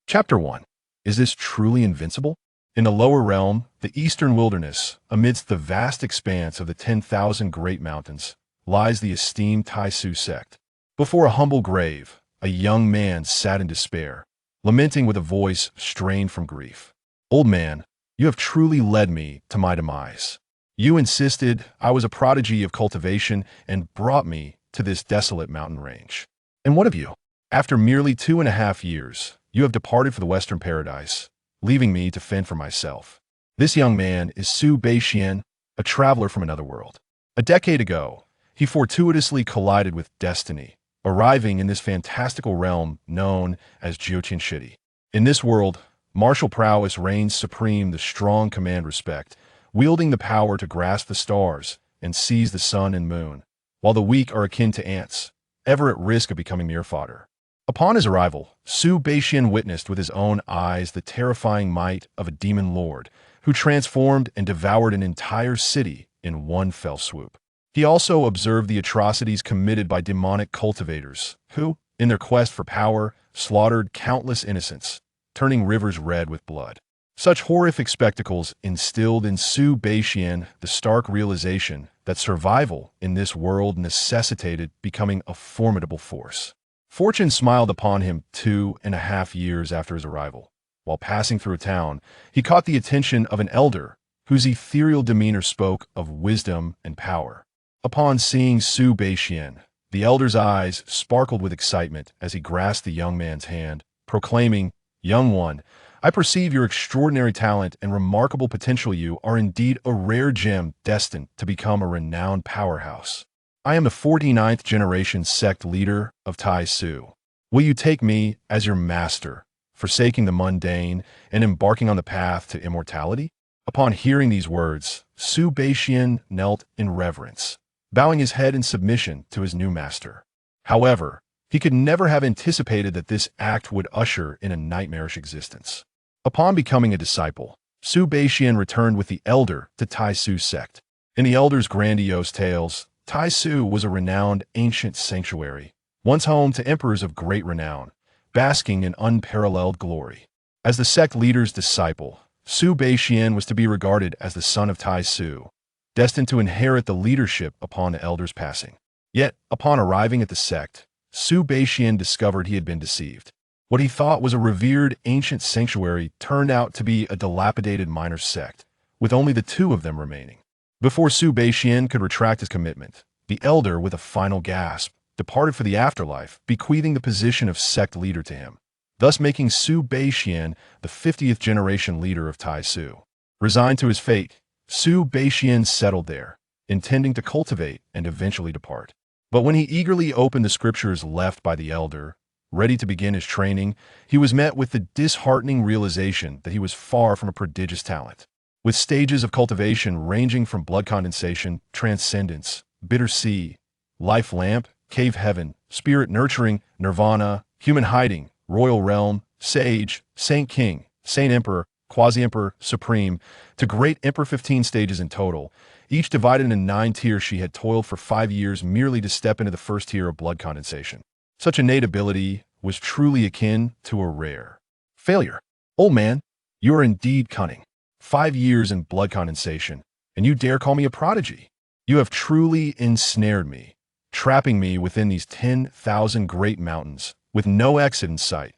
Chapter 1. Is this truly invincible? In the lower realm, the eastern wilderness, amidst the vast expanse of the 10,000 great mountains, lies the esteemed Taisu sect. Before a humble grave, a young man sat in despair, lamenting with a voice strained from grief. "Old man, you have truly led me to my demise. You insisted I was a prodigy of cultivation and brought me to this desolate mountain range. And what of you? After merely 2.5 years, you have departed for the western paradise, leaving me to fend for myself." This young man is Su Beixian, a traveler from another world. A decade ago, he fortuitously collided with destiny, arriving in this fantastical realm known as Jiuqian Shidi. In this world, martial prowess reigns supreme, the strong command respect, wielding the power to grasp the stars and seize the sun and moon, while the weak are akin to ants, ever at risk of becoming mere fodder. Upon his arrival, Su Beixian witnessed with his own eyes the terrifying might of a demon lord who transformed and devoured an entire city in one fell swoop. He also observed the atrocities committed by demonic cultivators who, in their quest for power, slaughtered countless innocents, turning rivers red with blood. Such horrific spectacles instilled in Su Beixian the stark realization that survival in this world necessitated becoming a formidable force. Fortune smiled upon him 2.5 years after his arrival. While passing through a town, he caught the attention of an elder whose ethereal demeanor spoke of wisdom and power. Upon seeing Su Beixian, the elder's eyes sparkled with excitement as he grasped the young man's hand, proclaiming, "Young one, I perceive your extraordinary talent and remarkable potential. You are indeed a rare gem destined to become a renowned powerhouse. I am the 49th generation sect leader of Taisu. Will you take me as your master, forsaking the mundane and embarking on the path to immortality?" Upon hearing these words, Su Beixian knelt in reverence, bowing his head in submission to his new master. However, he could never have anticipated that this act would usher in a nightmarish existence. Upon becoming a disciple, Su Beixian returned with the elder to Taisu sect. In the elder's grandiose tales, Taisu was a renowned ancient sanctuary, once home to emperors of great renown, basking in unparalleled glory. As the sect leader's disciple, Su Beixian was to be regarded as the son of Taisu, destined to inherit the leadership upon the elder's passing. Yet, upon arriving at the sect, Su Beixian discovered he had been deceived. What he thought was a revered ancient sanctuary turned out to be a dilapidated minor sect, with only the two of them remaining. Before Su Beixian could retract his commitment, the elder, with a final gasp, departed for the afterlife, bequeathing the position of sect leader to him, thus making Su Beixian the 50th generation leader of Taisu. Resigned to his fate, Su Beixian settled there, intending to cultivate and eventually depart. But when he eagerly opened the scriptures left by the elder, ready to begin his training, he was met with the disheartening realization that he was far from a prodigious talent. With stages of cultivation ranging from blood condensation, transcendence, bitter sea, life lamp, cave heaven, spirit nurturing, nirvana, human hiding, royal realm, sage, saint king, saint emperor, quasi-emperor, supreme, to great emperor, 15 stages in total, each divided into 9 tiers. She had toiled for 5 years merely to step into the first tier of blood condensation. Such innate ability was truly akin to a rare failure. "Old man, you are indeed cunning. 5 years in blood condensation, and you dare call me a prodigy? You have truly ensnared me, trapping me within these 10,000 great mountains, with no exit in sight."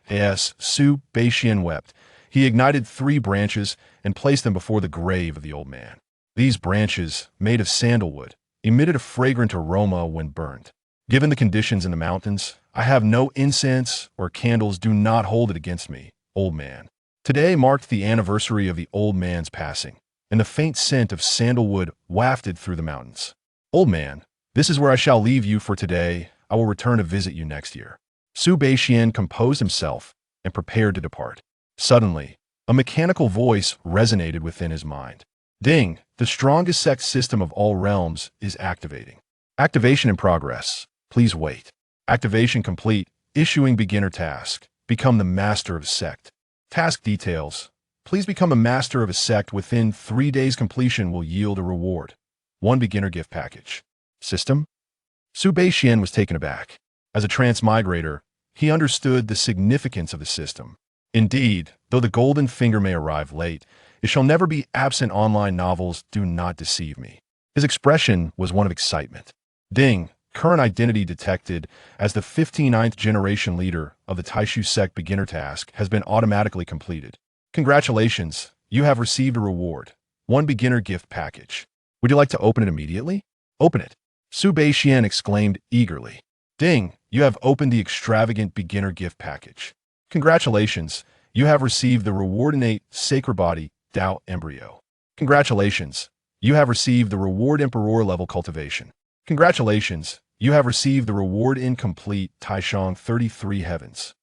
Yes, Su Beixian wept. He ignited 3 branches and placed them before the grave of the old man. These branches, made of sandalwood, emitted a fragrant aroma when burned. "Given the conditions in the mountains, I have no incense or candles. Do not hold it against me, old man." Today marked the anniversary of the old man's passing, and the faint scent of sandalwood wafted through the mountains. "Old man, this is where I shall leave you for today. I will return to visit you next year." Su Beixian composed himself and prepared to depart. Suddenly, a mechanical voice resonated within his mind. "Ding, the strongest sect system of all realms is activating. Activation in progress. Please wait. Activation complete. Issuing beginner task. Become the master of sect. Task details. Please become a master of a sect. Within 3 days completion will yield a reward. 1 beginner gift package." System? Su Beixian was taken aback. As a transmigrator, he understood the significance of the system. Indeed, though the golden finger may arrive late, it shall never be absent. Online novels do not deceive me. His expression was one of excitement. Ding, current identity detected as the 59th generation leader of the Taishu Sect beginner task has been automatically completed. Congratulations, you have received a reward. One beginner gift package. Would you like to open it immediately? Open it. Su Beixian exclaimed eagerly. Ding, you have opened the extravagant beginner gift package. Congratulations, you have received the reward innate sacred body Tao embryo. Congratulations, you have received the reward emperor level cultivation. Congratulations, you have received the reward incomplete Taishang 33 heavens.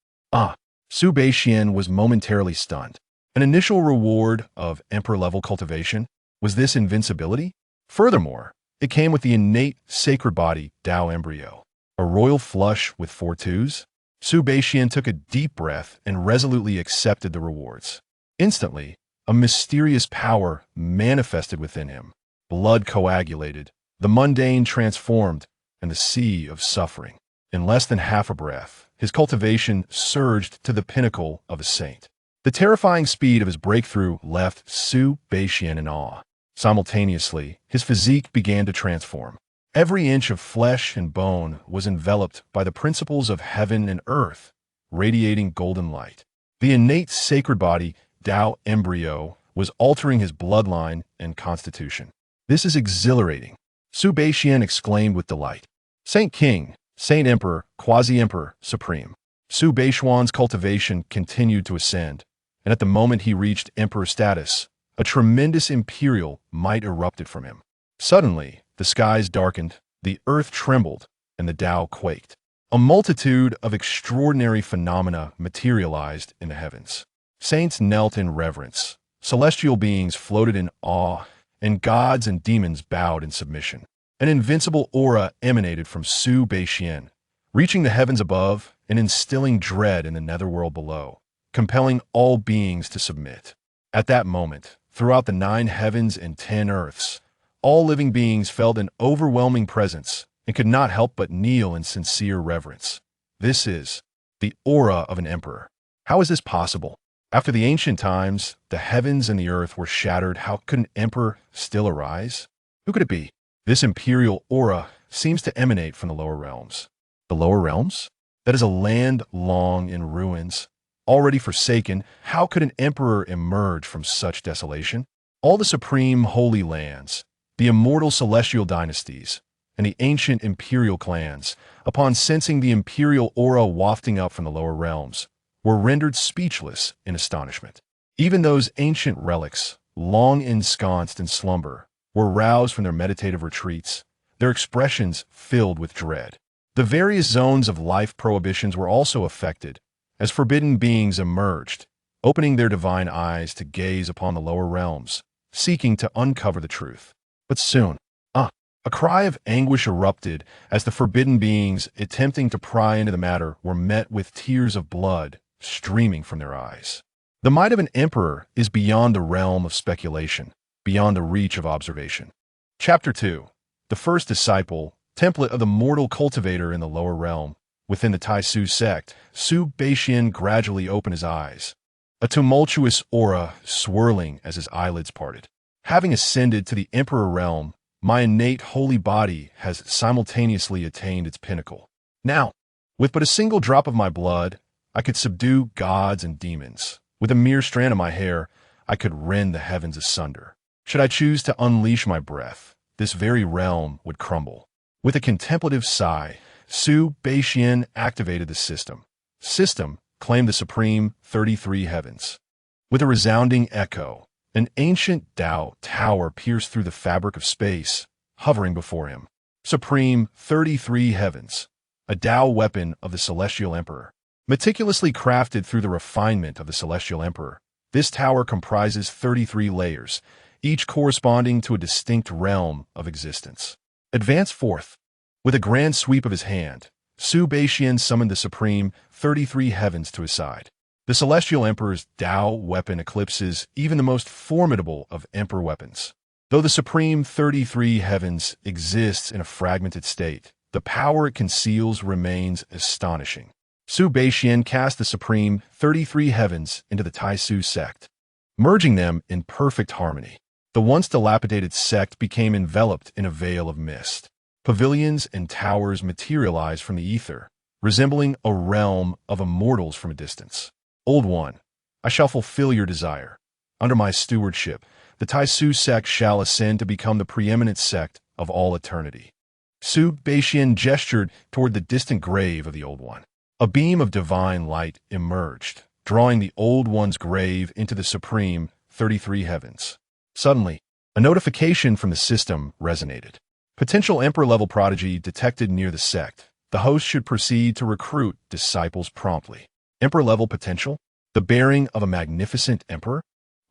Su Beixian was momentarily stunned. An initial reward of emperor level cultivation? Was this invincibility? Furthermore, it came with the innate sacred body Tao embryo. A royal flush with 4 twos? Su Beixian took a deep breath and resolutely accepted the rewards. Instantly, a mysterious power manifested within him. Blood coagulated, the mundane transformed, and the sea of suffering. In less than half a breath, his cultivation surged to the pinnacle of a saint. The terrifying speed of his breakthrough left Su Beixian in awe. Simultaneously, his physique began to transform. Every inch of flesh and bone was enveloped by the principles of heaven and earth, radiating golden light. The innate sacred body, Tao embryo, was altering his bloodline and constitution. This is exhilarating, Su Beixian exclaimed with delight. Saint King, Saint Emperor, Quasi-Emperor, Supreme. Su Beixian's cultivation continued to ascend, and at the moment he reached emperor status, a tremendous imperial might erupted from him. Suddenly, the skies darkened, the earth trembled, and the Tao quaked. A multitude of extraordinary phenomena materialized in the heavens. Saints knelt in reverence, celestial beings floated in awe, and gods and demons bowed in submission. An invincible aura emanated from Su Beixian, reaching the heavens above and instilling dread in the netherworld below, compelling all beings to submit. At that moment, throughout the 9 heavens and 10 earths, all living beings felt an overwhelming presence and could not help but kneel in sincere reverence. This is the aura of an emperor. How is this possible? After the ancient times, the heavens and the earth were shattered. How could an emperor still arise? Who could it be? This imperial aura seems to emanate from the lower realms. The lower realms? That is a land long in ruins, already forsaken. How could an emperor emerge from such desolation? All the supreme holy lands, the immortal celestial dynasties, and the ancient imperial clans, upon sensing the imperial aura wafting up from the lower realms, were rendered speechless in astonishment. Even those ancient relics, long ensconced in slumber, were roused from their meditative retreats, their expressions filled with dread. The various zones of life prohibitions were also affected, as forbidden beings emerged, opening their divine eyes to gaze upon the lower realms, seeking to uncover the truth. But soon, a cry of anguish erupted as the forbidden beings attempting to pry into the matter were met with tears of blood streaming from their eyes. The might of an emperor is beyond the realm of speculation, beyond the reach of observation. Chapter 2. The first disciple, template of the mortal cultivator in the lower realm. Within the Taishu sect, Su Beixian gradually opened his eyes, a tumultuous aura swirling as his eyelids parted. Having ascended to the emperor realm, my innate holy body has simultaneously attained its pinnacle. Now, with but a single drop of my blood, I could subdue gods and demons. With a mere strand of my hair, I could rend the heavens asunder. Should I choose to unleash my breath, this very realm would crumble. With a contemplative sigh, Su Beixian activated the system. System claimed the supreme 33 heavens. With a resounding echo, an ancient Tao tower pierced through the fabric of space, hovering before him. Supreme 33 heavens, a Tao weapon of the Celestial Emperor. Meticulously crafted through the refinement of the Celestial Emperor, this tower comprises 33 layers, each corresponding to a distinct realm of existence. Advance forth. With a grand sweep of his hand, Su Beixian summoned the supreme 33 heavens to his side. The Celestial Emperor's Tao weapon eclipses even the most formidable of Emperor weapons. Though the supreme 33 heavens exists in a fragmented state, the power it conceals remains astonishing. Su Beixian cast the supreme 33 heavens into the Taisu sect, merging them in perfect harmony. The once dilapidated sect became enveloped in a veil of mist. Pavilions and towers materialized from the ether, resembling a realm of immortals from a distance. Old One, I shall fulfill your desire. Under my stewardship, the Taisu sect shall ascend to become the preeminent sect of all eternity. Su Beixian gestured toward the distant grave of the Old One. A beam of divine light emerged, drawing the Old One's grave into the supreme 33 heavens. Suddenly, a notification from the system resonated. Potential Emperor-level prodigy detected near the sect. The host should proceed to recruit disciples promptly. Emperor-level potential? The bearing of a magnificent emperor?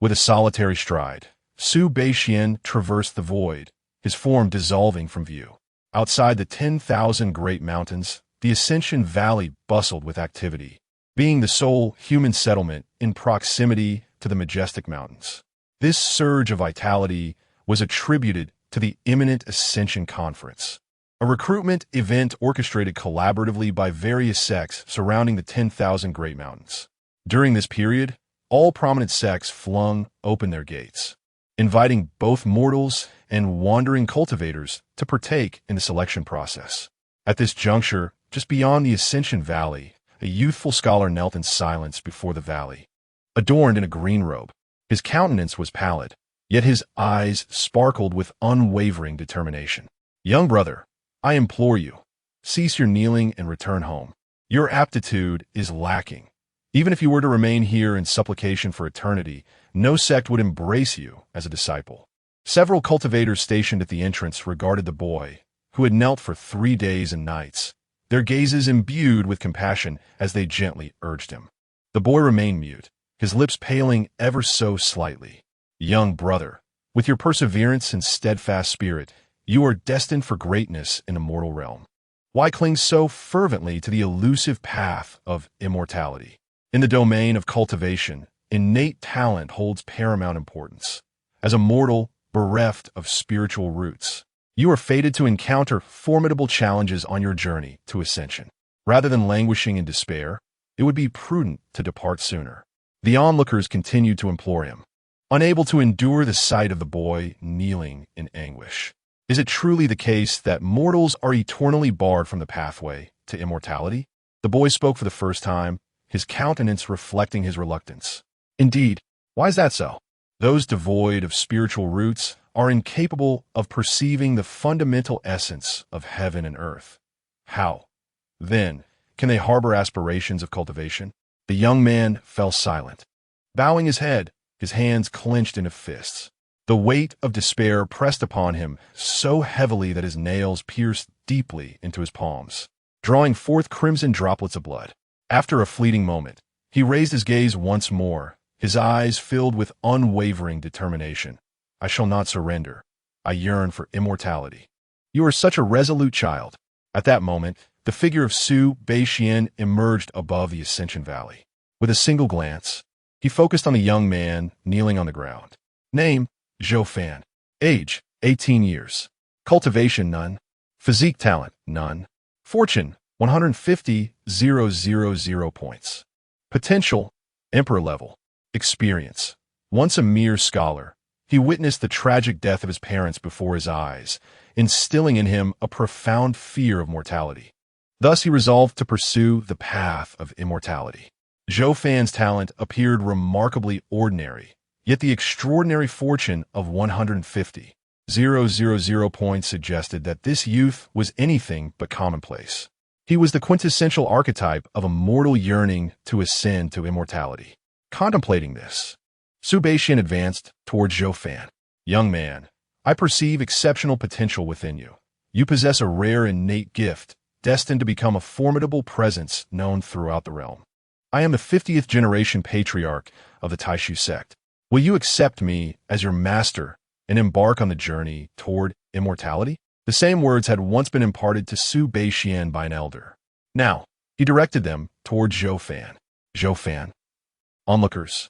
With a solitary stride, Su Beixian traversed the void, his form dissolving from view. Outside the 10,000 great mountains, the Ascension Valley bustled with activity, being the sole human settlement in proximity to the majestic mountains. This surge of vitality was attributed to the imminent Ascension Conference, a recruitment event orchestrated collaboratively by various sects surrounding the 10,000 Great Mountains. During this period, all prominent sects flung open their gates, inviting both mortals and wandering cultivators to partake in the selection process. At this juncture, just beyond the Ascension Valley, a youthful scholar knelt in silence before the valley, adorned in a green robe. His countenance was pallid, yet his eyes sparkled with unwavering determination. Young brother, I implore you, cease your kneeling and return home. Your aptitude is lacking. Even if you were to remain here in supplication for eternity, no sect would embrace you as a disciple. Several cultivators stationed at the entrance regarded the boy, who had knelt for 3 days and nights, their gazes imbued with compassion as they gently urged him. The boy remained mute, his lips paling ever so slightly. Young brother, with your perseverance and steadfast spirit, you are destined for greatness in the mortal realm. Why cling so fervently to the elusive path of immortality? In the domain of cultivation, innate talent holds paramount importance. As a mortal bereft of spiritual roots, you are fated to encounter formidable challenges on your journey to ascension. Rather than languishing in despair, it would be prudent to depart sooner. The onlookers continued to implore him, unable to endure the sight of the boy kneeling in anguish. Is it truly the case that mortals are eternally barred from the pathway to immortality? The boy spoke for the first time, his countenance reflecting his reluctance. Indeed, why is that so? Those devoid of spiritual roots are incapable of perceiving the fundamental essence of heaven and earth. How, then, can they harbor aspirations of cultivation? The young man fell silent, bowing his head, his hands clenched into fists. The weight of despair pressed upon him so heavily that his nails pierced deeply into his palms, drawing forth crimson droplets of blood. After a fleeting moment, he raised his gaze once more, his eyes filled with unwavering determination. I shall not surrender. I yearn for immortality. You are such a resolute child. At that moment, the figure of Su Beixian emerged above the Ascension Valley. With a single glance, he focused on the young man kneeling on the ground. Name, Zhou Fan. Age, 18 years. Cultivation, none. Physique talent, none. Fortune, 150,000 points. Potential, Emperor level. Experience. Once a mere scholar, he witnessed the tragic death of his parents before his eyes, instilling in him a profound fear of mortality. Thus he resolved to pursue the path of immortality. Zhou Fan's talent appeared remarkably ordinary, yet the extraordinary fortune of 150,000 points suggested that this youth was anything but commonplace. He was the quintessential archetype of a mortal yearning to ascend to immortality. Contemplating this, Su Beixian advanced toward Zhou Fan. Young man, I perceive exceptional potential within you. You possess a rare innate gift, destined to become a formidable presence known throughout the realm. I am the 50th generation patriarch of the Taishu sect. Will you accept me as your master and embark on the journey toward immortality? The same words had once been imparted to Su Beixian by an elder. Now, he directed them toward Zhou Fan. Zhou Fan. Onlookers.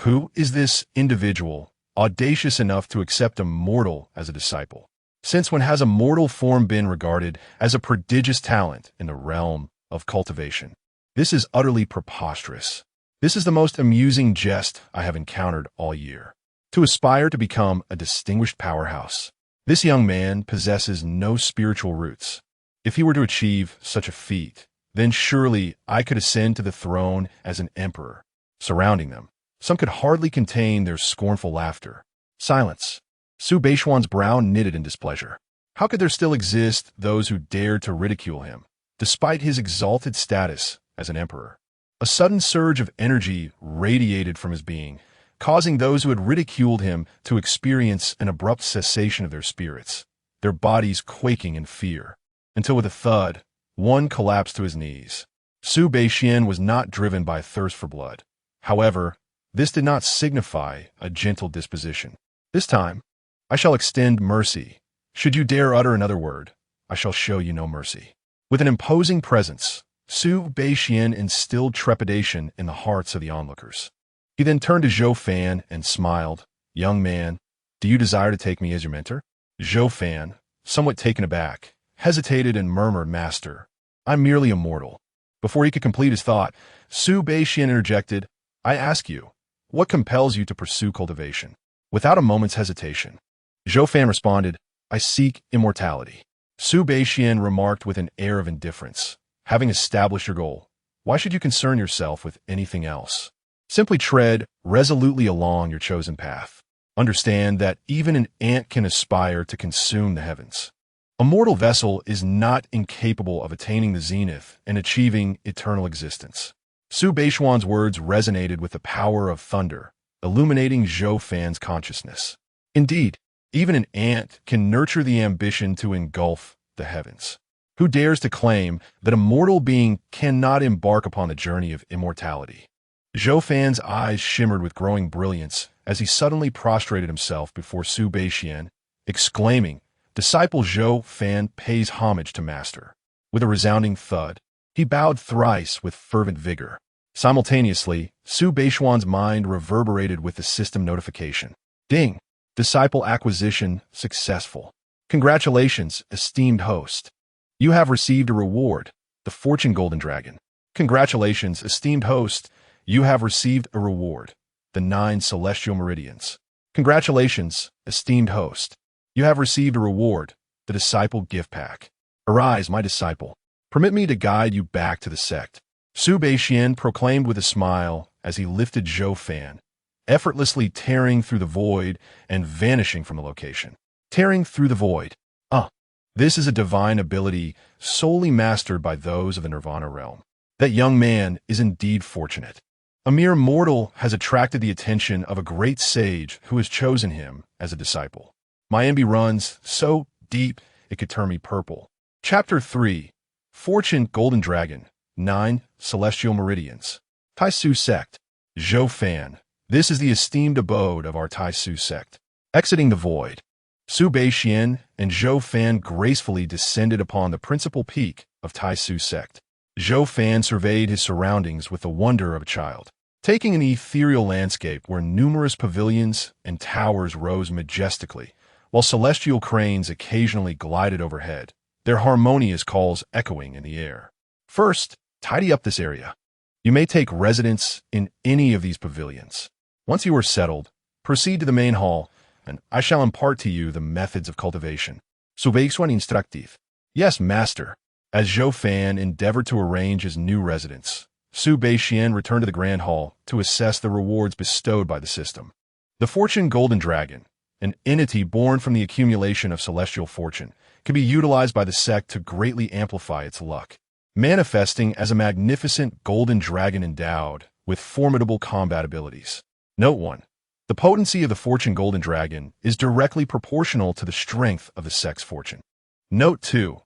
Who is this individual audacious enough to accept a mortal as a disciple? Since when has a mortal form been regarded as a prodigious talent in the realm of cultivation? This is utterly preposterous. This is the most amusing jest I have encountered all year. To aspire to become a distinguished powerhouse, this young man possesses no spiritual roots. If he were to achieve such a feat, then surely I could ascend to the throne as an emperor. Surrounding them, some could hardly contain their scornful laughter. Silence. Su Beishuan's brow knitted in displeasure. How could there still exist those who dared to ridicule him, despite his exalted status as an emperor? A sudden surge of energy radiated from his being, causing those who had ridiculed him to experience an abrupt cessation of their spirits, their bodies quaking in fear, until with a thud, one collapsed to his knees. Su Beixian was not driven by a thirst for blood. However, this did not signify a gentle disposition. This time, I shall extend mercy. Should you dare utter another word, I shall show you no mercy. With an imposing presence, Su Beixian instilled trepidation in the hearts of the onlookers. He then turned to Zhou Fan and smiled. Young man, do you desire to take me as your mentor? Zhou Fan, somewhat taken aback, hesitated and murmured, Master, I'm merely a mortal. Before he could complete his thought, Su Beixian interjected, I ask you, what compels you to pursue cultivation? Without a moment's hesitation, Zhou Fan responded, I seek immortality. Su Beixian remarked with an air of indifference, having established your goal, why should you concern yourself with anything else? Simply tread resolutely along your chosen path. Understand that even an ant can aspire to consume the heavens. A mortal vessel is not incapable of attaining the zenith and achieving eternal existence. Su Beishuan's words resonated with the power of thunder, illuminating Zhou Fan's consciousness. Indeed, even an ant can nurture the ambition to engulf the heavens. Who dares to claim that a mortal being cannot embark upon the journey of immortality? Zhou Fan's eyes shimmered with growing brilliance as he suddenly prostrated himself before Su Beixian, exclaiming, Disciple Zhou Fan pays homage to master. With a resounding thud, he bowed thrice with fervent vigor. Simultaneously, Su Beishuan's mind reverberated with the system notification. Ding! Disciple acquisition successful. Congratulations, esteemed host. You have received a reward, the Fortune Golden Dragon. Congratulations, esteemed host. You have received a reward, the 9 Celestial Meridians. Congratulations, esteemed host. You have received a reward, the Disciple Gift Pack. Arise, my disciple. Permit me to guide you back to the sect. Su Beixian proclaimed with a smile as he lifted Zhou Fan, effortlessly tearing through the void and vanishing from the location. Tearing through the void. This is a divine ability solely mastered by those of the Nirvana realm. That young man is indeed fortunate. A mere mortal has attracted the attention of a great sage who has chosen him as a disciple. My envy runs so deep it could turn me purple. Chapter 3. Fortune Golden Dragon, 9 Celestial Meridians. Taisu Sect. Zhou Fan. This is the esteemed abode of our Taisu Sect. Exiting the void, Su Beixian and Zhou Fan gracefully descended upon the principal peak of Taisu Sect. Zhou Fan surveyed his surroundings with the wonder of a child, taking an ethereal landscape where numerous pavilions and towers rose majestically, while celestial cranes occasionally glided overhead, their harmonious calls echoing in the air. First, tidy up this area. You may take residence in any of these pavilions. Once you are settled, proceed to the main hall, and I shall impart to you the methods of cultivation. Subeixuan instructive. Yes, master. As Zhou Fan endeavored to arrange his new residence, Su Beixian returned to the Grand Hall to assess the rewards bestowed by the system. The Fortune Golden Dragon, an entity born from the accumulation of celestial fortune, can be utilized by the sect to greatly amplify its luck, manifesting as a magnificent golden dragon endowed with formidable combat abilities. Note 1. The potency of the Fortune Golden Dragon is directly proportional to the strength of the sect's fortune. Note 2.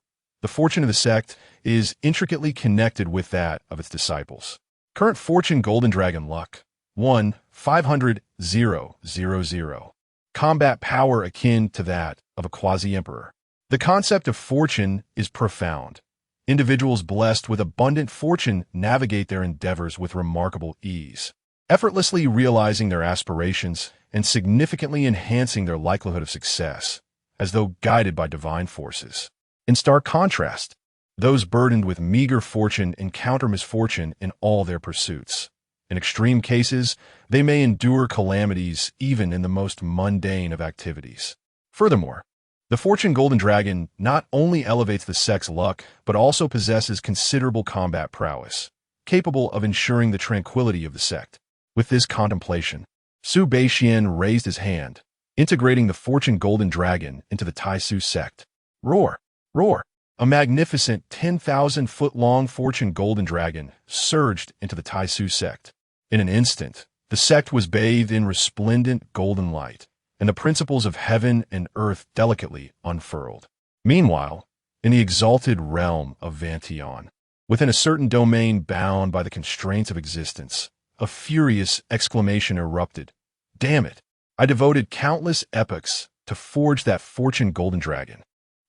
The fortune of the sect is intricately connected with that of its disciples. Current Fortune Golden Dragon luck, 1 500 000. Combat power akin to that of a quasi-emperor. The concept of fortune is profound. Individuals blessed with abundant fortune navigate their endeavors with remarkable ease, effortlessly realizing their aspirations and significantly enhancing their likelihood of success, as though guided by divine forces. In stark contrast, Those burdened with meager fortune encounter misfortune in all their pursuits. In extreme cases, they may endure calamities even in the most mundane of activities. Furthermore, the Fortune Golden Dragon not only elevates the sect's luck, but also possesses considerable combat prowess, capable of ensuring the tranquility of the sect. With this contemplation, Su Beixian raised his hand, integrating the Fortune Golden Dragon into the Taisu sect. Roar! Roar! A magnificent 10,000-foot-long Fortune Golden Dragon surged into the Taisu sect. In an instant, the sect was bathed in resplendent golden light, and the principles of heaven and earth delicately unfurled. Meanwhile, in the exalted realm of Vantion, within a certain domain bound by the constraints of existence, a furious exclamation erupted. Damn it! I devoted countless epochs to forge that Fortune Golden Dragon.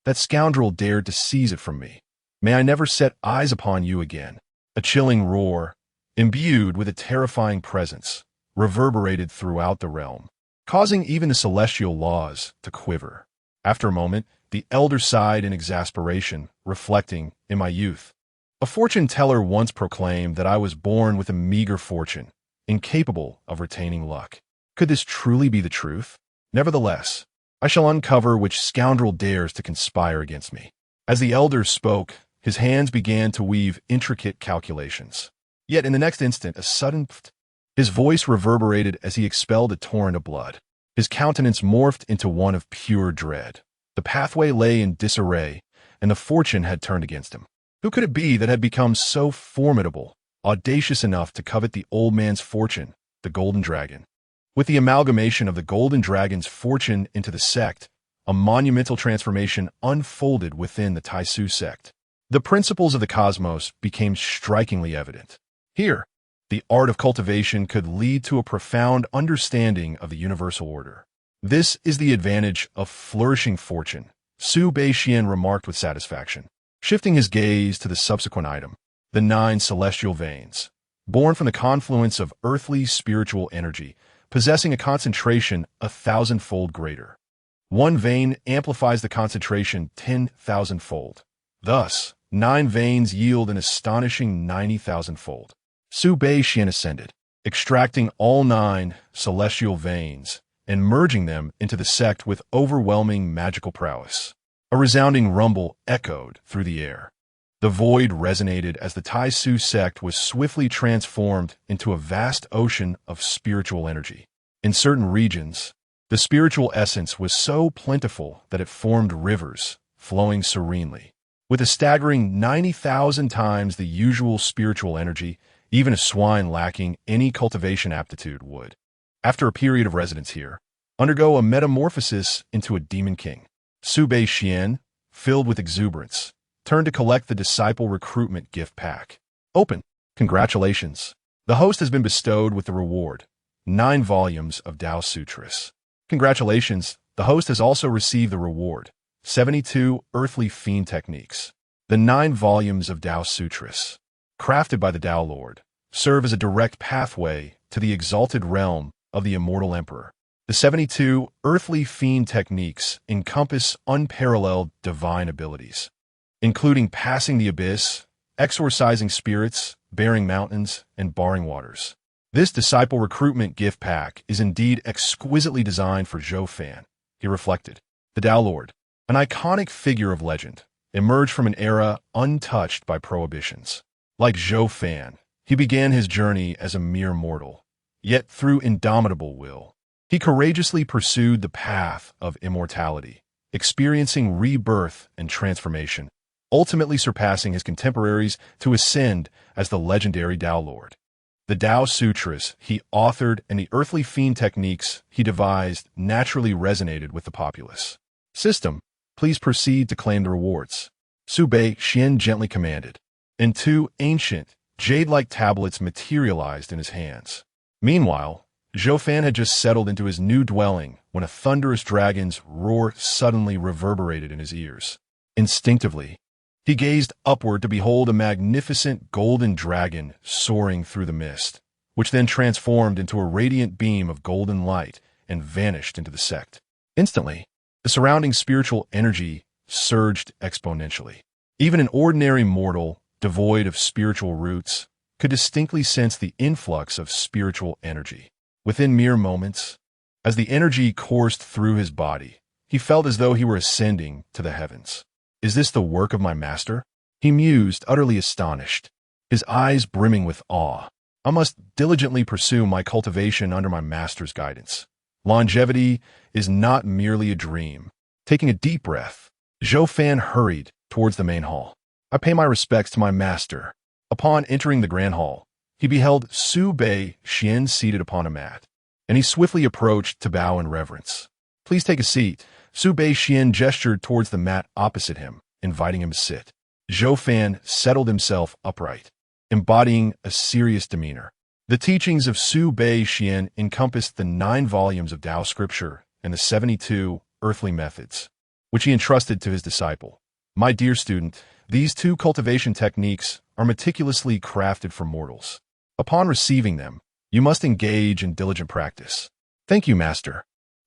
That scoundrel dared to seize it from me. May I never set eyes upon you again. A chilling roar, imbued with a terrifying presence, reverberated throughout the realm, causing even the celestial laws to quiver. After a moment, the elder sighed in exasperation, reflecting, in my youth, a fortune teller once proclaimed that I was born with a meager fortune, incapable of retaining luck. Could this truly be the truth? Nevertheless, I shall uncover which scoundrel dares to conspire against me. As the elder spoke, his hands began to weave intricate calculations. Yet in the next instant, a sudden pft, his voice reverberated as he expelled a torrent of blood. His countenance morphed into one of pure dread. The pathway lay in disarray, and the fortune had turned against him. Who could it be that had become so formidable, audacious enough to covet the old man's fortune, the Golden Dragon? With the amalgamation of the Golden Dragon's fortune into the sect, a monumental transformation unfolded within the Taisu sect. The principles of the cosmos became strikingly evident. Here, the art of cultivation could lead to a profound understanding of the universal order. This is the advantage of flourishing fortune, Su Beixian remarked with satisfaction, shifting his gaze to the subsequent item, the 9 celestial veins, born from the confluence of earthly spiritual energy, possessing a concentration 1,000-fold greater. One vein amplifies the concentration 10,000-fold. Thus, 9 veins yield an astonishing 90,000-fold. Su Beixian ascended, extracting all 9 celestial veins and merging them into the sect with overwhelming magical prowess. A resounding rumble echoed through the air. The void resonated as the Taisu sect was swiftly transformed into a vast ocean of spiritual energy. In certain regions, the spiritual essence was so plentiful that it formed rivers, flowing serenely. With a staggering 90,000 times the usual spiritual energy, even a swine lacking any cultivation aptitude would, after a period of residence here, undergo a metamorphosis into a demon king. Su Beixian, filled with exuberance, turned to collect the disciple recruitment gift pack. Open. Congratulations. The host has been bestowed with the reward, 9 volumes of Tao Sutras. Congratulations. The host has also received the reward, 72 earthly fiend techniques. The 9 volumes of Tao Sutras, crafted by the Tao Lord, serve as a direct pathway to the exalted realm of the immortal emperor. The 72 earthly fiend techniques encompass unparalleled divine abilities, including passing the abyss, exorcising spirits, bearing mountains, and barring waters. This disciple recruitment gift pack is indeed exquisitely designed for Zhou Fan, he reflected. The Tao Lord, an iconic figure of legend, emerged from an era untouched by prohibitions. Like Zhou Fan, he began his journey as a mere mortal, yet through indomitable will, he courageously pursued the path of immortality, experiencing rebirth and transformation, ultimately surpassing his contemporaries to ascend as the legendary Tao Lord. The Tao Sutras he authored and the earthly fiend techniques he devised naturally resonated with the populace. System, please proceed to claim the rewards, Su Beixian gently commanded, and 2 ancient, jade-like tablets materialized in his hands. Meanwhile, Zhou Fan had just settled into his new dwelling when a thunderous dragon's roar suddenly reverberated in his ears. Instinctively, he gazed upward to behold a magnificent golden dragon soaring through the mist, which then transformed into a radiant beam of golden light and vanished into the sect. Instantly, the surrounding spiritual energy surged exponentially. Even an ordinary mortal, devoid of spiritual roots, could distinctly sense the influx of spiritual energy. Within mere moments, as the energy coursed through his body, he felt as though he were ascending to the heavens. Is this the work of my master? He mused, utterly astonished, his eyes brimming with awe. I must diligently pursue my cultivation under my master's guidance. Longevity is not merely a dream. Taking a deep breath, Zhou Fan hurried towards the main hall. I pay my respects to my master. Upon entering the grand hall, he beheld Su Bei Xian seated upon a mat, and he swiftly approached to bow in reverence. Please take a seat. Su Bei Xian gestured towards the mat opposite him, inviting him to sit. Zhou Fan settled himself upright, embodying a serious demeanor. The teachings of Su Bei Xian encompassed the 9 volumes of Tao scripture and the 72 earthly methods, which he entrusted to his disciple. My dear student, these 2 cultivation techniques are meticulously crafted for mortals. Upon receiving them, you must engage in diligent practice. Thank you, master.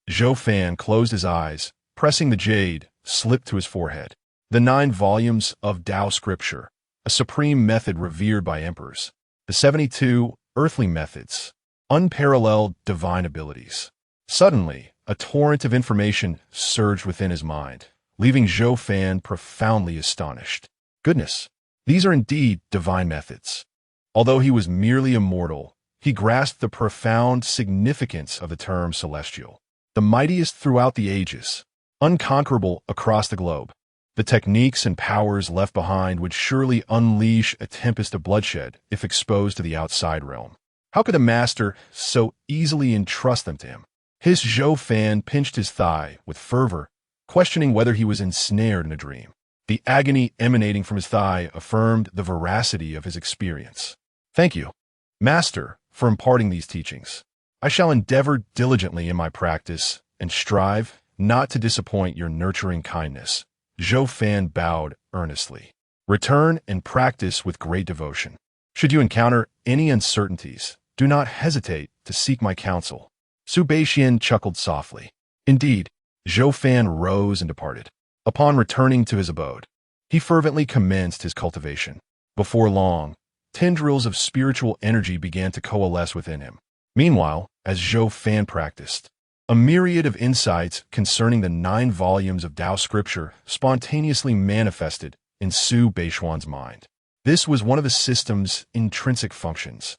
Zhou Fan closed his eyes, pressing the jade, slipped to his forehead. The 9 volumes of Tao scripture, a supreme method revered by emperors. The 72 earthly methods, unparalleled divine abilities. Suddenly, a torrent of information surged within his mind, leaving Zhou Fan profoundly astonished. Goodness, these are indeed divine methods. Although he was merely a mortal, he grasped the profound significance of the term celestial. The mightiest throughout the ages, unconquerable across the globe. The techniques and powers left behind would surely unleash a tempest of bloodshed if exposed to the outside realm. How could the master so easily entrust them to him? His Zhou Fan pinched his thigh with fervor, questioning whether he was ensnared in a dream. The agony emanating from his thigh affirmed the veracity of his experience. Thank you, master, for imparting these teachings. I shall endeavor diligently in my practice and strive not to disappoint your nurturing kindness. Zhou Fan bowed earnestly. Return and practice with great devotion. Should you encounter any uncertainties, do not hesitate to seek my counsel. Su Bei Xian chuckled softly. Indeed, Zhou Fan rose and departed. Upon returning to his abode, he fervently commenced his cultivation. Before long, tendrils of spiritual energy began to coalesce within him. Meanwhile, as Zhou Fan practiced, a myriad of insights concerning the 9 volumes of Tao scripture spontaneously manifested in Su Beishuan's mind. This was one of the system's intrinsic functions.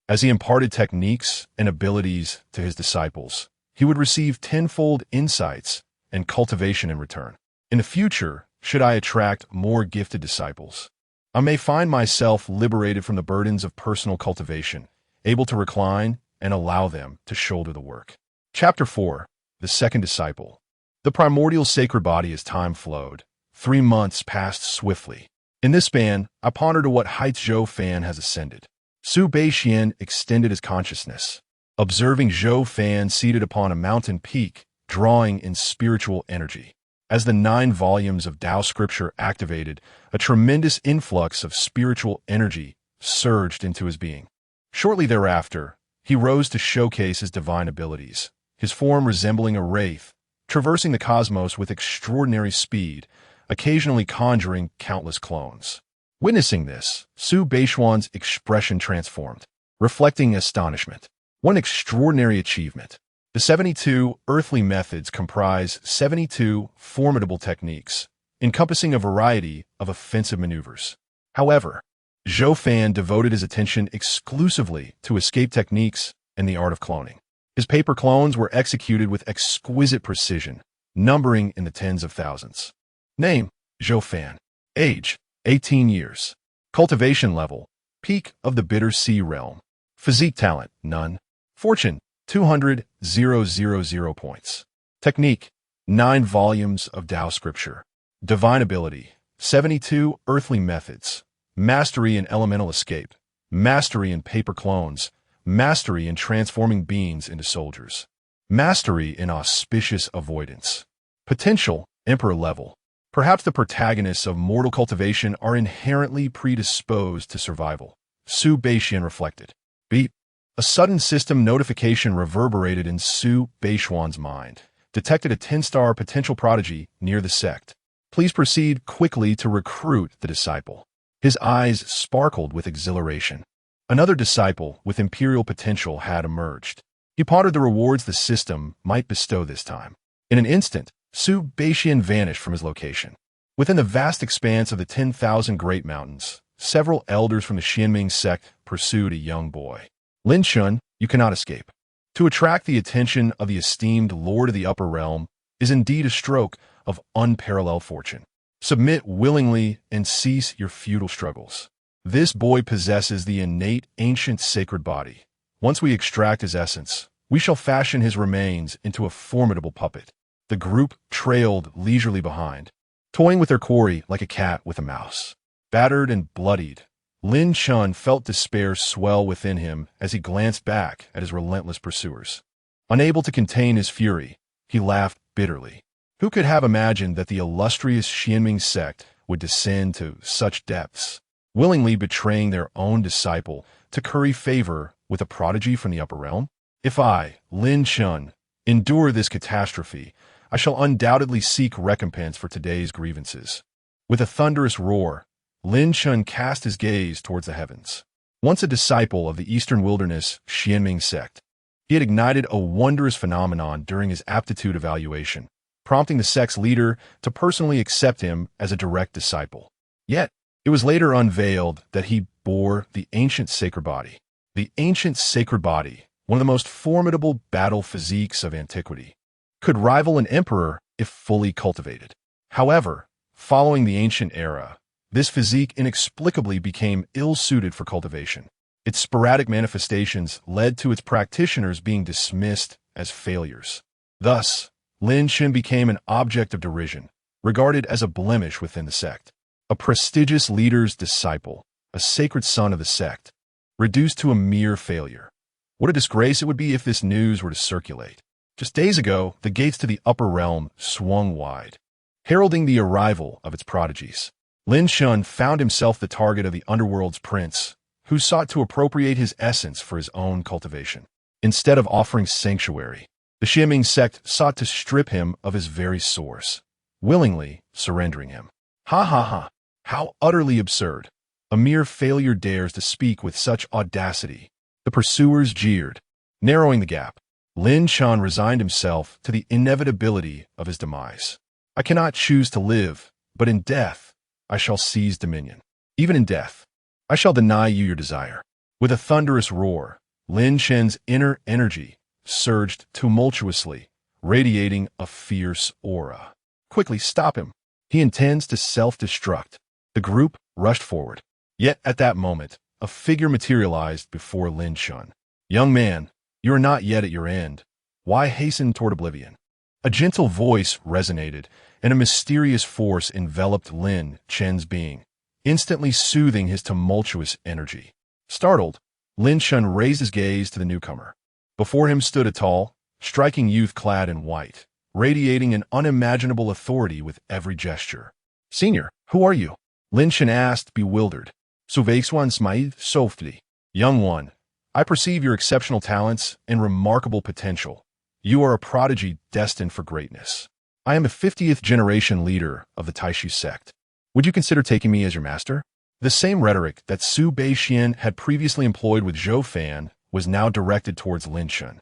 As he imparted techniques and abilities to his disciples, he would receive tenfold insights and cultivation in return. In the future, should I attract more gifted disciples, I may find myself liberated from the burdens of personal cultivation, able to recline and allow them to shoulder the work. Chapter 4. The Second Disciple. The primordial sacred body as time flowed. 3 months passed swiftly. In this span, I pondered to what heights Zhou Fan has ascended. Su Bei Xian extended his consciousness, observing Zhou Fan seated upon a mountain peak, drawing in spiritual energy. As the 9 volumes of Tao scripture activated, a tremendous influx of spiritual energy surged into his being. Shortly thereafter, he rose to showcase his divine abilities, his form resembling a wraith, traversing the cosmos with extraordinary speed, occasionally conjuring countless clones. Witnessing this, Su Beishuan's expression transformed, reflecting astonishment. What an extraordinary achievement! The 72 earthly methods comprise 72 formidable techniques, encompassing a variety of offensive maneuvers. However, Zhou Fan devoted his attention exclusively to escape techniques and the art of cloning. His paper clones were executed with exquisite precision, numbering in the tens of thousands. Name, Zhou Fan. Age, 18 years. Cultivation level, peak of the bitter sea realm. Physique talent, none. Fortune, 200,000 points. Technique, 9 volumes of Tao scripture. Divine ability, 72 earthly methods. Mastery in elemental escape. Mastery in paper clones. Mastery in transforming beings into soldiers. Mastery in auspicious avoidance. Potential, emperor level. Perhaps the protagonists of mortal cultivation are inherently predisposed to survival. Su Beishuan reflected. Beep. A sudden system notification reverberated in Su Beishuan's mind. Detected a 10-star potential prodigy near the sect. Please proceed quickly to recruit the disciple. His eyes sparkled with exhilaration. Another disciple with imperial potential had emerged. He pondered the rewards the system might bestow this time. In an instant, Su Beixian vanished from his location. Within the vast expanse of the 10,000 Great Mountains, several elders from the Xianming sect pursued a young boy. Lin Shun, you cannot escape. To attract the attention of the esteemed Lord of the Upper Realm is indeed a stroke of unparalleled fortune. Submit willingly and cease your futile struggles. This boy possesses the innate ancient sacred body. Once we extract his essence, we shall fashion his remains into a formidable puppet. The group trailed leisurely behind, toying with their quarry like a cat with a mouse. Battered and bloodied, Lin Shun felt despair swell within him as he glanced back at his relentless pursuers. Unable to contain his fury, he laughed bitterly. Who could have imagined that the illustrious Xianming sect would descend to such depths, willingly betraying their own disciple to curry favor with a prodigy from the upper realm? If I, Lin Shun, endure this catastrophe, I shall undoubtedly seek recompense for today's grievances. With a thunderous roar, Lin Shun cast his gaze towards the heavens. Once a disciple of the Eastern Wilderness Xianming sect, he had ignited a wondrous phenomenon during his aptitude evaluation, prompting the sect's leader to personally accept him as a direct disciple. Yet, it was later unveiled that he bore the ancient sacred body. The ancient sacred body, one of the most formidable battle physiques of antiquity, could rival an emperor if fully cultivated. However, following the ancient era, this physique inexplicably became ill-suited for cultivation. Its sporadic manifestations led to its practitioners being dismissed as failures. Thus, Lin Shun became an object of derision, regarded as a blemish within the sect. A prestigious leader's disciple, a sacred son of the sect, reduced to a mere failure. What a disgrace it would be if this news were to circulate. Just days ago, the gates to the upper realm swung wide, heralding the arrival of its prodigies. Lin Shun found himself the target of the underworld's prince, who sought to appropriate his essence for his own cultivation. Instead of offering sanctuary, the Xianming sect sought to strip him of his very source, willingly surrendering him. Ha ha ha! How utterly absurd! A mere failure dares to speak with such audacity. The pursuers jeered. Narrowing the gap, Lin Shun resigned himself to the inevitability of his demise. I cannot choose to live, but in death, I shall seize dominion. Even in death, I shall deny you your desire. With a thunderous roar, Lin Shen's inner energy surged tumultuously, radiating a fierce aura. Quickly stop him. He intends to self-destruct. The group rushed forward. Yet at that moment, a figure materialized before Lin Shun. Young man, you are not yet at your end. Why hasten toward oblivion? A gentle voice resonated, and a mysterious force enveloped Lin Chen's being, instantly soothing his tumultuous energy. Startled, Lin Shun raised his gaze to the newcomer. Before him stood a tall, striking youth clad in white, radiating an unimaginable authority with every gesture. Senior, who are you? Lin Shun asked, bewildered. Suveixuan smiled softly. Young one, I perceive your exceptional talents and remarkable potential. You are a prodigy destined for greatness. I am a 50th generation leader of the Taishu sect. Would you consider taking me as your master? The same rhetoric that Su Beixian had previously employed with Zhou Fan was now directed towards Lin Shun.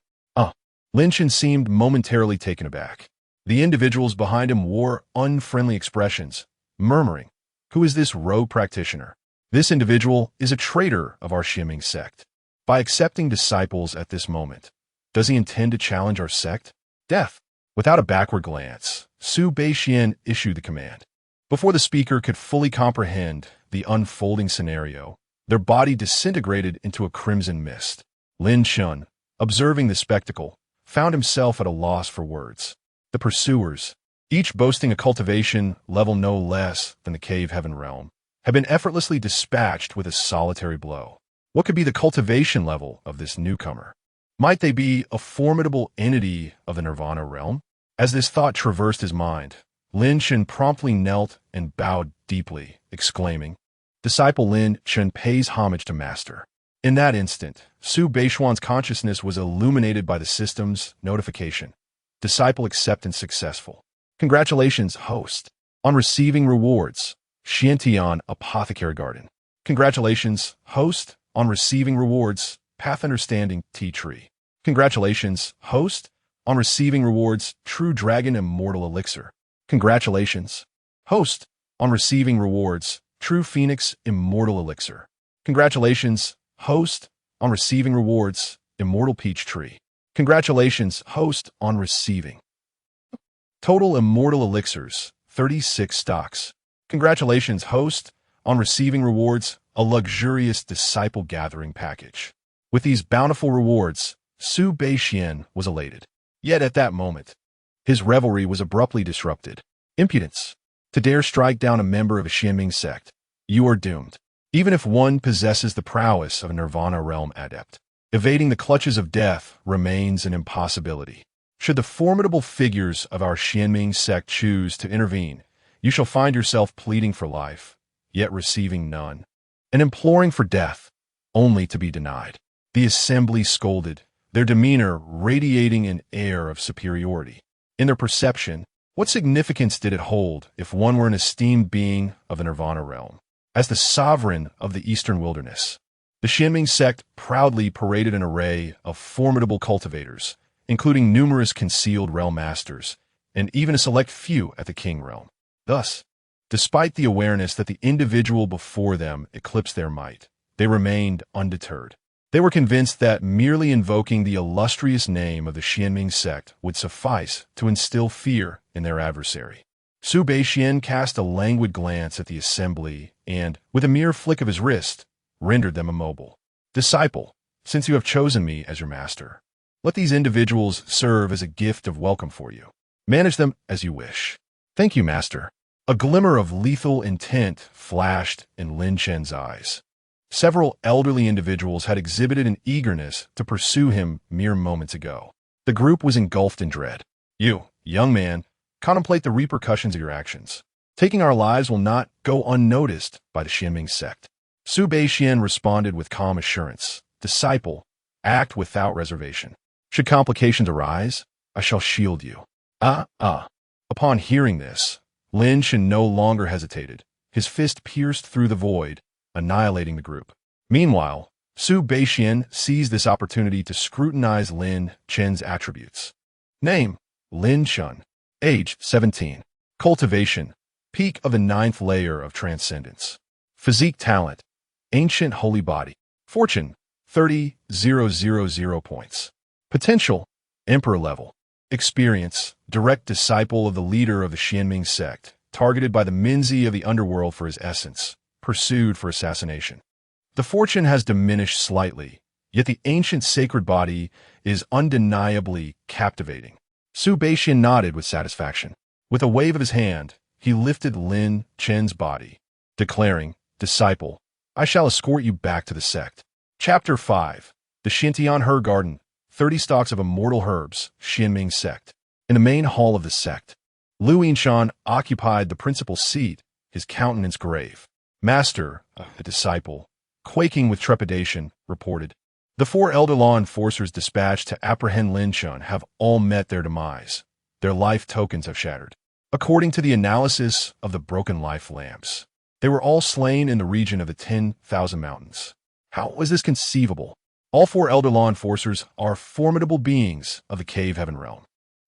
Lin Shun seemed momentarily taken aback. The individuals behind him wore unfriendly expressions, murmuring, "Who is this rogue practitioner? This individual is a traitor of our Xianming sect. By accepting disciples at this moment, does he intend to challenge our sect? Death!" Without a backward glance, Su Beixian issued the command. Before the speaker could fully comprehend the unfolding scenario, their body disintegrated into a crimson mist. Lin Shun, observing the spectacle, found himself at a loss for words. The pursuers, each boasting a cultivation level no less than the Cave Heaven realm, had been effortlessly dispatched with a solitary blow. What could be the cultivation level of this newcomer? Might they be a formidable entity of the Nirvana realm? As this thought traversed his mind, Lin Shun promptly knelt and bowed deeply, exclaiming, "Disciple Lin Shun pays homage to Master." In that instant, Su Beixuan's consciousness was illuminated by the system's notification. Disciple acceptance successful. Congratulations, host. On receiving rewards, Xiantian Apothecary Garden. Congratulations, host. On receiving rewards, Path Understanding Tea Tree. Congratulations, host. On receiving rewards, True Dragon Immortal Elixir. Congratulations, host. On receiving rewards, True Phoenix Immortal Elixir. Congratulations, host. On receiving rewards, Immortal Peach Tree. Congratulations, host. On receiving total Immortal Elixirs, 36 stocks. Congratulations, host. On receiving rewards, a luxurious Disciple Gathering package. With these bountiful rewards, Su Beixian was elated. Yet at that moment, his revelry was abruptly disrupted. Impudence. To dare strike down a member of a Xianming sect, you are doomed. Even if one possesses the prowess of a Nirvana realm adept, evading the clutches of death remains an impossibility. Should the formidable figures of our Xianming sect choose to intervene, you shall find yourself pleading for life, yet receiving none, and imploring for death, only to be denied. The assembly scolded, their demeanor radiating an air of superiority. In their perception, what significance did it hold if one were an esteemed being of the Nirvana realm? As the sovereign of the Eastern Wilderness, the Xianming sect proudly paraded an array of formidable cultivators, including numerous concealed realm masters, and even a select few at the King realm. Thus, despite the awareness that the individual before them eclipsed their might, they remained undeterred. They were convinced that merely invoking the illustrious name of the Xianming sect would suffice to instill fear in their adversary. Su Beixian cast a languid glance at the assembly and, with a mere flick of his wrist, rendered them immobile. Disciple, since you have chosen me as your master, let these individuals serve as a gift of welcome for you. Manage them as you wish. Thank you, master. A glimmer of lethal intent flashed in Lin Chen's eyes. Several elderly individuals had exhibited an eagerness to pursue him mere moments ago. The group was engulfed in dread. You, young man, contemplate the repercussions of your actions. Taking our lives will not go unnoticed by the Xianming sect. Su Beixian responded with calm assurance. Disciple, act without reservation. Should complications arise, I shall shield you. Upon hearing this, Lin Chen no longer hesitated. His fist pierced through the void, annihilating the group. Meanwhile, Su Beixian seized this opportunity to scrutinize Lin Chen's attributes. Name, Lin Chen. Age, 17. Cultivation, peak of the 9th layer of transcendence. Physique talent, ancient holy body. Fortune, 30,000 points. Potential, emperor level. Experience, direct disciple of the leader of the Xianming sect, targeted by the Minzi of the underworld for his essence, pursued for assassination. The fortune has diminished slightly, yet the ancient sacred body is undeniably captivating. Su Beixian nodded with satisfaction. With a wave of his hand, he lifted Lin Chen's body, declaring, Disciple, I shall escort you back to the sect. Chapter 5. The Xintian Her Garden, 30 stalks of immortal herbs, Xianming sect. In the main hall of the sect, Lu Yinshan occupied the principal seat, his countenance grave. Master, the disciple, quaking with trepidation, reported, The 4 elder law enforcers dispatched to apprehend Lin Chen have all met their demise. Their life tokens have shattered. According to the analysis of the broken life lamps, they were all slain in the region of the 10,000 mountains. How was this conceivable? All 4 elder law enforcers are formidable beings of the cave heaven realm.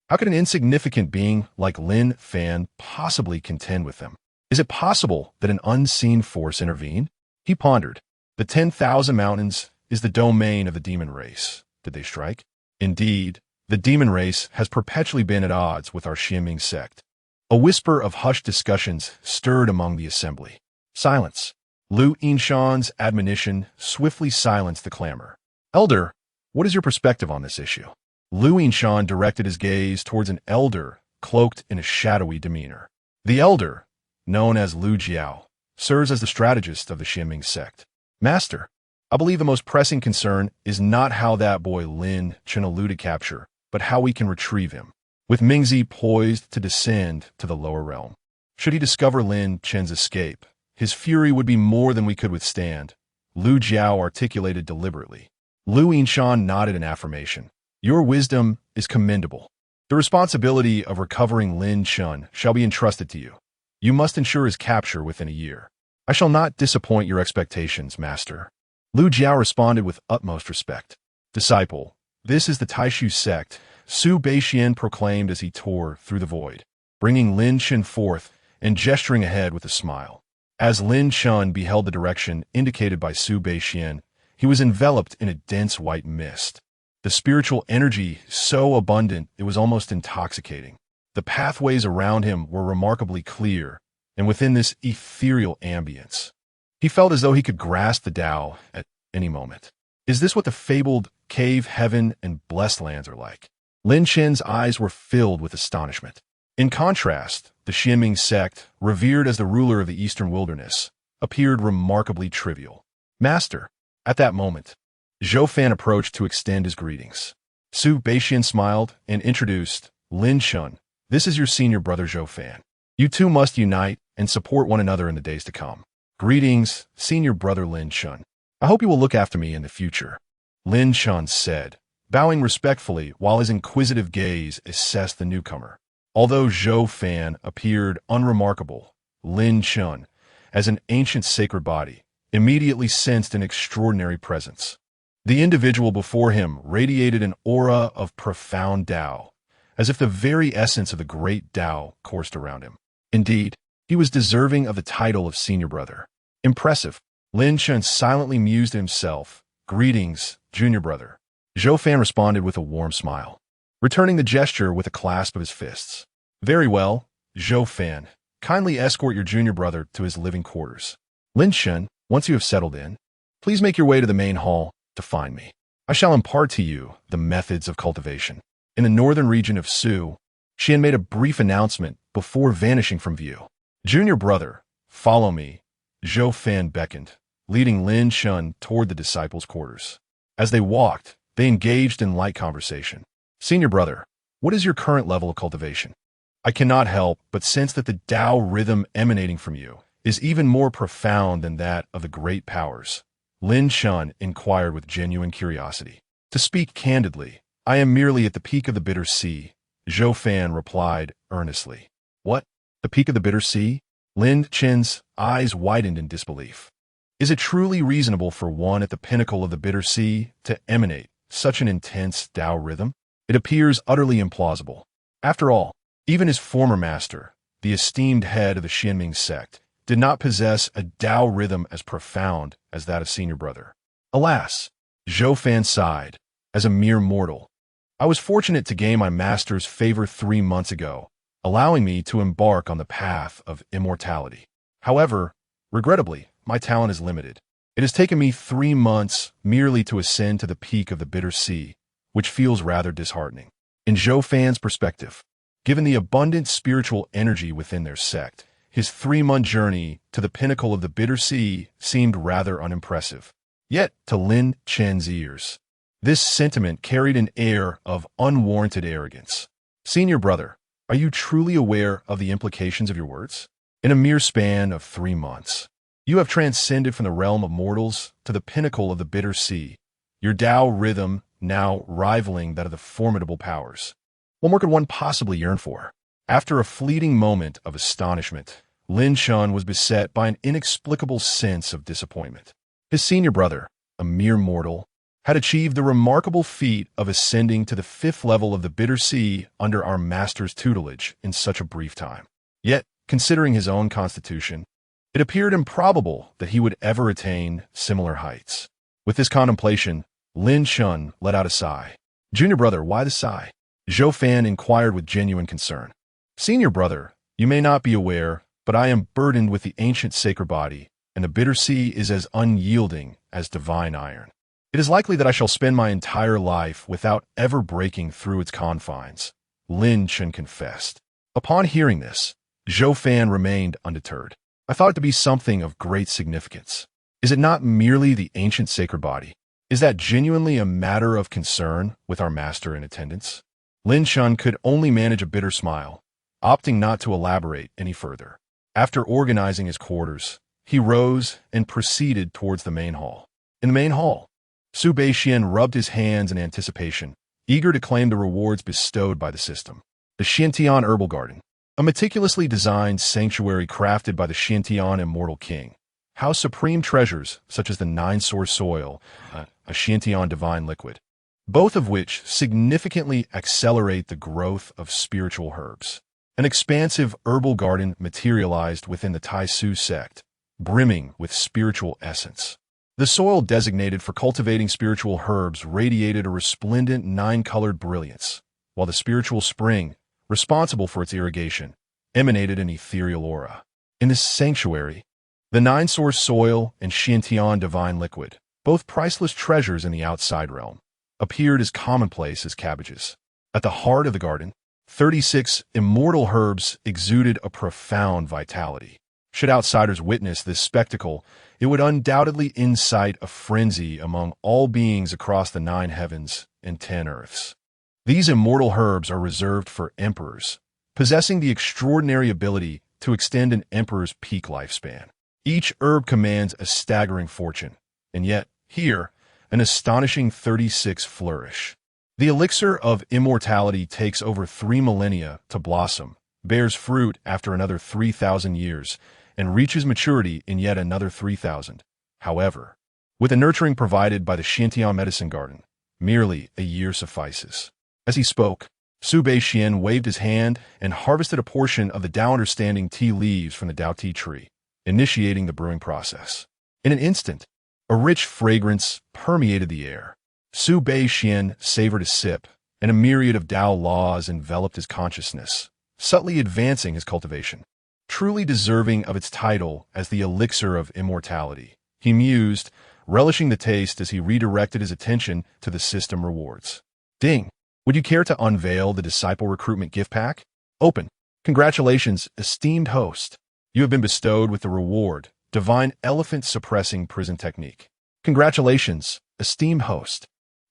How could an insignificant being like Lin Fan possibly contend with them? Is it possible that an unseen force intervened? He pondered. The 10,000 mountains is the domain of the demon race. Did they strike? Indeed, the demon race has perpetually been at odds with our Xianming sect. A whisper of hushed discussions stirred among the assembly. Silence. Lu Yinshan's admonition swiftly silenced the clamor. Elder, what is your perspective on this issue? Lu Yinshan directed his gaze towards an elder cloaked in a shadowy demeanor. The elder, known as Lu Jiao, serves as the strategist of the Xianming sect. Master, I believe the most pressing concern is not how that boy Lin Chen eluded capture, but how we can retrieve him. With Mingzi poised to descend to the lower realm. Should he discover Lin Chen's escape, his fury would be more than we could withstand, Lu Jiao articulated deliberately. Lu Yinshan nodded in affirmation. Your wisdom is commendable. The responsibility of recovering Lin Chen shall be entrusted to you. You must ensure his capture within a year. I shall not disappoint your expectations, master. Lu Jiao responded with utmost respect. Disciple, this is the Taishu sect, Su Beixian proclaimed as he tore through the void, bringing Lin Chen forth and gesturing ahead with a smile. As Lin Chen beheld the direction indicated by Su Beixian, he was enveloped in a dense white mist. The spiritual energy so abundant it was almost intoxicating. The pathways around him were remarkably clear, and within this ethereal ambience, he felt as though he could grasp the Tao at any moment. Is this what the fabled cave heaven and blessed lands are like? Lin Chen's eyes were filled with astonishment. In contrast, the Xianming sect, revered as the ruler of the eastern wilderness, appeared remarkably trivial. Master, at that moment, Zhou Fan approached to extend his greetings. Su Beixian smiled and introduced Lin Chen. This is your senior brother Zhou Fan. You two must unite and support one another in the days to come. Greetings, senior brother Lin Chen. I hope you will look after me in the future, Lin Chen said, bowing respectfully while his inquisitive gaze assessed the newcomer. Although Zhou Fan appeared unremarkable, Lin Chen, as an ancient sacred body, immediately sensed an extraordinary presence. The individual before him radiated an aura of profound Tao, as if the very essence of the great Tao coursed around him. Indeed, he was deserving of the title of senior brother. Impressive. Lin Chen silently mused to himself. Greetings, junior brother. Zhou Fan responded with a warm smile, returning the gesture with a clasp of his fists. Very well, Zhou Fan. Kindly escort your junior brother to his living quarters. Lin Chen, once you have settled in, please make your way to the main hall to find me. I shall impart to you the methods of cultivation. In the northern region of Su, Xian made a brief announcement before vanishing from view. Junior brother, follow me. Zhou Fan beckoned, leading Lin Chen toward the disciples' quarters. As they walked, they engaged in light conversation. Senior brother, what is your current level of cultivation? I cannot help but sense that the Tao rhythm emanating from you is even more profound than that of the great powers. Lin Chen inquired with genuine curiosity. To speak candidly, I am merely at the peak of the bitter sea, Zhou Fan replied earnestly. What? The peak of the bitter sea? Lin Chen's eyes widened in disbelief. Is it truly reasonable for one at the pinnacle of the bitter sea to emanate such an intense Tao rhythm? It appears utterly implausible. After all, even his former master, the esteemed head of the Xianming sect, did not possess a Tao rhythm as profound as that of senior brother. Alas, Zhou Fan sighed. As a mere mortal, I was fortunate to gain my master's favor 3 months ago, allowing me to embark on the path of immortality. However, regrettably, my talent is limited. It has taken me 3 months merely to ascend to the peak of the bitter sea, which feels rather disheartening. In Zhou Fan's perspective, given the abundant spiritual energy within their sect, his 3-month journey to the pinnacle of the bitter sea seemed rather unimpressive. Yet, to Lin Chen's ears, this sentiment carried an air of unwarranted arrogance. Senior brother, are you truly aware of the implications of your words? In a mere span of 3 months, you have transcended from the realm of mortals to the pinnacle of the bitter sea, your Tao rhythm now rivaling that of the formidable powers. What more could one possibly yearn for? After a fleeting moment of astonishment, Lin Chen was beset by an inexplicable sense of disappointment. His senior brother, a mere mortal, had achieved the remarkable feat of ascending to the 5th level of the bitter sea under our master's tutelage in such a brief time. Yet, considering his own constitution, it appeared improbable that he would ever attain similar heights. With this contemplation, Lin Chen let out a sigh. Junior brother, why the sigh? Zhou Fan inquired with genuine concern. Senior brother, you may not be aware, but I am burdened with the ancient sacred body, and the bitter sea is as unyielding as divine iron. It is likely that I shall spend my entire life without ever breaking through its confines, Lin Chen confessed. Upon hearing this, Zhou Fan remained undeterred. I thought it to be something of great significance. Is it not merely the ancient sacred body? Is that genuinely a matter of concern with our master in attendance? Lin Chen could only manage a bitter smile, opting not to elaborate any further. After organizing his quarters, he rose and proceeded towards the main hall. In the main hall, Su Beixian rubbed his hands in anticipation, eager to claim the rewards bestowed by the system. The Xiantian Herbal Garden. a meticulously designed sanctuary crafted by the Shantian Immortal King, house supreme treasures such as the nine-source soil, a Shantian divine liquid, both of which significantly accelerate the growth of spiritual herbs. An expansive herbal garden materialized within the Taisu sect, brimming with spiritual essence. The soil designated for cultivating spiritual herbs radiated a resplendent nine-colored brilliance, while the spiritual spring, responsible for its irrigation, emanated an ethereal aura. In this sanctuary, the nine-source soil and Shantian divine liquid, both priceless treasures in the outside realm, appeared as commonplace as cabbages. At the heart of the garden, 36 immortal herbs exuded a profound vitality. Should outsiders witness this spectacle, it would undoubtedly incite a frenzy among all beings across the 9 heavens and 10 earths. These immortal herbs are reserved for emperors, possessing the extraordinary ability to extend an emperor's peak lifespan. Each herb commands a staggering fortune, and yet, here, an astonishing 36 flourish. The elixir of immortality takes over 3 millennia to blossom, bears fruit after another 3,000 years, and reaches maturity in yet another 3,000. However, with the nurturing provided by the Shantian medicine garden, merely a year suffices. As he spoke, Su Beixian waved his hand and harvested a portion of the Tao Understanding tea leaves from the Tao tea tree, initiating the brewing process. In an instant, a rich fragrance permeated the air. Su Beixian savored a sip, and a myriad of Tao laws enveloped his consciousness, subtly advancing his cultivation. Truly deserving of its title as the elixir of immortality, he mused, relishing the taste as he redirected his attention to the system rewards. Ding! Would you care to unveil the Disciple Recruitment Gift Pack? Open. Congratulations, esteemed host. You have been bestowed with the reward, Divine Elephant Suppressing Prison Technique. Congratulations, esteemed host.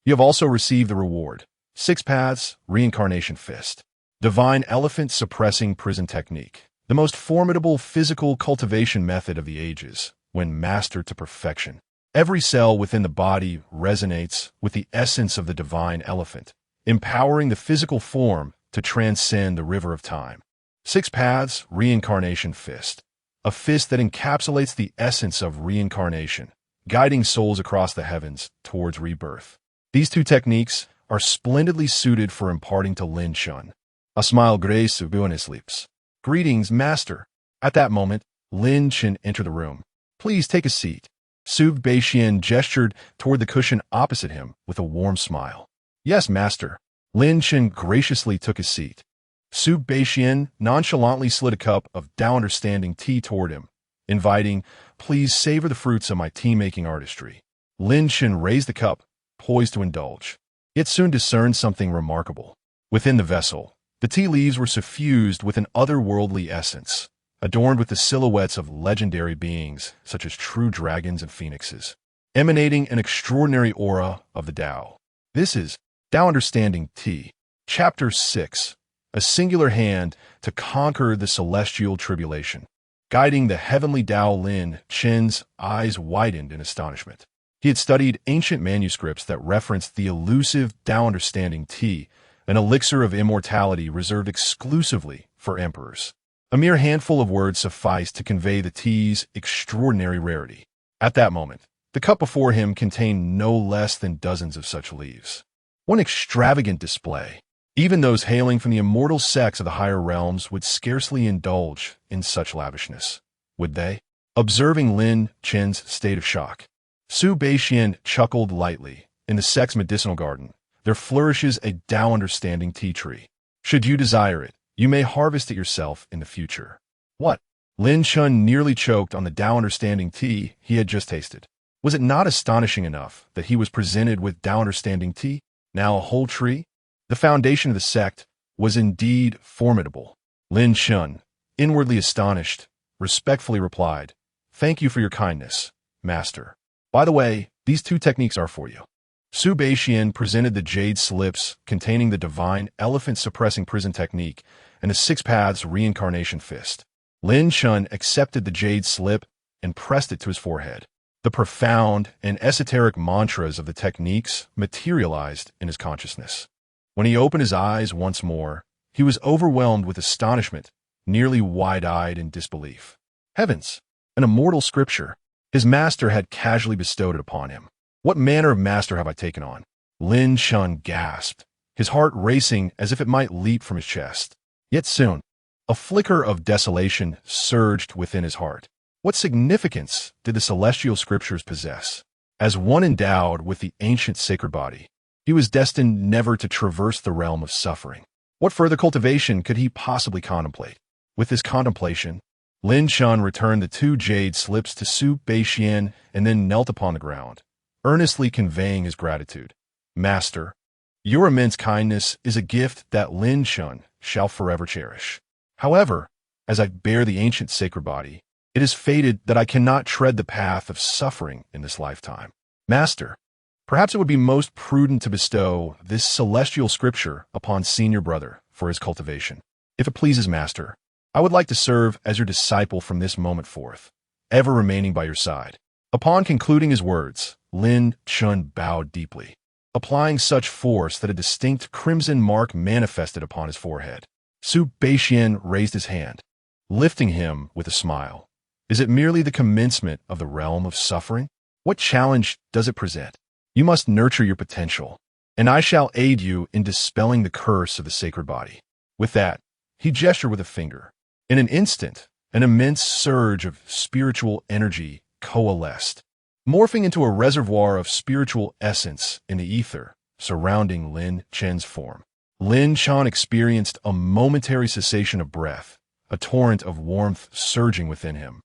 You have also received the reward, 6 Paths, Reincarnation Fist. Divine Elephant Suppressing Prison Technique, the most formidable physical cultivation method of the ages, when mastered to perfection. Every cell within the body resonates with the essence of the divine elephant, empowering the physical form to transcend the river of time. 6 Paths, Reincarnation Fist, a fist that encapsulates the essence of reincarnation, guiding souls across the heavens towards rebirth. These 2 techniques are splendidly suited for imparting to Lin Shun. A smile graced Subuanis' lips. Greetings, master. At that moment, Lin Chen entered the room. Please take a seat. Su Beixian gestured toward the cushion opposite him with a warm smile. Yes, master. Lin Chen graciously took his seat. Su Beixian nonchalantly slid a cup of Tao Understanding tea toward him, inviting, please savor the fruits of my tea-making artistry. Lin Chen raised the cup, poised to indulge. Yet soon discerned something remarkable. Within the vessel, the tea leaves were suffused with an otherworldly essence, adorned with the silhouettes of legendary beings such as true dragons and phoenixes, emanating an extraordinary aura of the Tao. This is Tao Understanding Tea, Chapter 6, A Singular Hand to Conquer the Celestial Tribulation. Guiding the heavenly Tao, Lin Chen's eyes widened in astonishment. He had studied ancient manuscripts that referenced the elusive Tao Understanding Tea, an elixir of immortality reserved exclusively for emperors. A mere handful of words sufficed to convey the tea's extraordinary rarity. At that moment, the cup before him contained no less than dozens of such leaves. What an extravagant display! Even those hailing from the immortal sects of the higher realms would scarcely indulge in such lavishness, would they? Observing Lin Chen's state of shock, Su Beixian chuckled lightly. In the sect's medicinal garden, there flourishes a Tao Understanding tea tree. Should you desire it, you may harvest it yourself in the future. What? Lin Chun nearly choked on the Tao Understanding tea he had just tasted. Was it not astonishing enough that he was presented with Tao Understanding tea, now a whole tree? The foundation of the sect was indeed formidable. Lin Chun, inwardly astonished, respectfully replied, Thank you for your kindness, master. By the way, these 2 techniques are for you. Su Beixian presented the jade slips containing the divine elephant suppressing prison technique and the 6 Paths Reincarnation Fist. Lin Chun accepted the jade slip and pressed it to his forehead. The profound and esoteric mantras of the techniques materialized in his consciousness. When he opened his eyes once more, he was overwhelmed with astonishment nearly wide-eyed in disbelief. Heavens! An immortal scripture. His master had casually bestowed it upon him. What manner of master have I taken on? Lin Chun gasped, his heart racing as if it might leap from his chest. Yet soon, a flicker of desolation surged within his heart. What significance did the celestial scriptures possess? As one endowed with the ancient sacred body, he was destined never to traverse the realm of suffering. What further cultivation could he possibly contemplate? With this contemplation, Lin Chun returned the 2 jade slips to Su Beixian and then knelt upon the ground, earnestly conveying his gratitude. Master, your immense kindness is a gift that Lin Chun shall forever cherish. However, as I bear the ancient sacred body, it is fated that I cannot tread the path of suffering in this lifetime. Master, perhaps it would be most prudent to bestow this celestial scripture upon senior brother for his cultivation. If it pleases Master, I would like to serve as your disciple from this moment forth, ever remaining by your side. Upon concluding his words, Lin Chun bowed deeply, applying such force that a distinct crimson mark manifested upon his forehead. Su Beixian raised his hand, lifting him with a smile. Is it merely the commencement of the realm of suffering? What challenge does it present? You must nurture your potential, and I shall aid you in dispelling the curse of the sacred body. With that, he gestured with a finger. In an instant, an immense surge of spiritual energy coalesced, morphing into a reservoir of spiritual essence in the ether surrounding Lin Chen's form. Lin Chun experienced a momentary cessation of breath, a torrent of warmth surging within him,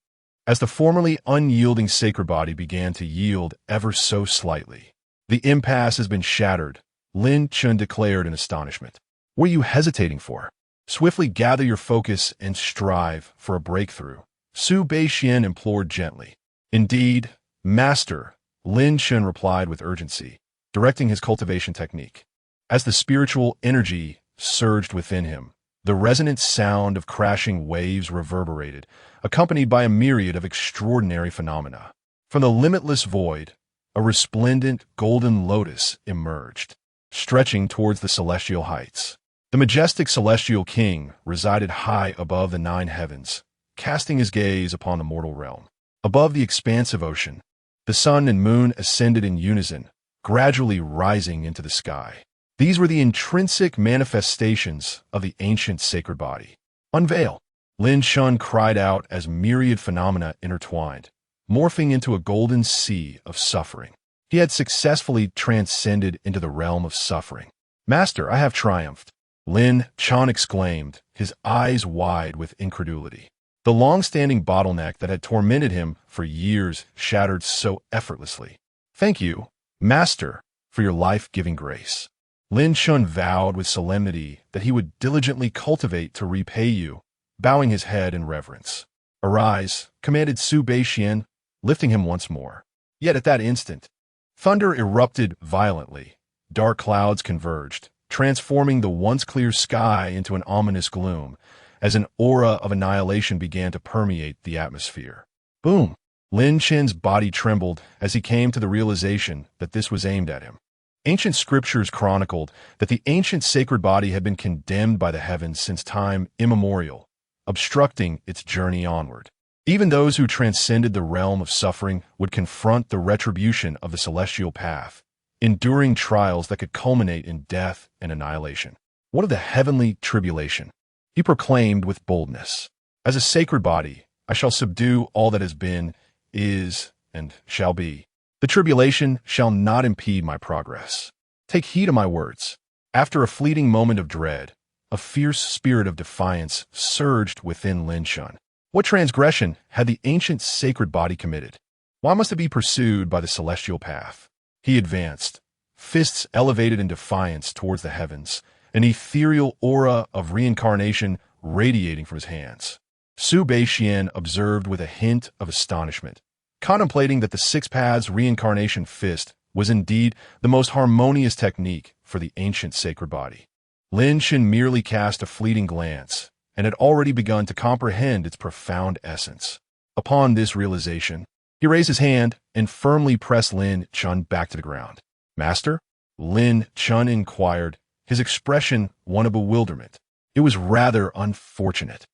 as the formerly unyielding sacred body began to yield ever so slightly. The impasse has been shattered, Lin Chun declared in astonishment. What are you hesitating for? Swiftly gather your focus and strive for a breakthrough, Su Beixian implored gently. Indeed, Master, Lin Chun replied with urgency, directing his cultivation technique. As the spiritual energy surged within him, the resonant sound of crashing waves reverberated, accompanied by a myriad of extraordinary phenomena. From the limitless void, a resplendent golden lotus emerged, stretching towards the celestial heights. The majestic celestial king resided high above the 9 heavens, casting his gaze upon the mortal realm. Above the expansive ocean, the sun and moon ascended in unison, gradually rising into the sky. These were the intrinsic manifestations of the ancient sacred body. Unveil! Lin Chun cried out as myriad phenomena intertwined, morphing into a golden sea of suffering. He had successfully transcended into the realm of suffering. Master, I have triumphed, Lin Chun exclaimed, his eyes wide with incredulity. The long-standing bottleneck that had tormented him for years shattered so effortlessly. Thank you, Master, for your life-giving grace. Lin Chun vowed with solemnity that he would diligently cultivate to repay you, bowing his head in reverence. Arise, commanded Su Beixian, lifting him once more. Yet at that instant, thunder erupted violently. Dark clouds converged, transforming the once clear sky into an ominous gloom, as an aura of annihilation began to permeate the atmosphere. Boom! Lin Chen's body trembled as he came to the realization that this was aimed at him. Ancient scriptures chronicled that the ancient sacred body had been condemned by the heavens since time immemorial, obstructing its journey onward. Even those who transcended the realm of suffering would confront the retribution of the celestial path, enduring trials that could culminate in death and annihilation. What of the heavenly tribulation? He proclaimed with boldness, as a sacred body, I shall subdue all that has been, is, and shall be. The tribulation shall not impede my progress. Take heed of my words. After a fleeting moment of dread, a fierce spirit of defiance surged within Lin Chun. What transgression had the ancient sacred body committed? Why must it be pursued by the celestial path? He advanced, fists elevated in defiance towards the heavens, an ethereal aura of reincarnation radiating from his hands. Su Beixian observed with a hint of astonishment, contemplating that the 6 paths reincarnation fist was indeed the most harmonious technique for the ancient sacred body. Lin Chun merely cast a fleeting glance, and had already begun to comprehend its profound essence. Upon this realization, he raised his hand and firmly pressed Lin Chun back to the ground. Master? Lin Chun inquired, his expression one of bewilderment. It was rather unfortunate.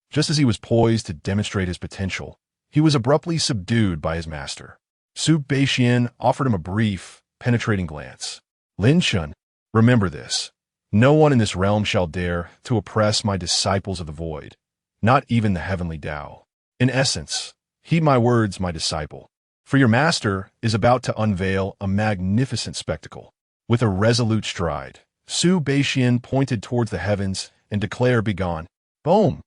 Just as he was poised to demonstrate his potential, he was abruptly subdued by his master. Su Beixian offered him a brief, penetrating glance. Lin Shun, remember this. No one in this realm shall dare to oppress my disciples of the void, not even the heavenly Tao. In essence, heed my words, my disciple, for your master is about to unveil a magnificent spectacle. With a resolute stride, Su Beixian pointed towards the heavens and declared, "Begone." Boom!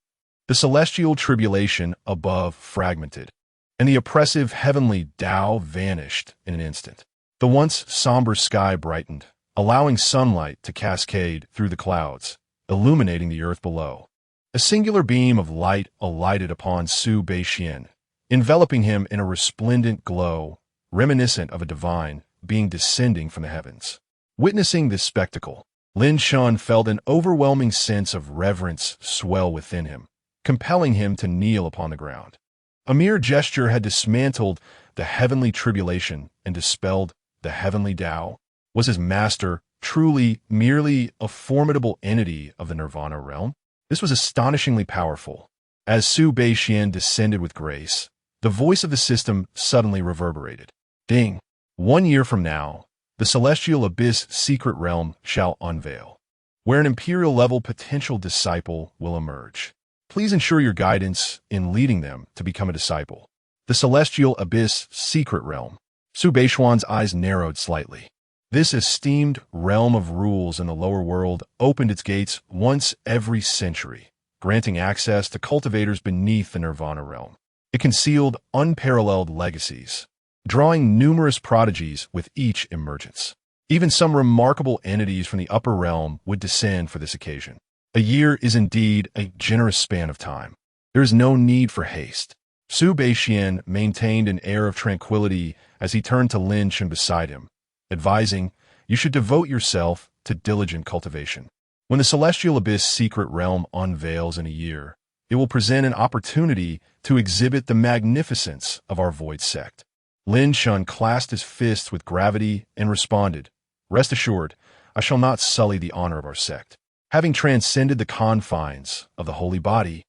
The celestial tribulation above fragmented, and the oppressive heavenly Tao vanished in an instant. The once somber sky brightened, allowing sunlight to cascade through the clouds, illuminating the earth below. A singular beam of light alighted upon Su Beixian, enveloping him in a resplendent glow, reminiscent of a divine being descending from the heavens. Witnessing this spectacle, Lin Shun felt an overwhelming sense of reverence swell within him, compelling him to kneel upon the ground. A mere gesture had dismantled the heavenly tribulation and dispelled the heavenly Tao. Was his master truly merely a formidable entity of the Nirvana realm? This was astonishingly powerful. As Su Beixian descended with grace, the voice of the system suddenly reverberated. Ding! 1 year from now, the celestial abyss secret realm shall unveil, where an imperial-level potential disciple will emerge. Please ensure your guidance in leading them to become a disciple. The celestial abyss secret realm. Su Beixian's eyes narrowed slightly. This esteemed realm of rules in the lower world opened its gates once every century, granting access to cultivators beneath the Nirvana realm. It concealed unparalleled legacies, drawing numerous prodigies with each emergence. Even some remarkable entities from the upper realm would descend for this occasion. A year is indeed a generous span of time. There is no need for haste. Su Beixian maintained an air of tranquility as he turned to Lin Shun beside him, advising, "You should devote yourself to diligent cultivation. When the celestial abyss secret realm unveils in a year, it will present an opportunity to exhibit the magnificence of our void sect." Lin Shun clasped his fists with gravity and responded, "Rest assured, I shall not sully the honor of our sect." Having transcended the confines of the holy body,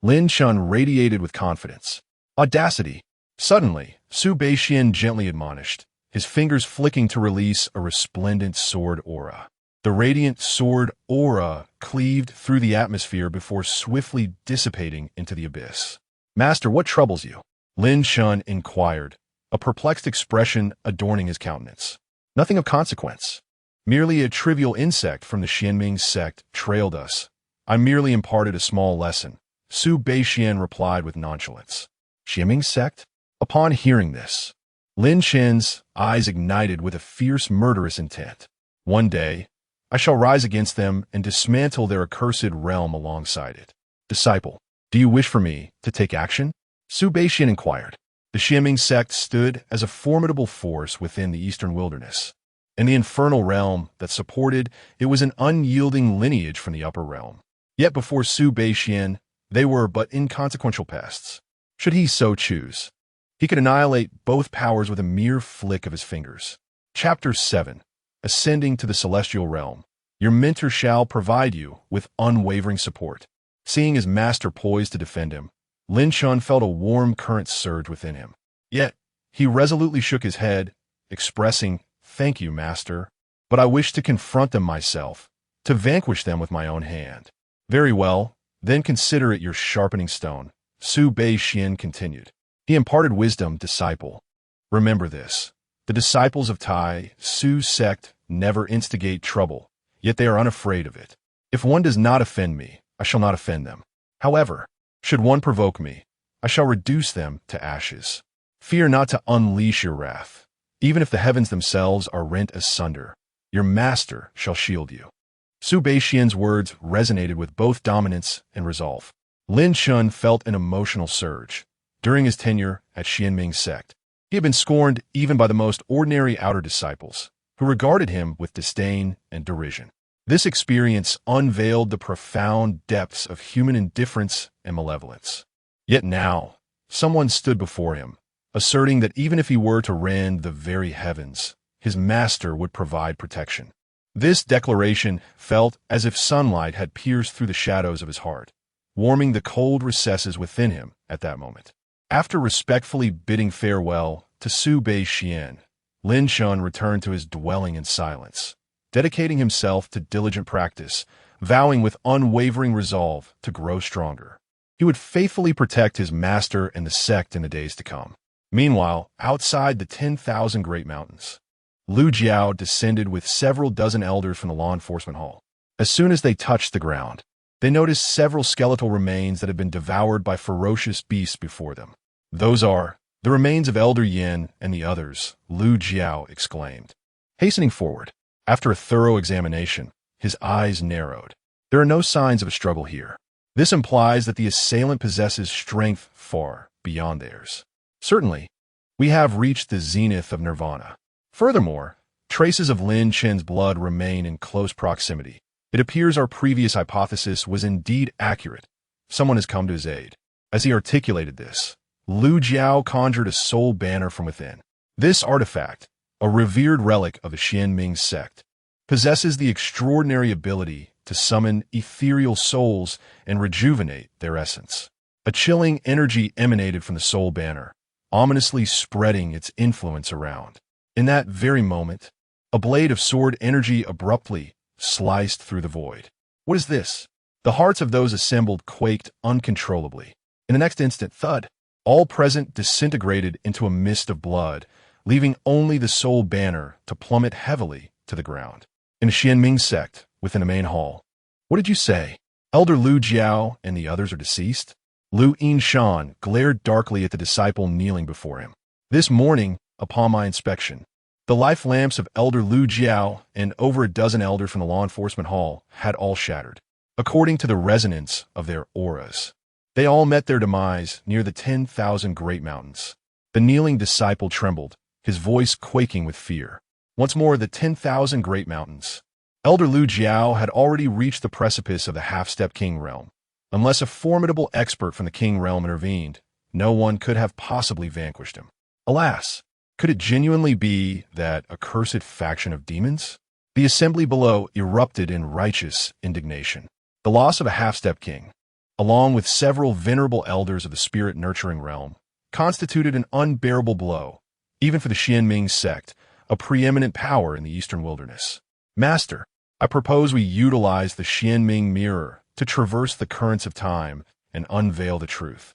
Lin Shun radiated with confidence. Audacity! Suddenly, Su Beixian gently admonished, his fingers flicking to release a resplendent sword aura. The radiant sword aura cleaved through the atmosphere before swiftly dissipating into the abyss. "Master, what troubles you?" Lin Shun inquired, a perplexed expression adorning his countenance. "Nothing of consequence. Merely a trivial insect from the Xianming sect trailed us. I merely imparted a small lesson," Su Beixian replied with nonchalance. "Xianming sect?" Upon hearing this, Lin Shen's eyes ignited with a fierce murderous intent. "One day, I shall rise against them and dismantle their accursed realm alongside it." "Disciple, do you wish for me to take action?" Su Beixian inquired. The Xianming sect stood as a formidable force within the eastern wilderness. In the infernal realm that supported, it was an unyielding lineage from the upper realm. Yet before Su Beixian, they were but inconsequential pests. Should he so choose, he could annihilate both powers with a mere flick of his fingers. Chapter 7. Ascending to the Celestial Realm. Your mentor shall provide you with unwavering support. Seeing his master poised to defend him, Lin Shun felt a warm current surge within him. Yet, he resolutely shook his head, expressing, "Thank you, master, but I wish to confront them myself, to vanquish them with my own hand." "Very well, then consider it your sharpening stone," Su Beixian continued. He imparted wisdom, "Disciple. Remember this. The disciples of Tai Su sect never instigate trouble, yet they are unafraid of it. If one does not offend me, I shall not offend them. However, should one provoke me, I shall reduce them to ashes. Fear not to unleash your wrath. Even if the heavens themselves are rent asunder, your master shall shield you." Su Beixian's words resonated with both dominance and resolve. Lin Shun felt an emotional surge. During his tenure at Xianming sect, he had been scorned even by the most ordinary outer disciples, who regarded him with disdain and derision. This experience unveiled the profound depths of human indifference and malevolence. Yet now, someone stood before him, asserting that even if he were to rend the very heavens, his master would provide protection. This declaration felt as if sunlight had pierced through the shadows of his heart, warming the cold recesses within him at that moment. After respectfully bidding farewell to Su Bei Xian, Lin Shun returned to his dwelling in silence, dedicating himself to diligent practice, vowing with unwavering resolve to grow stronger. He would faithfully protect his master and the sect in the days to come. Meanwhile, outside the 10,000 Great Mountains, Lu Jiao descended with several dozen elders from the law enforcement hall. As soon as they touched the ground, they noticed several skeletal remains that had been devoured by ferocious beasts before them. "Those are the remains of Elder Yin and the others," Lu Jiao exclaimed. Hastening forward, after a thorough examination, his eyes narrowed. There are no signs of a struggle here. This implies that the assailant possesses strength far beyond theirs. Certainly, we have reached the zenith of nirvana. Furthermore, traces of Lin Chen's blood remain in close proximity. It appears our previous hypothesis was indeed accurate. Someone has come to his aid. As he articulated this, Lu Jiao conjured a soul banner from within. This artifact, a revered relic of the Xianming sect, possesses the extraordinary ability to summon ethereal souls and rejuvenate their essence. A chilling energy emanated from the soul banner, ominously spreading its influence around. In that very moment, a blade of sword energy abruptly sliced through the void. What is this? The hearts of those assembled quaked uncontrollably. In the next instant, thud, all present disintegrated into a mist of blood, leaving only the soul banner to plummet heavily to the ground. In the Xianming sect, within the main hall. "What did you say? Elder Lu Jiao and the others are deceased?" Lu Yinshan glared darkly at the disciple kneeling before him. "This morning, upon my inspection, the life lamps of Elder Lu Jiao and over a dozen elders from the law enforcement hall had all shattered, according to the resonance of their auras. They all met their demise near the 10,000 Great Mountains." The kneeling disciple trembled, his voice quaking with fear. Once more, the 10,000 Great Mountains. Elder Lu Jiao had already reached the precipice of the half-step king realm. Unless a formidable expert from the king realm intervened, no one could have possibly vanquished him. Alas! Could it genuinely be that accursed faction of demons? The assembly below erupted in righteous indignation. The loss of a half-step king, along with several venerable elders of the spirit-nurturing realm, constituted an unbearable blow, even for the Xianming sect, a preeminent power in the eastern wilderness. "Master, I propose we utilize the Xianming mirror to traverse the currents of time and unveil the truth.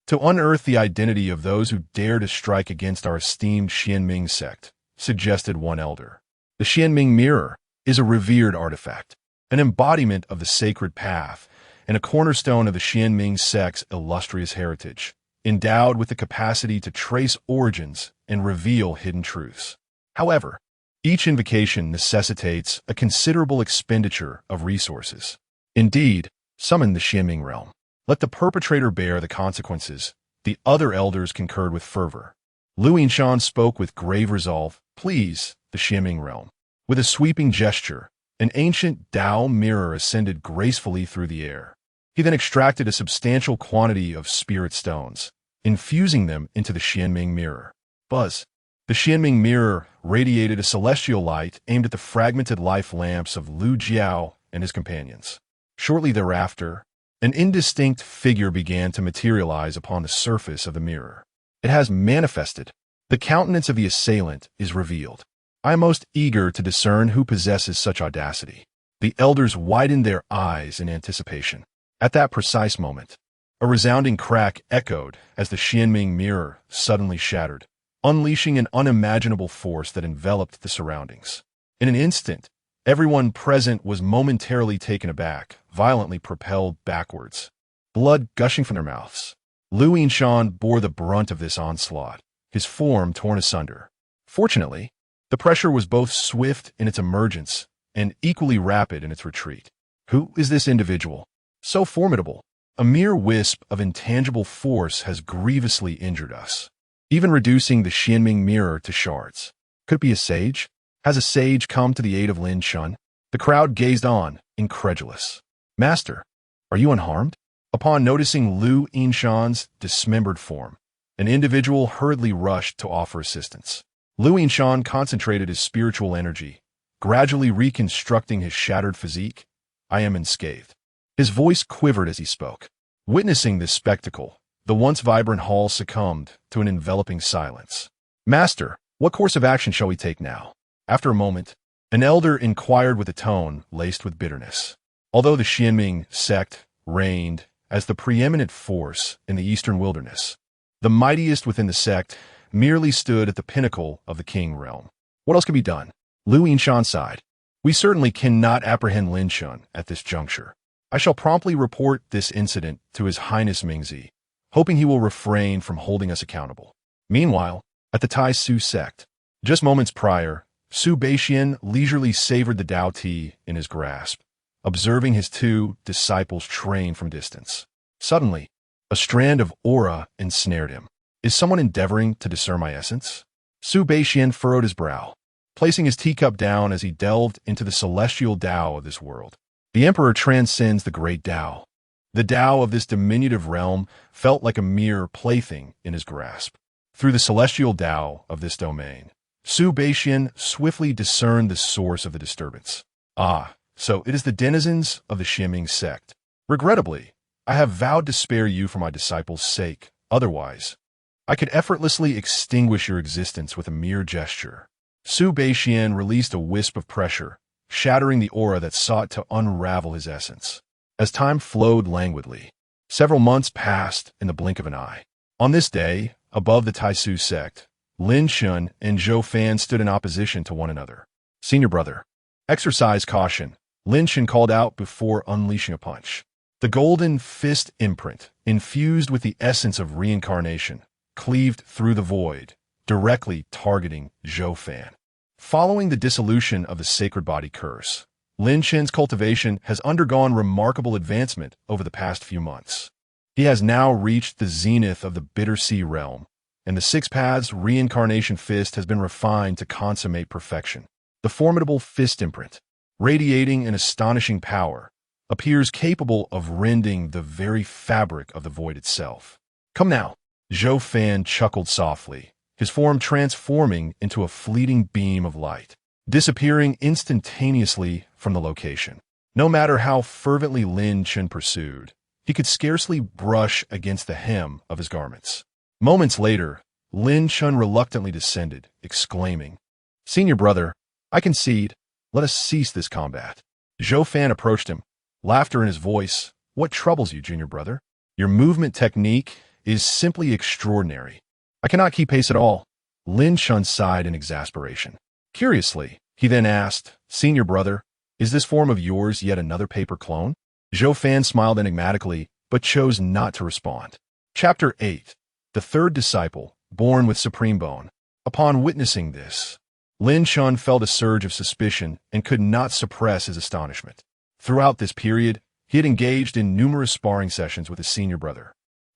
To unearth the identity of those who dare to strike against our esteemed Xianming sect," suggested one elder. The Xianming mirror is a revered artifact, an embodiment of the sacred path, and a cornerstone of the Xianming sect's illustrious heritage, endowed with the capacity to trace origins and reveal hidden truths. However, each invocation necessitates a considerable expenditure of resources. Indeed, summon the Xianming realm. Let the perpetrator bear the consequences. The other elders concurred with fervor. Lu Yinshan spoke with grave resolve. "Please, the Xianming realm." With a sweeping gesture, an ancient Tao mirror ascended gracefully through the air. He then extracted a substantial quantity of spirit stones, infusing them into the Xianming mirror. Buzz. The Xianming mirror radiated a celestial light aimed at the fragmented life lamps of Lu Jiao and his companions. Shortly thereafter, an indistinct figure began to materialize upon the surface of the mirror. It has manifested. The countenance of the assailant is revealed. I am most eager to discern who possesses such audacity. The elders widened their eyes in anticipation. At that precise moment, a resounding crack echoed as the Xianming mirror suddenly shattered, unleashing an unimaginable force that enveloped the surroundings. In an instant, everyone present was momentarily taken aback, violently propelled backwards, blood gushing from their mouths. Lu Yinshan bore the brunt of this onslaught, his form torn asunder. Fortunately, the pressure was both swift in its emergence and equally rapid in its retreat. Who is this individual? So formidable. A mere wisp of intangible force has grievously injured us, even reducing the Xianming mirror to shards. Could it be a sage? Has a sage come to the aid of Lin Shun? The crowd gazed on, incredulous. "Master, are you unharmed?" Upon noticing Lu Yinshan's dismembered form, an individual hurriedly rushed to offer assistance. Lu Yinshan concentrated his spiritual energy, gradually reconstructing his shattered physique. "I am unscathed." His voice quivered as he spoke. Witnessing this spectacle, the once vibrant hall succumbed to an enveloping silence. Master, what course of action shall we take now? After a moment, an elder inquired with a tone laced with bitterness. Although the Xianming sect reigned as the preeminent force in the eastern wilderness, the mightiest within the sect merely stood at the pinnacle of the Qing realm. What else could be done? Lu Yinshan sighed. We certainly cannot apprehend Lin Shun at this juncture. I shall promptly report this incident to His Highness Mingzi, hoping he will refrain from holding us accountable. Meanwhile, at the Tai Su sect, just moments prior, Su Beixian leisurely savored the Dao tea in his grasp, observing his two disciples train from distance. Suddenly, a strand of aura ensnared him. Is someone endeavoring to discern my essence? Su Beixian furrowed his brow, placing his teacup down as he delved into the celestial Dao of this world. The Emperor transcends the great Dao. The Dao of this diminutive realm felt like a mere plaything in his grasp. Through the celestial Dao of this domain, Su Beixian swiftly discerned the source of the disturbance. Ah, so it is the denizens of the Xianming sect. Regrettably, I have vowed to spare you for my disciples' sake. Otherwise, I could effortlessly extinguish your existence with a mere gesture. Su Beixian released a wisp of pressure, shattering the aura that sought to unravel his essence. As time flowed languidly, several months passed in the blink of an eye. On this day, above the Tai Su sect, Lin Shun and Zhou Fan stood in opposition to one another. Senior brother, exercise caution, Lin Shun called out before unleashing a punch. The golden fist imprint, infused with the essence of reincarnation, cleaved through the void, directly targeting Zhou Fan. Following the dissolution of the sacred body curse, Lin Shun's cultivation has undergone remarkable advancement over the past few months. He has now reached the zenith of the Bitter Sea realm, and the Six Paths reincarnation fist has been refined to consummate perfection. The formidable fist imprint, radiating an astonishing power, appears capable of rending the very fabric of the void itself. Come now, Zhou Fan chuckled softly, his form transforming into a fleeting beam of light, disappearing instantaneously from the location. No matter how fervently Lin Shun pursued, he could scarcely brush against the hem of his garments. Moments later, Lin Shun reluctantly descended, exclaiming, Senior brother, I concede, let us cease this combat. Zhou Fan approached him, laughter in his voice. What troubles you, junior brother? Your movement technique is simply extraordinary. I cannot keep pace at all. Lin Shun sighed in exasperation. Curiously, he then asked, Senior brother, is this form of yours yet another paper clone? Zhou Fan smiled enigmatically, but chose not to respond. Chapter 8. The Third Disciple, Born with Supreme Bone. Upon witnessing this, Lin Shun felt a surge of suspicion and could not suppress his astonishment. Throughout this period, he had engaged in numerous sparring sessions with his senior brother.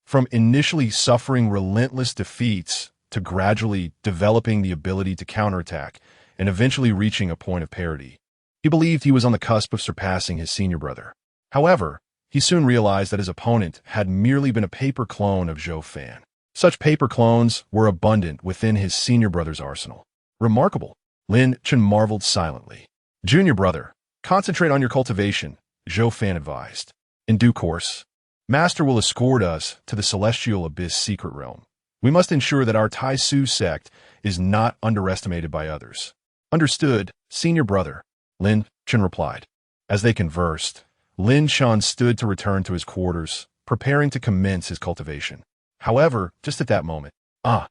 From initially suffering relentless defeats to gradually developing the ability to counterattack and eventually reaching a point of parity, he believed he was on the cusp of surpassing his senior brother. However, he soon realized that his opponent had merely been a paper clone of Zhou Fan. Such paper clones were abundant within his senior brother's arsenal. Remarkable, Lin Shun marveled silently. Junior brother, concentrate on your cultivation, Zhou Fan advised. In due course, Master will escort us to the Celestial Abyss secret realm. We must ensure that our Tai Su sect is not underestimated by others. Understood, senior brother, Lin Shun replied. As they conversed, Lin Shun stood to return to his quarters, preparing to commence his cultivation. However, just at that moment, a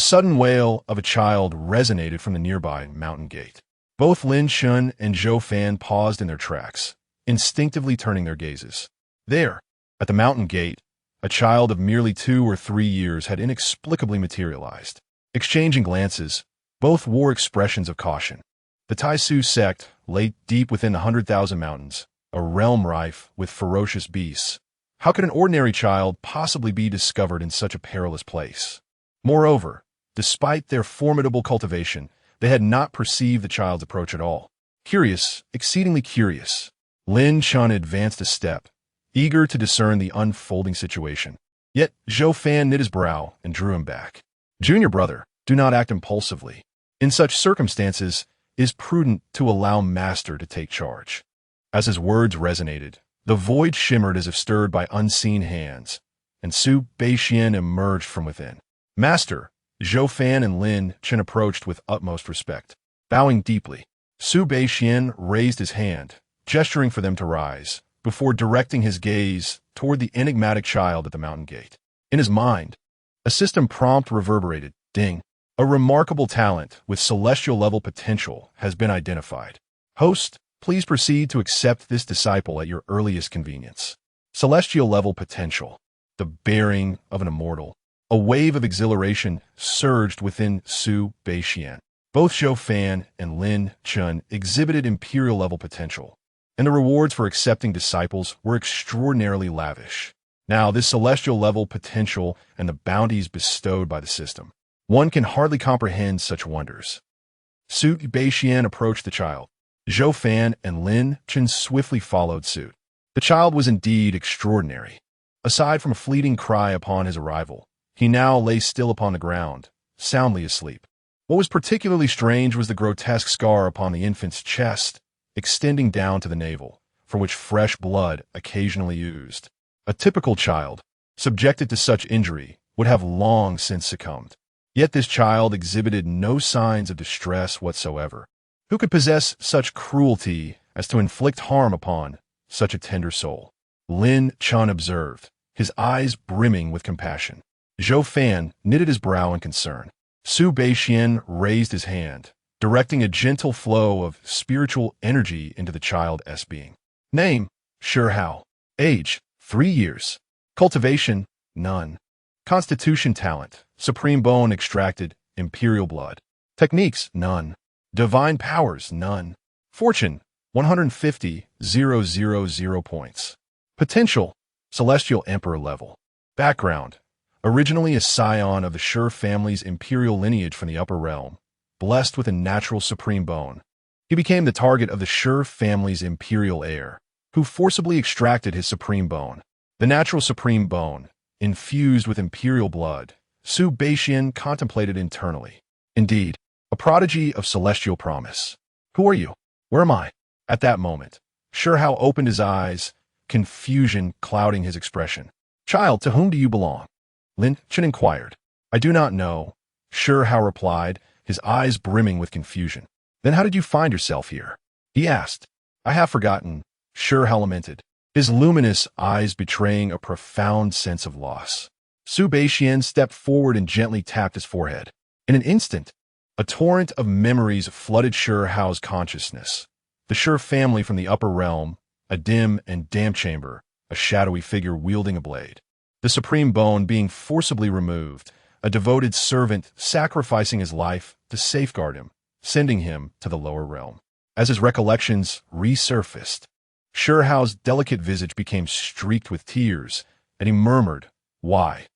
sudden wail of a child resonated from the nearby mountain gate. Both Lin Shun and Zhou Fan paused in their tracks, instinctively turning their gazes. There, at the mountain gate, a child of merely 2 or 3 years had inexplicably materialized. Exchanging glances, both wore expressions of caution. The Tai Su sect lay deep within the 100,000 mountains, a realm rife with ferocious beasts. How could an ordinary child possibly be discovered in such a perilous place? Moreover, despite their formidable cultivation, they had not perceived the child's approach at all. Curious, exceedingly curious, Lin Shun advanced a step, eager to discern the unfolding situation. Yet Zhou Fan knit his brow and drew him back. Junior brother, do not act impulsively. In such circumstances, it is prudent to allow Master to take charge. As his words resonated, The void shimmered as if stirred by unseen hands, and Su Beixian emerged from within. Master, Zhou Fan and Lin Chen approached with utmost respect. Bowing deeply, Su Beixian raised his hand, gesturing for them to rise, before directing his gaze toward the enigmatic child at the mountain gate. In his mind, a system prompt reverberated, ding. A remarkable talent with celestial-level potential has been identified. Host, please proceed to accept this disciple at your earliest convenience. Celestial-level potential, the bearing of an immortal. A wave of exhilaration surged within Su Beixian. Both Zhou Fan and Lin Chen exhibited imperial-level potential, and the rewards for accepting disciples were extraordinarily lavish. Now, this celestial-level potential and the bounties bestowed by the system. One can hardly comprehend such wonders. Su Beixian approached the child. Zhou Fan and Lin Chen swiftly followed suit. The child was indeed extraordinary. Aside from a fleeting cry upon his arrival, he now lay still upon the ground, soundly asleep. What was particularly strange was the grotesque scar upon the infant's chest, extending down to the navel, from which fresh blood occasionally oozed. A typical child, subjected to such injury, would have long since succumbed. Yet this child exhibited no signs of distress whatsoever. Who could possess such cruelty as to inflict harm upon such a tender soul? Lin Chen observed, his eyes brimming with compassion. Zhou Fan knitted his brow in concern. Su Beixian raised his hand, directing a gentle flow of spiritual energy into the child's being. Name, Shi Hao. Age, 3 years. Cultivation, none. Constitution talent, supreme bone extracted, imperial blood. Techniques, none. Divine powers, none. Fortune, 150,000 points. Potential, celestial emperor level. Background, originally a scion of the Shi family's imperial lineage from the upper realm, blessed with a natural supreme bone. He became the target of the Shi family's imperial heir, who forcibly extracted his supreme bone. The natural supreme bone, infused with imperial blood, Su Beixian contemplated internally. Indeed, a prodigy of celestial promise. Who are you? Where am I? At that moment, Shi Hao opened his eyes, confusion clouding his expression. Child, to whom do you belong? Lin Chen inquired. I do not know, Shi Hao replied, his eyes brimming with confusion. Then how did you find yourself here? He asked. I have forgotten, Shi Hao lamented, his luminous eyes betraying a profound sense of loss. Su Beixian stepped forward and gently tapped his forehead. In an instant, a torrent of memories flooded Shi Hao's consciousness. The Shi family from the upper realm, a dim and damp chamber, a shadowy figure wielding a blade. The supreme bone being forcibly removed, a devoted servant sacrificing his life to safeguard him, sending him to the lower realm. As his recollections resurfaced, Shi Hao's delicate visage became streaked with tears, and he murmured, Why?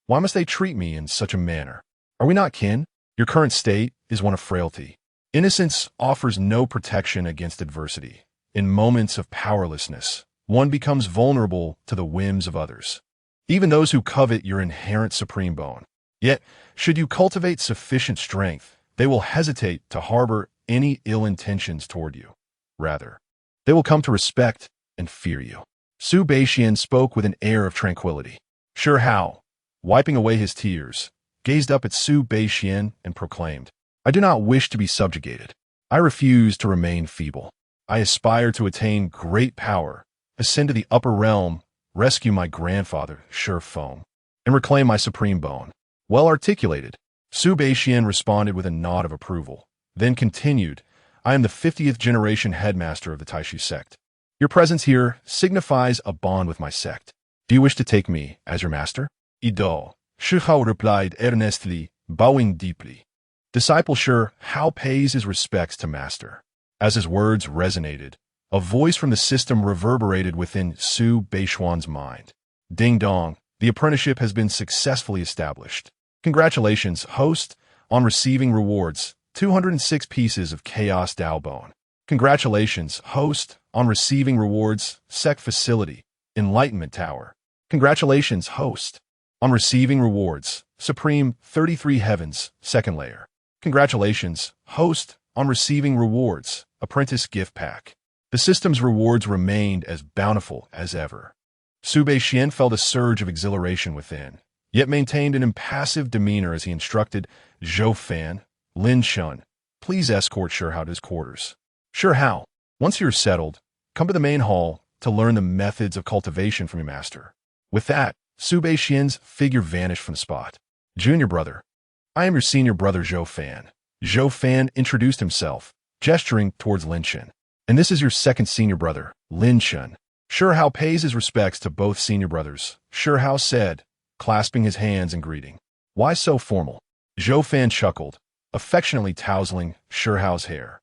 Why must they treat me in such a manner? Are we not kin? Your current state is one of frailty. Innocence offers no protection against adversity. In moments of powerlessness, one becomes vulnerable to the whims of others, even those who covet your inherent supreme bone. Yet, should you cultivate sufficient strength, they will hesitate to harbor any ill intentions toward you. Rather, they will come to respect and fear you. Su Beixian spoke with an air of tranquility. Shi Hao, wiping away his tears, gazed up at Su Beixian and proclaimed, I do not wish to be subjugated. I refuse to remain feeble. I aspire to attain great power, ascend to the upper realm, rescue my grandfather, Shi Feng, and reclaim my supreme bone. Well articulated. Su Beixian responded with a nod of approval, then continued, I am the 50th generation headmaster of the Taishu sect. Your presence here signifies a bond with my sect. Do you wish to take me as your master? Ido, Shi Hao replied earnestly, bowing deeply. Disciple Shi Hao pays his respects to master. As his words resonated, a voice from the system reverberated within Su Beixian's mind. Ding dong, the apprenticeship has been successfully established. Congratulations, host, on receiving rewards, 206 pieces of Chaos Dao Bone. Congratulations, host, on receiving rewards, Sect Facility, Enlightenment Tower. Congratulations, host, on receiving rewards, Supreme 33 Heavens, Second Layer. Congratulations, host, on receiving rewards, Apprentice Gift Pack. The system's rewards remained as bountiful as ever. Sube Xian felt a surge of exhilaration within, yet maintained an impassive demeanor as he instructed Zhou Fan, Lin Chun, please escort Shihao to his quarters. Shihao, once you're settled, come to the main hall to learn the methods of cultivation from your master. With that, Sube Xian's figure vanished from the spot. Junior brother, I am your senior brother Zhou Fan. Zhou Fan introduced himself, gesturing towards Lin Chun. And this is your second senior brother, Lin Chun. Shihao pays his respects to both senior brothers, Shihao said, clasping his hands in greeting. Why so formal? Zhou Fan chuckled, affectionately tousling Shihao's hair.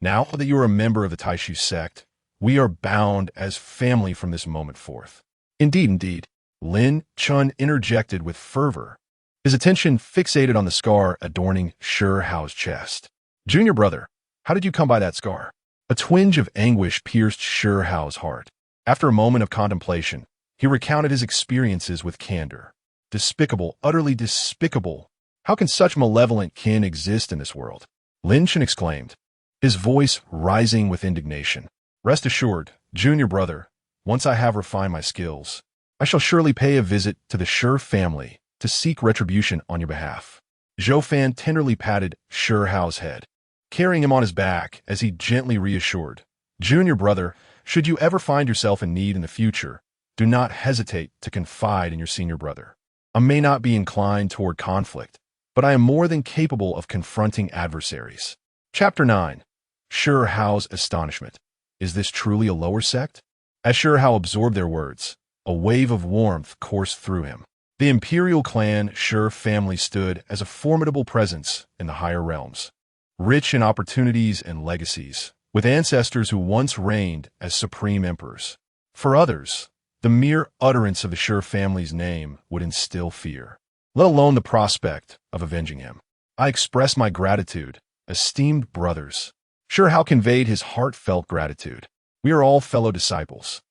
Now that you are a member of the Taishu sect, we are bound as family from this moment forth. Indeed, indeed, Lin Chun interjected with fervor, his attention fixated on the scar adorning Shihao's chest. Junior brother, how did you come by that scar? A twinge of anguish pierced Shihao's heart. After a moment of contemplation, he recounted his experiences with candor. Despicable, utterly despicable. How can such malevolent kin exist in this world? Lin Chun exclaimed, his voice rising with indignation. Rest assured, junior brother, once I have refined my skills, I shall surely pay a visit to the Shi family to seek retribution on your behalf. Zhou Fan tenderly patted Shihao's head, carrying him on his back as he gently reassured, junior brother, should you ever find yourself in need in the future, do not hesitate to confide in your senior brother. I may not be inclined toward conflict, but I am more than capable of confronting adversaries. Chapter 9. Shihao's astonishment. Is this truly a lower sect? As Shihao absorbed their words, a wave of warmth coursed through him. The imperial clan Shi family stood as a formidable presence in the higher realms, rich in opportunities and legacies, with ancestors who once reigned as supreme emperors. For others, the mere utterance of the Shi family's name would instill fear, let alone the prospect of avenging him. I express my gratitude, esteemed brothers. Shihao conveyed his heartfelt gratitude. We are all fellow disciples.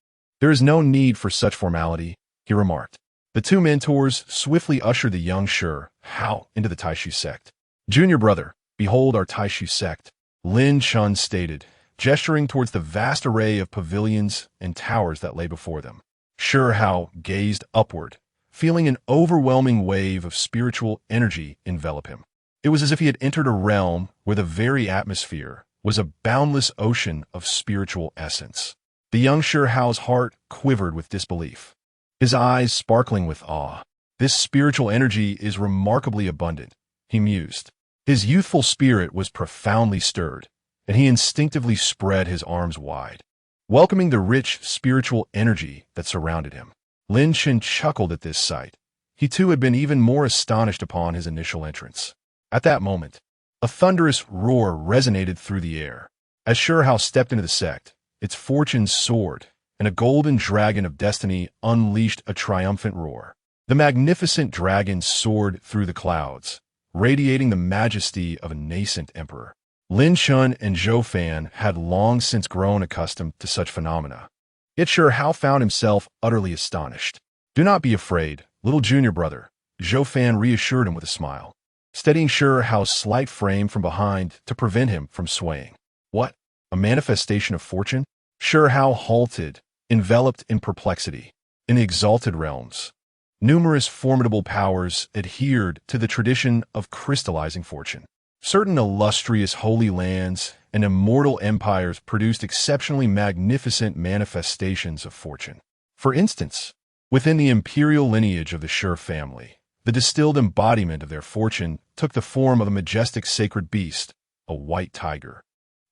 There is no need for such formality, he remarked. The two mentors swiftly ushered the young Shihao into the Taishu sect. Junior brother, behold our Taishu sect, Lin Chun stated, gesturing towards the vast array of pavilions and towers that lay before them. Shihao gazed upward, feeling an overwhelming wave of spiritual energy envelop him. It was as if he had entered a realm where the very atmosphere was a boundless ocean of spiritual essence. The young Shihao's heart quivered with disbelief, his eyes sparkling with awe. This spiritual energy is remarkably abundant, he mused. His youthful spirit was profoundly stirred, and he instinctively spread his arms wide, welcoming the rich spiritual energy that surrounded him. Lin Chun chuckled at this sight. He too had been even more astonished upon his initial entrance. At that moment, a thunderous roar resonated through the air. As Shihao stepped into the sect, its fortunes soared, and a golden dragon of destiny unleashed a triumphant roar. The magnificent dragon soared through the clouds, radiating the majesty of a nascent emperor. Lin Chun and Zhou Fan had long since grown accustomed to such phenomena. Yet Shihao found himself utterly astonished. Do not be afraid, little junior brother, Zhou Fan reassured him with a smile, steadying Shihao's slight frame from behind to prevent him from swaying. What? A manifestation of fortune? Shihao halted, enveloped in perplexity. In the exalted realms, numerous formidable powers adhered to the tradition of crystallizing fortune. Certain illustrious holy lands and immortal empires produced exceptionally magnificent manifestations of fortune. For instance, within the imperial lineage of the Shi family, the distilled embodiment of their fortune took the form of a majestic sacred beast, a white tiger,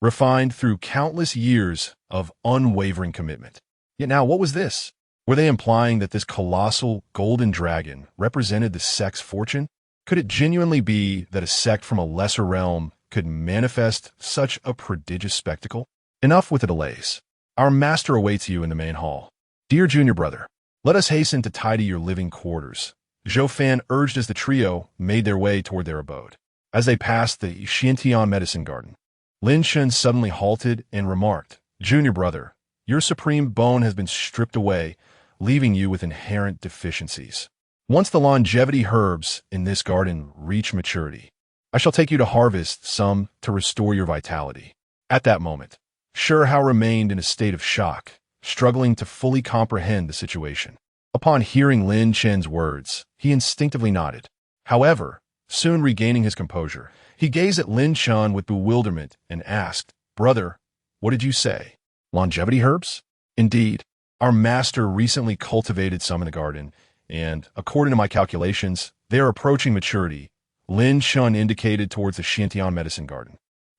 refined through countless years of unwavering commitment. Yet now, what was this? Were they implying that this colossal golden dragon represented the sect's fortune? Could it genuinely be that a sect from a lesser realm could manifest such a prodigious spectacle? Enough with the delays. Our master awaits you in the main hall. Dear junior brother, let us hasten to tidy your living quarters, Zhou Fan urged as the trio made their way toward their abode. As they passed the Xiantian medicine garden, Lin Chun suddenly halted and remarked, Junior brother, your supreme bone has been stripped away, leaving you with inherent deficiencies. Once the longevity herbs in this garden reach maturity, I shall take you to harvest some to restore your vitality. At that moment, Hao remained in a state of shock, struggling to fully comprehend the situation. Upon hearing Lin Chen's words, he instinctively nodded. However, soon regaining his composure, he gazed at Lin Chen with bewilderment and asked, "Brother, what did you say? Longevity herbs?" "Indeed. Our master recently cultivated some in the garden, and, according to my calculations, they are approaching maturity," Lin Chen indicated towards the Xintian medicine garden.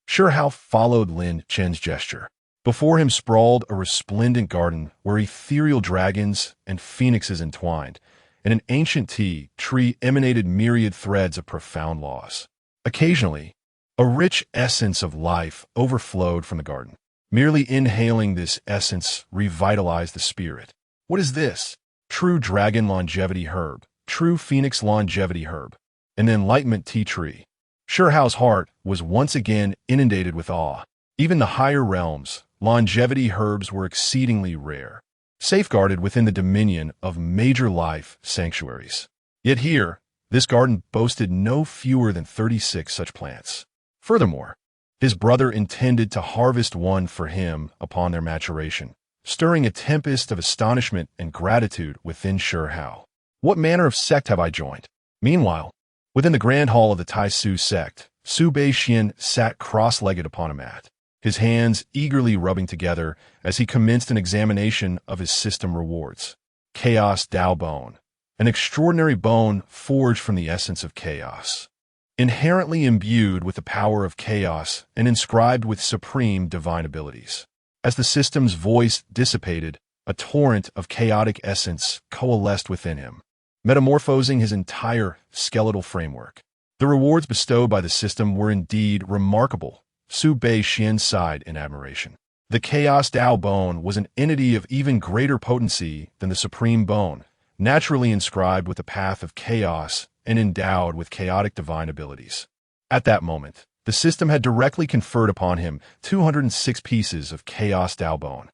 Hao followed Lin Chen's gesture. Before him sprawled a resplendent garden where ethereal dragons and phoenixes entwined, and an ancient tree emanated myriad threads of profound laws. Occasionally, a rich essence of life overflowed from the garden. Merely inhaling this essence revitalized the spirit. What is this? True dragon longevity herb, true phoenix longevity herb, an enlightenment tea tree. Hao's heart was once again inundated with awe. Even the higher realms, longevity herbs were exceedingly rare, safeguarded within the dominion of major life sanctuaries. Yet here, this garden boasted no fewer than 36 such plants. Furthermore, his brother intended to harvest one for him upon their maturation, stirring a tempest of astonishment and gratitude within Hao. What manner of sect have I joined? Meanwhile, within the grand hall of the Taisu sect, Su Beixian sat cross-legged upon a mat, his hands eagerly rubbing together as he commenced an examination of his system rewards. Chaos Dao Bone, an extraordinary bone forged from the essence of chaos, inherently imbued with the power of chaos and inscribed with supreme divine abilities. As the system's voice dissipated, a torrent of chaotic essence coalesced within him, metamorphosing his entire skeletal framework. The rewards bestowed by the system were indeed remarkable. Su Beixian sighed in admiration. The Chaos Dao Bone was an entity of even greater potency than the Supreme Bone, naturally inscribed with the path of chaos and endowed with chaotic divine abilities. At that moment, the system had directly conferred upon him 206 pieces of Chaos Dao Bone.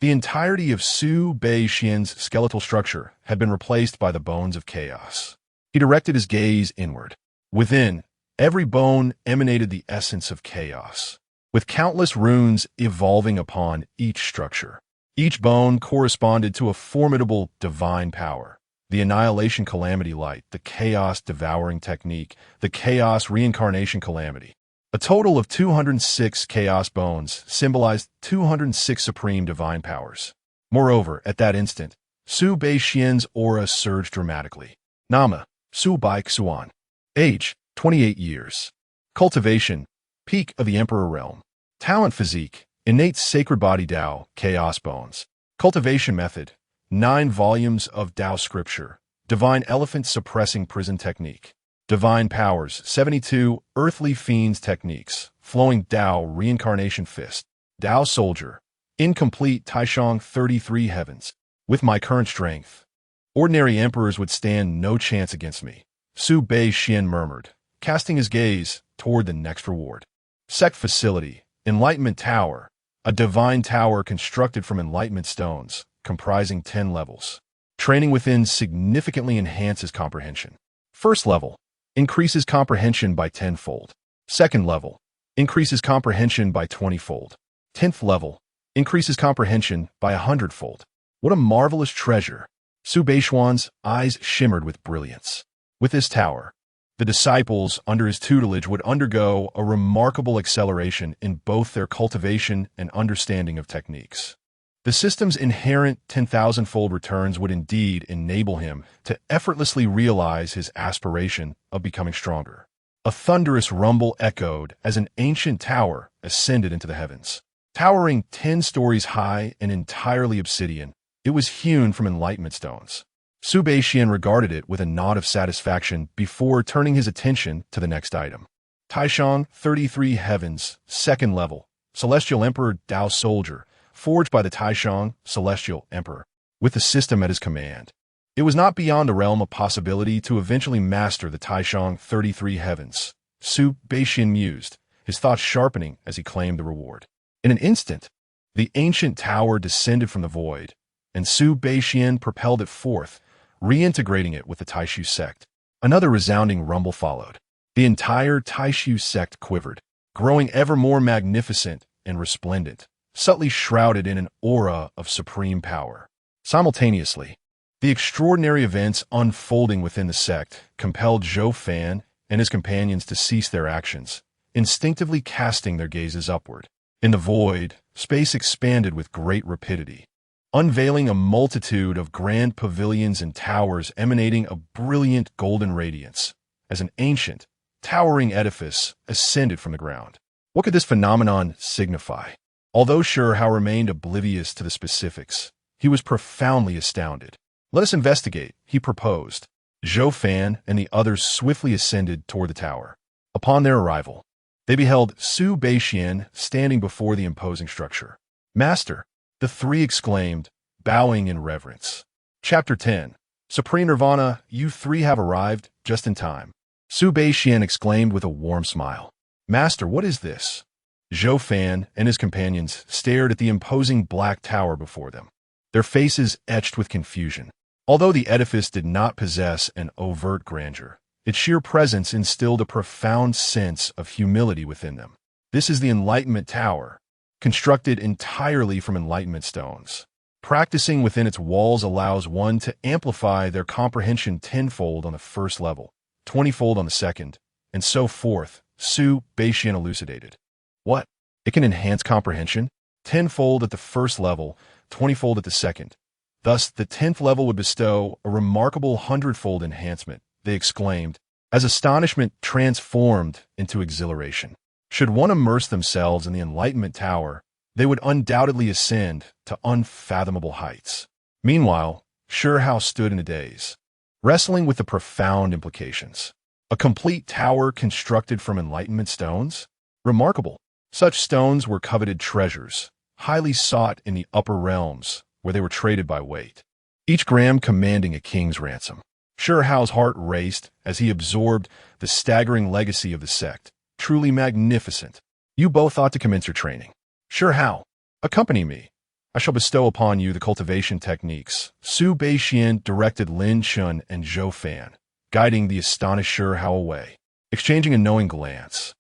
The entirety of Su Beixian's skeletal structure had been replaced by the bones of chaos. He directed his gaze inward. Within, every bone emanated the essence of chaos, with countless runes evolving upon each structure. Each bone corresponded to a formidable divine power. The Annihilation Calamity Light, the Chaos Devouring Technique, the Chaos Reincarnation Calamity. A total of 206 Chaos Bones symbolized 206 supreme divine powers. Moreover, at that instant, Su Beixian's aura surged dramatically. Nama, Su Bai Xuan. Age, 28 years. Cultivation, peak of the Emperor Realm. Talent physique, innate sacred body Dao, Chaos Bones. Cultivation method, 9 volumes of Dao scripture. Divine elephant suppressing prison technique. Divine powers, 72 earthly fiends techniques. Flowing Dao reincarnation fist. Dao soldier, incomplete Taishang 33 heavens. With my current strength, ordinary emperors would stand no chance against me, Su Beixian murmured, casting his gaze toward the next reward. Sect facility, Enlightenment Tower, a divine tower constructed from enlightenment stones, comprising 10 levels. Training within significantly enhances comprehension. First level, increases comprehension by 10-fold. Second level, increases comprehension by 20-fold. 10th level, increases comprehension by 100-fold. What a marvelous treasure! Su Beixian's eyes shimmered with brilliance. With this tower, the disciples under his tutelage would undergo a remarkable acceleration in both their cultivation and understanding of techniques. The system's inherent 10,000-fold returns would indeed enable him to effortlessly realize his aspiration of becoming stronger. A thunderous rumble echoed as an ancient tower ascended into the heavens. Towering 10 stories high and entirely obsidian, it was hewn from enlightenment stones. Su Beixian regarded it with a nod of satisfaction before turning his attention to the next item. Taishang 33 heavens, second level, Celestial Emperor Dao Soldier, forged by the Taishang Celestial Emperor, with the system at his command. It was not beyond the realm of possibility to eventually master the Taishang 33 heavens, Su Beixian mused, his thoughts sharpening as he claimed the reward. In an instant, the ancient tower descended from the void, and Su Beixian propelled it forth, reintegrating it with the Taishu sect. Another resounding rumble followed. The entire Taishu sect quivered, growing ever more magnificent and resplendent. subtly shrouded in an aura of supreme power. Simultaneously, the extraordinary events unfolding within the sect compelled Zhou Fan and his companions to cease their actions, instinctively casting their gazes upward. In the void, space expanded with great rapidity, unveiling a multitude of grand pavilions and towers emanating a brilliant golden radiance, as an ancient, towering edifice ascended from the ground. What could this phenomenon signify? Although Shurhao remained oblivious to the specifics, he was profoundly astounded. "Let us investigate," he proposed. Zhou Fan and the others swiftly ascended toward the tower. Upon their arrival, they beheld Su Beixian standing before the imposing structure. "Master," the three exclaimed, bowing in reverence. Chapter 10. Supreme Nirvana, you three have arrived just in time. Su Beixian exclaimed with a warm smile. "Master, what is this?" Zhou Fan and his companions stared at the imposing black tower before them, their faces etched with confusion. Although the edifice did not possess an overt grandeur, its sheer presence instilled a profound sense of humility within them. This is the Enlightenment Tower, constructed entirely from Enlightenment stones. Practicing within its walls allows one to amplify their comprehension tenfold on the first level, 20-fold on the second, and so forth, Su Beixian elucidated. What? It can enhance comprehension? Tenfold at the first level, 20-fold at the second. Thus, the 10th level would bestow a remarkable 100-fold enhancement, they exclaimed, as astonishment transformed into exhilaration. Should one immerse themselves in the Enlightenment Tower, they would undoubtedly ascend to unfathomable heights. Meanwhile, Shurhao stood in a daze, wrestling with the profound implications. A complete tower constructed from Enlightenment stones? Remarkable. Such stones were coveted treasures, highly sought in the upper realms, where they were traded by weight, each gram commanding a king's ransom. Shurhao's heart raced as he absorbed the staggering legacy of the sect. Truly magnificent. You both ought to commence your training. Shurhao, accompany me. I shall bestow upon you the cultivation techniques. Su Beixian directed Lin Chun and Zhou Fan, guiding the astonished Shurhao away. Exchanging a knowing glance,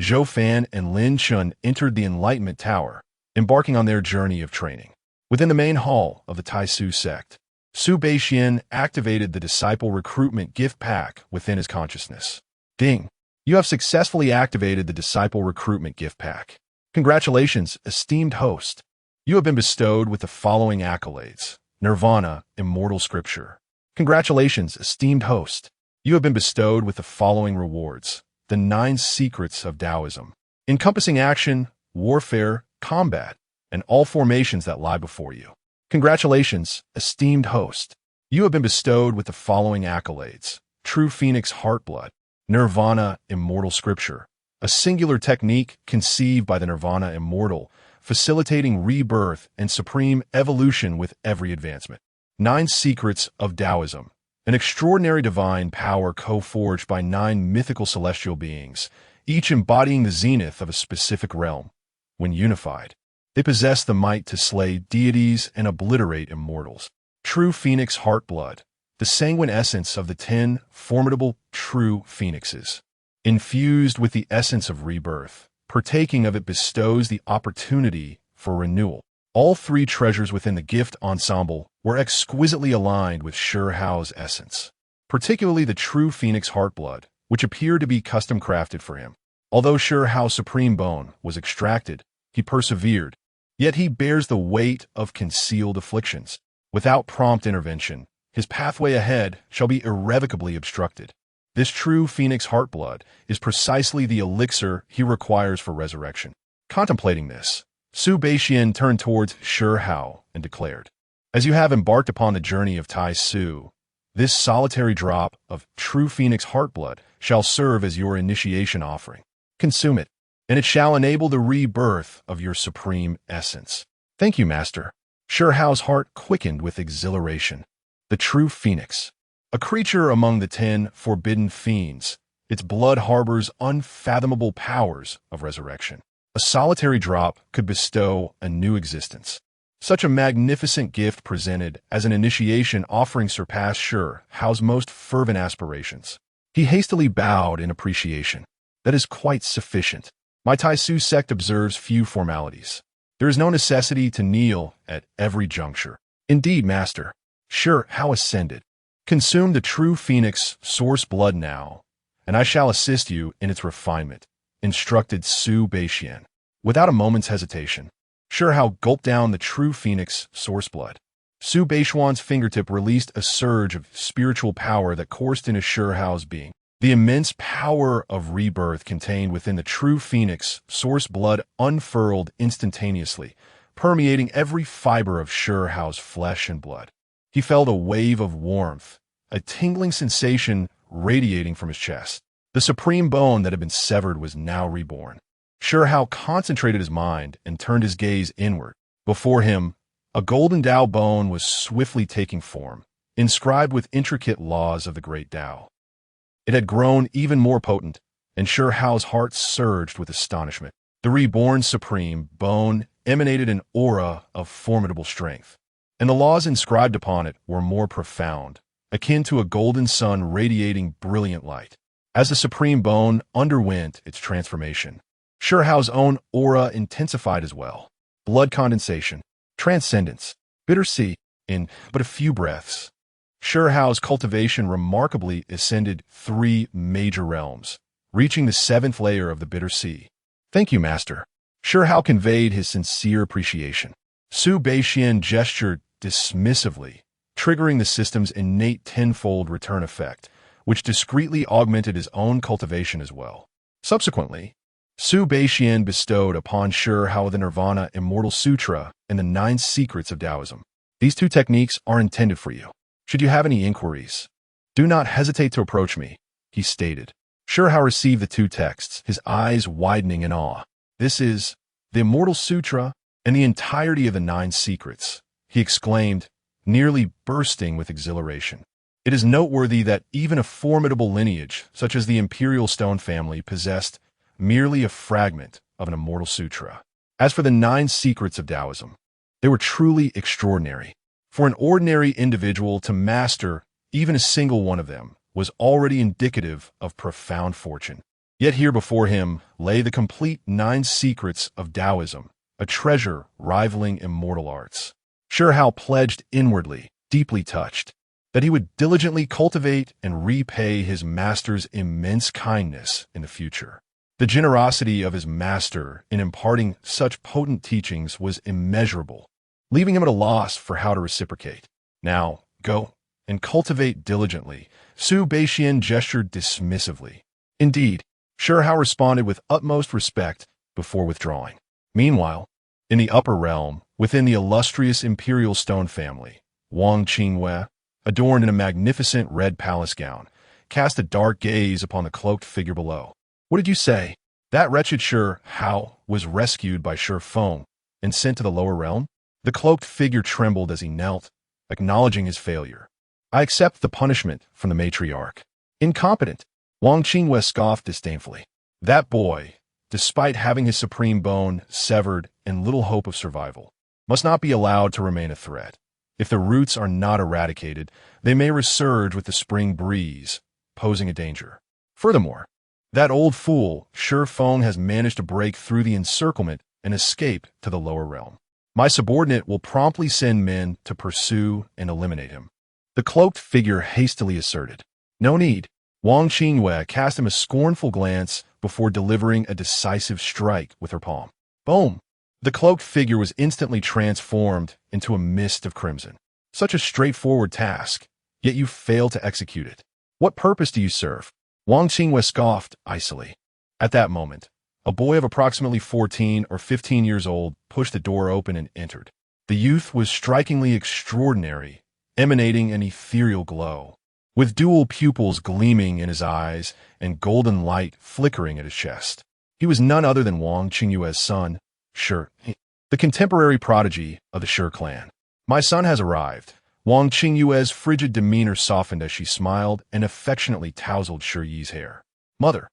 Zhou Fan and Lin Chun entered the Enlightenment Tower, embarking on their journey of training. Within the main hall of the Taisu sect, Su Beixian activated the disciple recruitment gift pack within his consciousness. Ding! You have successfully activated the disciple recruitment gift pack. Congratulations, esteemed host. You have been bestowed with the following accolades. Nirvana, Immortal Scripture. Congratulations, esteemed host. You have been bestowed with the following rewards. The 9 Secrets of Taoism, encompassing action, warfare, combat, and all formations that lie before you. Congratulations, esteemed host. You have been bestowed with the following accolades. True Phoenix Heartblood, Nirvana Immortal Scripture, a singular technique conceived by the Nirvana Immortal, facilitating rebirth and supreme evolution with every advancement. 9 Secrets of Taoism, an extraordinary divine power co-forged by 9 mythical celestial beings, each embodying the zenith of a specific realm. When unified, they possess the might to slay deities and obliterate immortals. True Phoenix Heartblood, the sanguine essence of the 10 formidable true phoenixes. Infused with the essence of rebirth, partaking of it bestows the opportunity for renewal. All 3 treasures within the gift ensemble were exquisitely aligned with Shurhao's essence, particularly the True Phoenix Heartblood, which appeared to be custom crafted for him. Although Shurhao's supreme bone was extracted, he persevered, yet he bears the weight of concealed afflictions. Without prompt intervention, his pathway ahead shall be irrevocably obstructed. This True Phoenix Heartblood is precisely the elixir he requires for resurrection. Contemplating this, Su Beixian turned towards Shurhao and declared, "As you have embarked upon the journey of Tai Su, this solitary drop of True Phoenix Heartblood shall serve as your initiation offering. Consume it, and it shall enable the rebirth of your supreme essence." "Thank you, Master." Shurhao's heart quickened with exhilaration. The True Phoenix, a creature among the 10 forbidden fiends, its blood harbors unfathomable powers of resurrection. A solitary drop could bestow a new existence. Such a magnificent gift presented as an initiation offering surpassed Shurhao's most fervent aspirations. He hastily bowed in appreciation. "That is quite sufficient. My Taisu sect observes few formalities. There is no necessity to kneel at every juncture. Indeed, master. Sure, how ascended. Consume the true phoenix source blood now, and I shall assist you in its refinement, instructed Su Beixian. Without a moment's hesitation, Sure Hao gulped down the true phoenix source blood. Su Beixian's fingertip released a surge of spiritual power that coursed into Sure Hao's being. The immense power of rebirth contained within the true phoenix source blood unfurled instantaneously, permeating every fiber of Sure Hao's flesh and blood. He felt a wave of warmth, a tingling sensation radiating from his chest. The supreme bone that had been severed was now reborn. Sure Hao concentrated his mind and turned his gaze inward. Before him, a golden Tao bone was swiftly taking form, inscribed with intricate laws of the great Tao. It had grown even more potent, and Sure Hao's heart surged with astonishment. The reborn supreme bone emanated an aura of formidable strength, and the laws inscribed upon it were more profound, akin to a golden sun radiating brilliant light. As the supreme bone underwent its transformation, Sure Hao's own aura intensified as well. Blood condensation, transcendence, bitter sea, in but a few breaths. Sure Hao's cultivation remarkably ascended 3 major realms, reaching the 7th layer of the bitter sea. Thank you, master. Sure Hao conveyed his sincere appreciation. Su Beixian gestured dismissively, triggering the system's innate tenfold return effect, which discreetly augmented his own cultivation as well. Subsequently, Su Beixian bestowed upon Sure Hao the Nirvana Immortal Sutra and the 9 Secrets of Taoism. These 2 techniques are intended for you. Should you have any inquiries, do not hesitate to approach me, he stated. Sure Hao received the 2 texts, his eyes widening in awe. This is the Immortal Sutra and the entirety of the 9 Secrets, he exclaimed, nearly bursting with exhilaration. It is noteworthy that even a formidable lineage, such as the Imperial Stone family, possessed merely a fragment of an Immortal Sutra. As for the 9 Secrets of Taoism, they were truly extraordinary. For an ordinary individual to master even a single one of them was already indicative of profound fortune. Yet here before him lay the complete 9 Secrets of Taoism, a treasure rivaling immortal arts. Sure Hao pledged inwardly, deeply touched, that he would diligently cultivate and repay his master's immense kindness in the future. The generosity of his master in imparting such potent teachings was immeasurable, leaving him at a loss for how to reciprocate. Now, go and cultivate diligently, Su Beixian gestured dismissively. Indeed, Sure Hao responded with utmost respect before withdrawing. Meanwhile, in the upper realm, within the illustrious Imperial Stone family, Wang Qingwei, adorned in a magnificent red palace gown, cast a dark gaze upon the cloaked figure below. What did you say? That wretched Sure Hao was rescued by Sure Feng and sent to the lower realm? The cloaked figure trembled as he knelt, acknowledging his failure. I accept the punishment from the matriarch. Incompetent, Wang Qingwei scoffed disdainfully. That boy, despite having his supreme bone severed and little hope of survival, must not be allowed to remain a threat. If the roots are not eradicated, they may resurge with the spring breeze, posing a danger. Furthermore, that old fool, Sure Feng, has managed to break through the encirclement and escape to the lower realm. My subordinate will promptly send men to pursue and eliminate him. The cloaked figure hastily asserted. No need. Wang Qingwei cast him a scornful glance before delivering a decisive strike with her palm. Boom! The cloaked figure was instantly transformed into a mist of crimson. Such a straightforward task, yet you failed to execute it. What purpose do you serve? Wang Qingwei scoffed icily. At that moment, a boy of approximately 14 or 15 years old pushed the door open and entered. The youth was strikingly extraordinary, emanating an ethereal glow, with dual pupils gleaming in his eyes and golden light flickering at his chest. He was none other than Wang Qingyue's son, Sure, the contemporary prodigy of the Sure clan. My son has arrived. Wang Qingyue's frigid demeanor softened as she smiled and affectionately tousled Sure Yi's hair. Mother,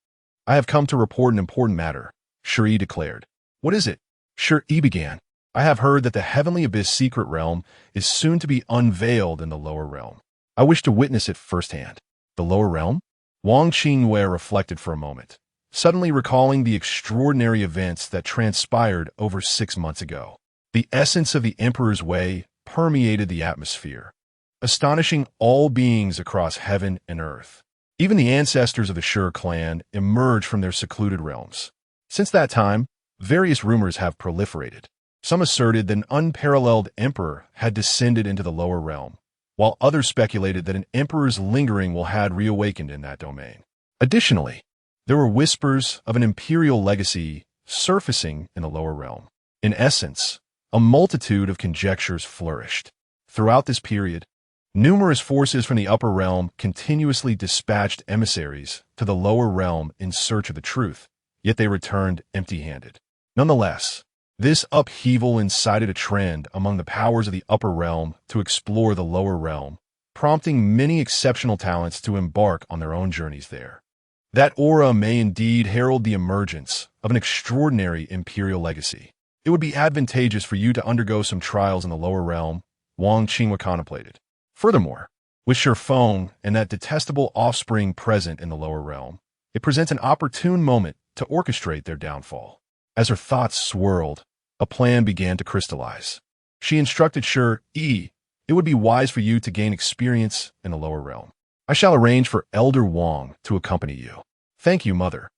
I have come to report an important matter, Sure Yi declared. What is it? Sure Yi began. I have heard that the Heavenly Abyss secret realm is soon to be unveiled in the lower realm. I wish to witness it firsthand. The lower realm? Wang Qingyue reflected for a moment, suddenly recalling the extraordinary events that transpired over 6 months ago. The essence of the Emperor's way permeated the atmosphere, astonishing all beings across heaven and earth. Even the ancestors of the Shur clan emerged from their secluded realms. Since that time, various rumors have proliferated. Some asserted that an unparalleled emperor had descended into the lower realm, while others speculated that an emperor's lingering will had reawakened in that domain. Additionally, there were whispers of an imperial legacy surfacing in the lower realm. In essence, a multitude of conjectures flourished. Throughout this period, numerous forces from the upper realm continuously dispatched emissaries to the lower realm in search of the truth, yet they returned empty-handed. Nonetheless, this upheaval incited a trend among the powers of the upper realm to explore the lower realm, prompting many exceptional talents to embark on their own journeys there. That aura may indeed herald the emergence of an extraordinary imperial legacy. It would be advantageous for you to undergo some trials in the lower realm, Wang Qinghua contemplated. Furthermore, with Shurfeng and that detestable offspring present in the lower realm, it presents an opportune moment to orchestrate their downfall. As her thoughts swirled, a plan began to crystallize. She instructed Shur-E, it would be wise for you to gain experience in the lower realm. I shall arrange for Elder Wang to accompany you. Thank you, Mother.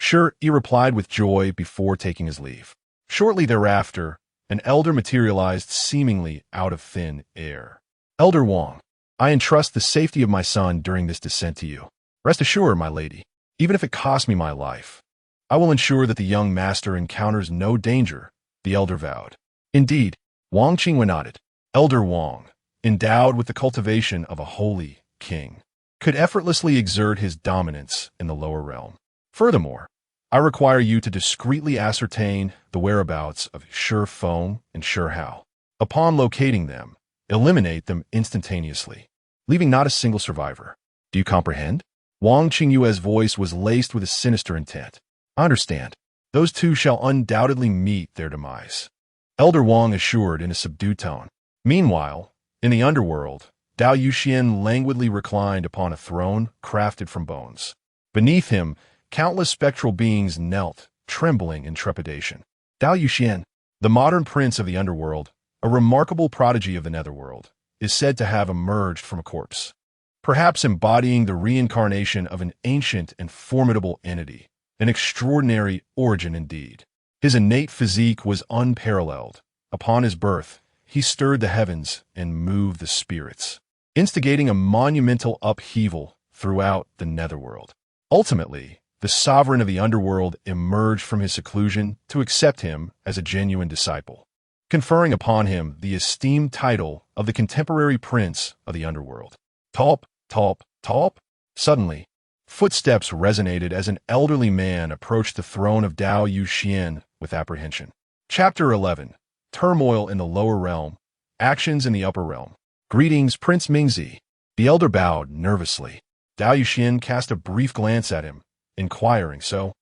Shur-E replied with joy before taking his leave. Shortly thereafter, an elder materialized seemingly out of thin air. Elder Wang, I entrust the safety of my son during this descent to you. Rest assured, my lady, even if it costs me my life, I will ensure that the young master encounters no danger, the elder vowed. Indeed, Wang Qinghua nodded. Elder Wang, endowed with the cultivation of a holy king, could effortlessly exert his dominance in the lower realm. Furthermore, I require you to discreetly ascertain the whereabouts of Shurfeng and Shurhao. Upon locating them, eliminate them instantaneously, leaving not a single survivor. Do you comprehend? Wang Qinghua's voice was laced with a sinister intent. I understand. Those two shall undoubtedly meet their demise. Elder Wang assured in a subdued tone. Meanwhile, in the underworld, Dao Yuxian languidly reclined upon a throne crafted from bones. Beneath him, countless spectral beings knelt, trembling in trepidation. Dao Yuxian, the modern prince of the underworld, a remarkable prodigy of the netherworld, is said to have emerged from a corpse, perhaps embodying the reincarnation of an ancient and formidable entity, an extraordinary origin indeed. His innate physique was unparalleled. Upon his birth, he stirred the heavens and moved the spirits, instigating a monumental upheaval throughout the netherworld. Ultimately, the sovereign of the underworld emerged from his seclusion to accept him as a genuine disciple, conferring upon him the esteemed title of the contemporary prince of the underworld. Talp, talp, talp. Suddenly, footsteps resonated as an elderly man approached the throne of Dao Yuxian with apprehension. Chapter 11. Turmoil in the lower realm, actions in the upper realm. Greetings, Prince Mingzi. The elder bowed nervously. Dao Yuxian cast a brief glance at him, inquiring, so,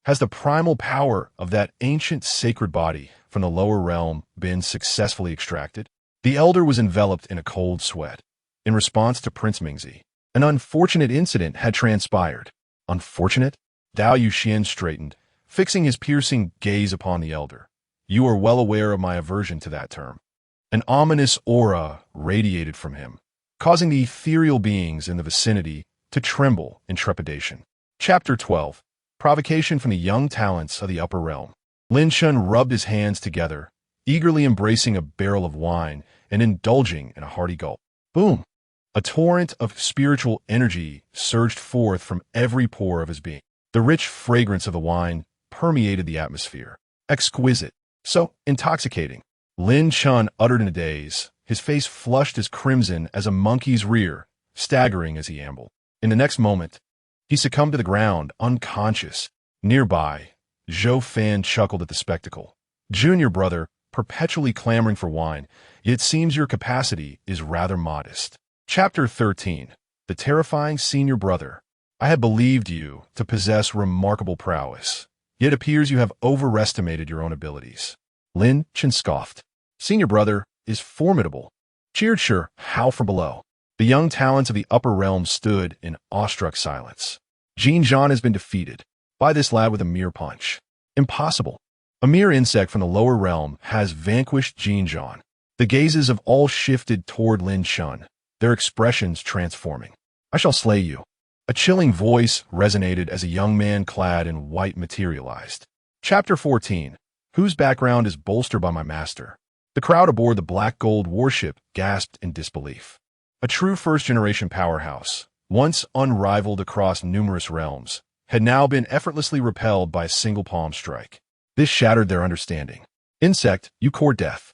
has the primal power of that ancient sacred body from the lower realm been successfully extracted? The elder was enveloped in a cold sweat. In response to Prince Mingzi, an unfortunate incident had transpired. Unfortunate? Dao Yuxian straightened, fixing his piercing gaze upon the elder. You are well aware of my aversion to that term. An ominous aura radiated from him, causing the ethereal beings in the vicinity to tremble in trepidation. Chapter 12. Provocation from the young talents of the upper realm. Lin Shun rubbed his hands together, eagerly embracing a barrel of wine and indulging in a hearty gulp. Boom! A torrent of spiritual energy surged forth from every pore of his being. The rich fragrance of the wine permeated the atmosphere. Exquisite. So intoxicating. Lin Shun uttered in a daze, his face flushed as crimson as a monkey's rear, staggering as he ambled. In the next moment, he succumbed to the ground, unconscious. Nearby, Zhou Fan chuckled at the spectacle. Junior brother, perpetually clamoring for wine, yet it seems your capacity is rather modest. Chapter 13. The terrifying senior brother. I had believed you to possess remarkable prowess, yet it appears you have overestimated your own abilities. Lin Chen scoffed. Senior brother is formidable. Cheered Shurhao from below. The young talents of the upper realm stood in awestruck silence. Jin Zhan has been defeated. By this lad with a mere punch. Impossible. A mere insect from the lower realm has vanquished Jinzhan. The gazes of all shifted toward Lin Shun, their expressions transforming. I shall slay you. A chilling voice resonated as a young man clad in white materialized. Chapter 14. Whose background is bolstered by my master? The crowd aboard the black gold warship gasped in disbelief. A true first-generation powerhouse, once unrivaled across numerous realms, had now been effortlessly repelled by a single palm strike. This shattered their understanding. Insect, you court death.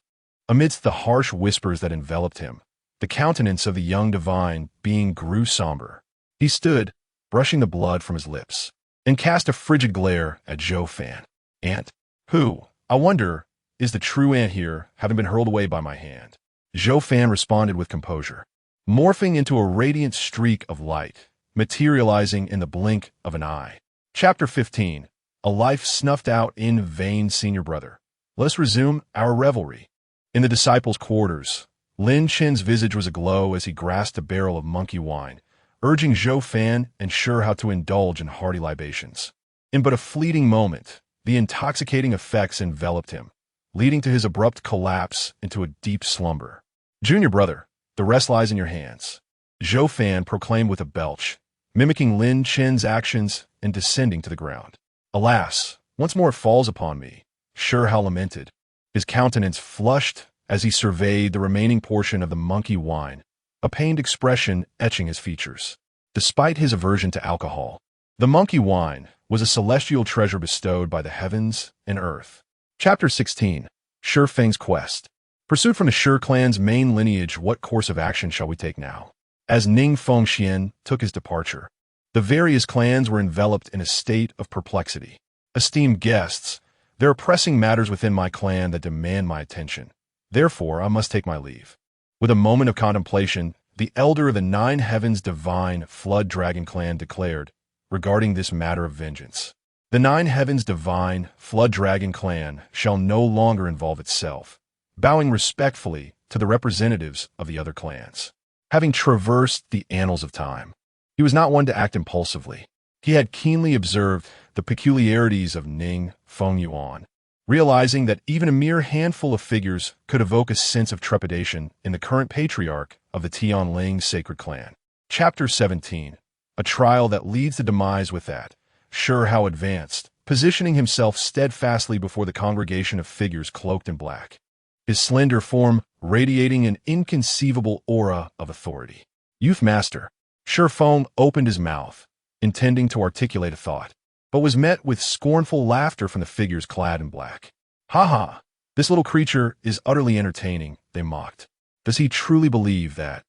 Amidst the harsh whispers that enveloped him, the countenance of the young divine being grew somber. He stood, brushing the blood from his lips, and cast a frigid glare at Zhou Fan. Ant? Who, I wonder, is the true ant here, having been hurled away by my hand? Zhou Fan responded with composure, morphing into a radiant streak of light, materializing in the blink of an eye. Chapter 15. A life snuffed out in vain, senior brother. Let us resume our revelry. In the disciples' quarters, Lin Chen's visage was aglow as he grasped a barrel of monkey wine, urging Zhou Fan and Sure how to indulge in hearty libations. In but a fleeting moment, the intoxicating effects enveloped him, leading to his abrupt collapse into a deep slumber. Junior brother, the rest lies in your hands, Zhou Fan proclaimed with a belch, mimicking Lin Chen's actions and descending to the ground. Alas, once more it falls upon me, Sure how lamented. His countenance flushed as he surveyed the remaining portion of the monkey wine, a pained expression etching his features. Despite his aversion to alcohol, the monkey wine was a celestial treasure bestowed by the heavens and earth. Chapter 16. Shi Feng's Quest. Pursued from the Shi clan's main lineage, what course of action shall we take now? As Ning Fengxian took his departure, the various clans were enveloped in a state of perplexity. Esteemed guests, there are pressing matters within my clan that demand my attention. Therefore, I must take my leave. With a moment of contemplation, the elder of the Nine Heavens Divine Flood Dragon Clan declared, regarding this matter of vengeance, the Nine Heavens Divine Flood Dragon Clan shall no longer involve itself, bowing respectfully to the representatives of the other clans. Having traversed the annals of time, he was not one to act impulsively. He had keenly observed the peculiarities of Ning Fengyuan, realizing that even a mere handful of figures could evoke a sense of trepidation in the current patriarch of the Tianling sacred clan. Chapter 17. A trial that leads to demise with that. Sure how advanced, positioning himself steadfastly before the congregation of figures cloaked in black, his slender form radiating an inconceivable aura of authority. Youth master, Shi Feng opened his mouth, intending to articulate a thought, but was met with scornful laughter from the figures clad in black. Ha ha, this little creature is utterly entertaining, they mocked. Does he truly believe that,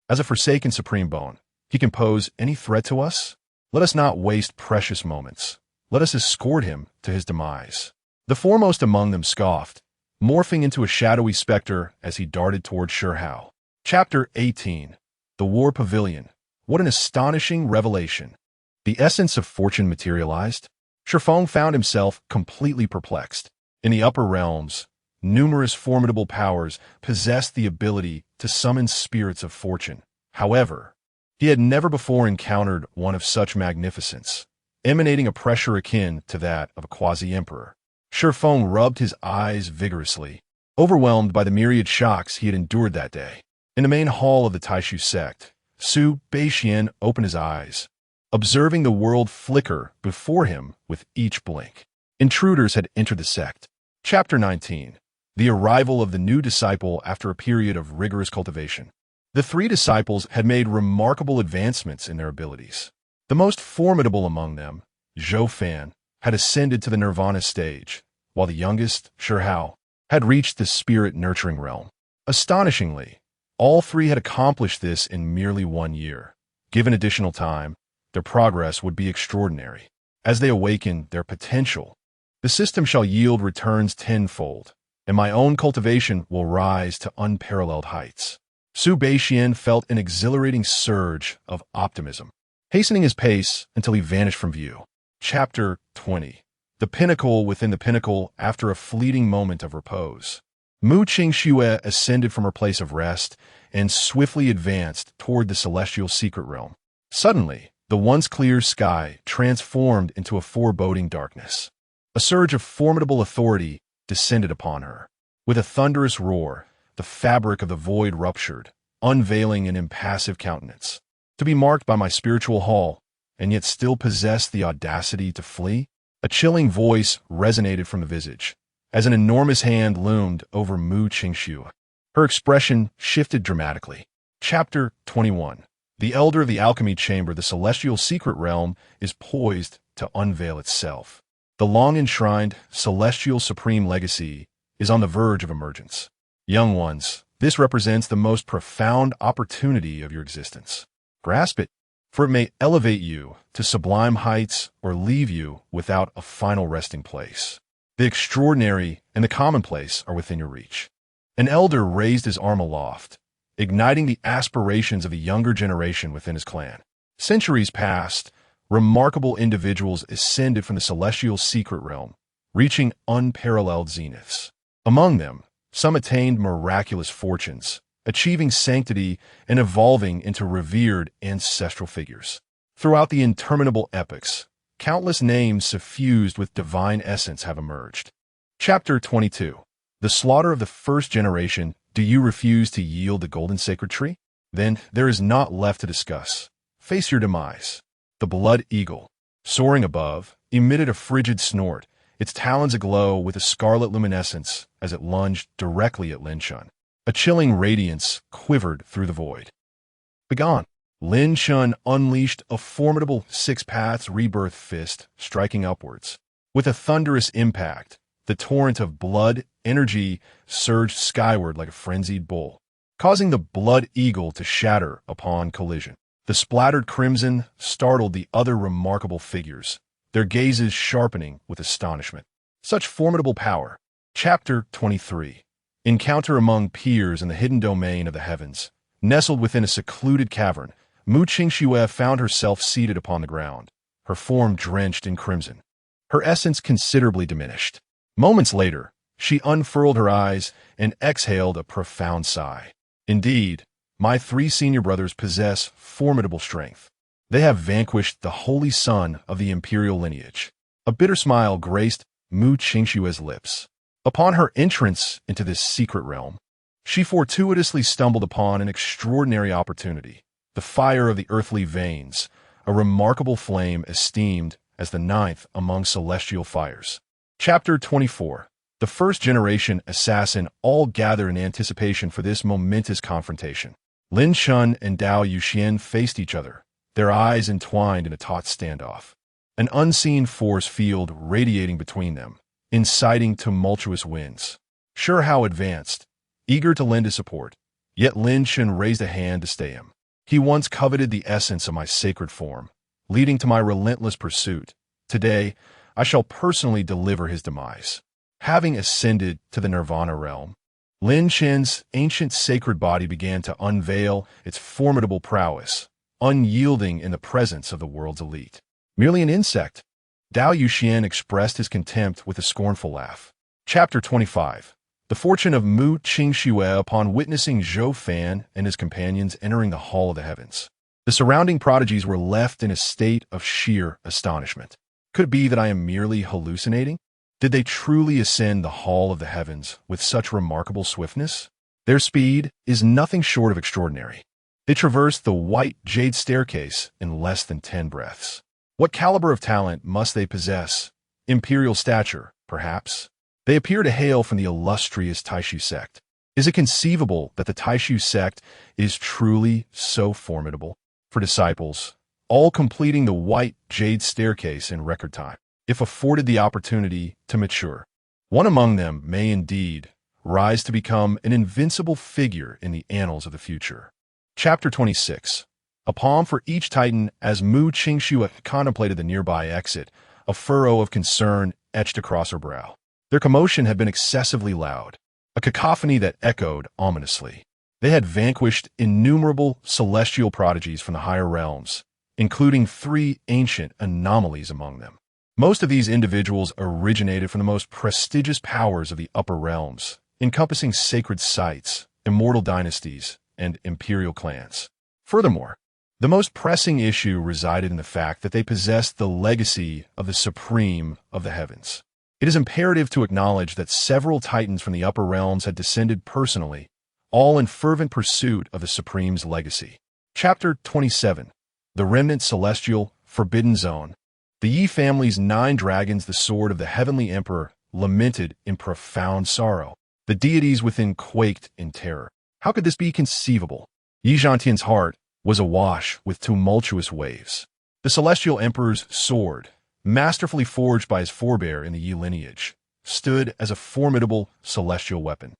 as a forsaken supreme bone, he can pose any threat to us? Let us not waste precious moments. Let us escort him to his demise. The foremost among them scoffed, morphing into a shadowy specter as he darted toward Shi Hao. Chapter 18. The War Pavilion. What an astonishing revelation. The essence of fortune materialized. Shi Feng found himself completely perplexed. In the upper realms, numerous formidable powers possessed the ability to summon spirits of fortune. However, he had never before encountered one of such magnificence, emanating a pressure akin to that of a quasi-emperor. Shi Feng rubbed his eyes vigorously, overwhelmed by the myriad shocks he had endured that day. In the main hall of the Taishu sect, Su Beixian opened his eyes, observing the world flicker before him with each blink. Intruders had entered the sect. Chapter 19. The arrival of the new disciple after a period of rigorous cultivation. The three disciples had made remarkable advancements in their abilities. The most formidable among them, Zhou Fan, had ascended to the nirvana stage, while the youngest, Shi Hao, had reached the spirit-nurturing realm. Astonishingly, all three had accomplished this in merely 1 year. Given additional time, their progress would be extraordinary. As they awaken their potential, the system shall yield returns tenfold, and my own cultivation will rise to unparalleled heights. Su Beixian felt an exhilarating surge of optimism, hastening his pace until he vanished from view. Chapter 20. The pinnacle within the pinnacle after a fleeting moment of repose. Mu Qingxue ascended from her place of rest and swiftly advanced toward the celestial secret realm. Suddenly, The once clear sky transformed into a foreboding darkness. A surge of formidable authority descended upon her. With a thunderous roar, the fabric of the void ruptured, unveiling an impassive countenance. To be marked by my spiritual hall, and yet still possess the audacity to flee? A chilling voice resonated from the visage, as an enormous hand loomed over Mu Qingxue. Her expression shifted dramatically. Chapter 21. The Elder of the Alchemy Chamber, the celestial secret realm, is poised to unveil itself. The long-enshrined, celestial supreme legacy is on the verge of emergence. Young ones, this represents the most profound opportunity of your existence. Grasp it, for it may elevate you to sublime heights or leave you without a final resting place. The extraordinary and the commonplace are within your reach. An elder raised his arm aloft, igniting the aspirations of the younger generation within his clan. Centuries past, remarkable individuals ascended from the celestial secret realm, reaching unparalleled zeniths. Among them, some attained miraculous fortunes, achieving sanctity and evolving into revered ancestral figures. Throughout the interminable epochs, countless names suffused with divine essence have emerged. Chapter 22. The slaughter of the first generation. Do you refuse to yield the golden sacred tree? Then there is naught left to discuss. Face your demise. The blood eagle, soaring above, emitted a frigid snort, its talons aglow with a scarlet luminescence as it lunged directly at Lin Shun. A chilling radiance quivered through the void. Begone! Lin Shun unleashed a formidable six-paths rebirth fist, striking upwards. With a thunderous impact, the torrent of blood energy surged skyward like a frenzied bull, causing the blood eagle to shatter upon collision. The splattered crimson startled the other remarkable figures, their gazes sharpening with astonishment. Such formidable power. Chapter 23. Encounter among peers in the hidden domain of the heavens. Nestled within a secluded cavern, Mu Qingxue found herself seated upon the ground, her form drenched in crimson, her essence considerably diminished. Moments later, she unfurled her eyes and exhaled a profound sigh. Indeed, my three senior brothers possess formidable strength. They have vanquished the holy son of the imperial lineage. A bitter smile graced Mu Qingxue's lips. Upon her entrance into this secret realm, she fortuitously stumbled upon an extraordinary opportunity. The fire of the earthly veins, a remarkable flame esteemed as the ninth among celestial fires. Chapter 24. The first generation assassin all gather in anticipation for this momentous confrontation. Lin Shun and Dao Yuxian faced each other, their eyes entwined in a taut standoff. An unseen force field radiating between them, inciting tumultuous winds. Sure how advanced, eager to lend his support, yet Lin Shun raised a hand to stay him. He once coveted the essence of my sacred form, leading to my relentless pursuit. Today, I shall personally deliver his demise. Having ascended to the Nirvana realm, Lin Shen's ancient sacred body began to unveil its formidable prowess, unyielding in the presence of the world's elite. Merely an insect, Dao Yuxian expressed his contempt with a scornful laugh. Chapter 25. The fortune of Mu Qingxue upon witnessing Zhou Fan and his companions entering the Hall of the Heavens. The surrounding prodigies were left in a state of sheer astonishment. Could it be that I am merely hallucinating? Did they truly ascend the Hall of the Heavens with such remarkable swiftness? Their speed is nothing short of extraordinary. They traversed the white jade staircase in less than 10 breaths. What caliber of talent must they possess? Imperial stature, perhaps? They appear to hail from the illustrious Taishu Sect. Is it conceivable that the Taishu Sect is truly so formidable? For disciples, all completing the white jade staircase in record time, if afforded the opportunity to mature, one among them may indeed rise to become an invincible figure in the annals of the future. Chapter 26. A palm for each titan. As Mu Qingxue contemplated the nearby exit, a furrow of concern etched across her brow. Their commotion had been excessively loud, a cacophony that echoed ominously. They had vanquished innumerable celestial prodigies from the higher realms, including 3 ancient anomalies among them. Most of these individuals originated from the most prestigious powers of the upper realms, encompassing sacred sites, immortal dynasties, and imperial clans. Furthermore, The most pressing issue resided in the fact that they possessed the legacy of the Supreme of the Heavens. It is imperative to acknowledge that several titans from the upper realms had descended personally, all in fervent pursuit of the Supreme's legacy. Chapter 27. The Remnant Celestial Forbidden Zone. The Yi family's 9 dragons, the sword of the Heavenly Emperor, lamented in profound sorrow. The deities within quaked in terror. How could this be conceivable? Yi Zhantian's heart was awash with tumultuous waves. The Celestial Emperor's sword, masterfully forged by his forebear in the Yi lineage, stood as a formidable celestial weapon,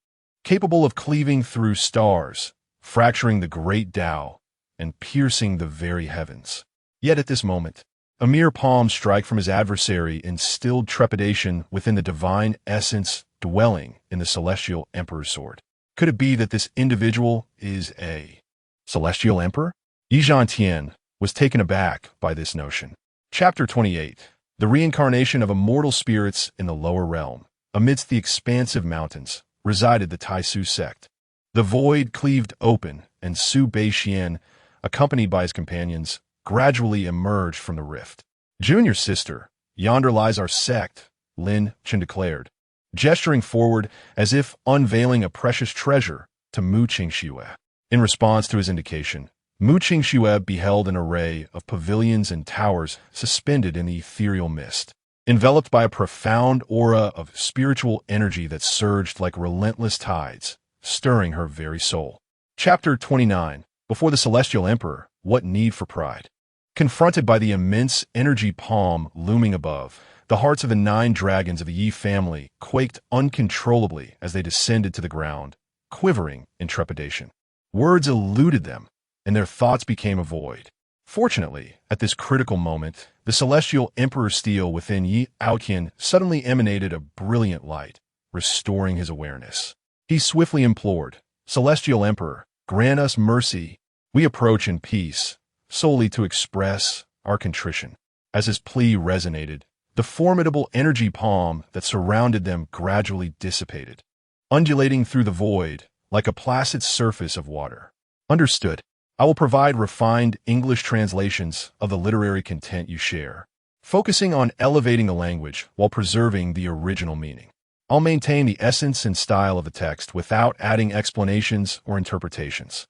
capable of cleaving through stars, fracturing the great Tao, and piercing the very heavens. Yet at this moment, a mere palm strike from his adversary instilled trepidation within the divine essence dwelling in the Celestial Emperor's sword. Could it be that this individual is a Celestial Emperor? Yi Zhantian was taken aback by this notion. Chapter 28. The reincarnation of immortal spirits in the lower realm. Amidst the expansive mountains resided the Taisu sect. The void cleaved open, and Su Beixian, accompanied by his companions, gradually emerged from the rift. Junior sister, yonder lies our sect, Lin Chen declared, gesturing forward as if unveiling a precious treasure to Mu Qingxue. In response to his indication, Mu Qingxue beheld an array of pavilions and towers suspended in the ethereal mist, enveloped by a profound aura of spiritual energy that surged like relentless tides, stirring her very soul. Chapter 29. Before the Celestial Emperor, what need for pride? Confronted by the immense energy palm looming above, the hearts of the 9 dragons of the Yi family quaked uncontrollably as they descended to the ground, quivering in trepidation. Words eluded them, and their thoughts became a void. Fortunately, at this critical moment, the Celestial Emperor's steel within Yi Aoqian suddenly emanated a brilliant light, restoring his awareness. He swiftly implored, "Celestial Emperor, grant us mercy. We approach in peace, solely to express our contrition." As his plea resonated, the formidable energy palm that surrounded them gradually dissipated, undulating through the void like a placid surface of water. Understood. I will provide refined English translations of the literary content you share, focusing on elevating the language while preserving the original meaning. I'll maintain the essence and style of the text without adding explanations or interpretations.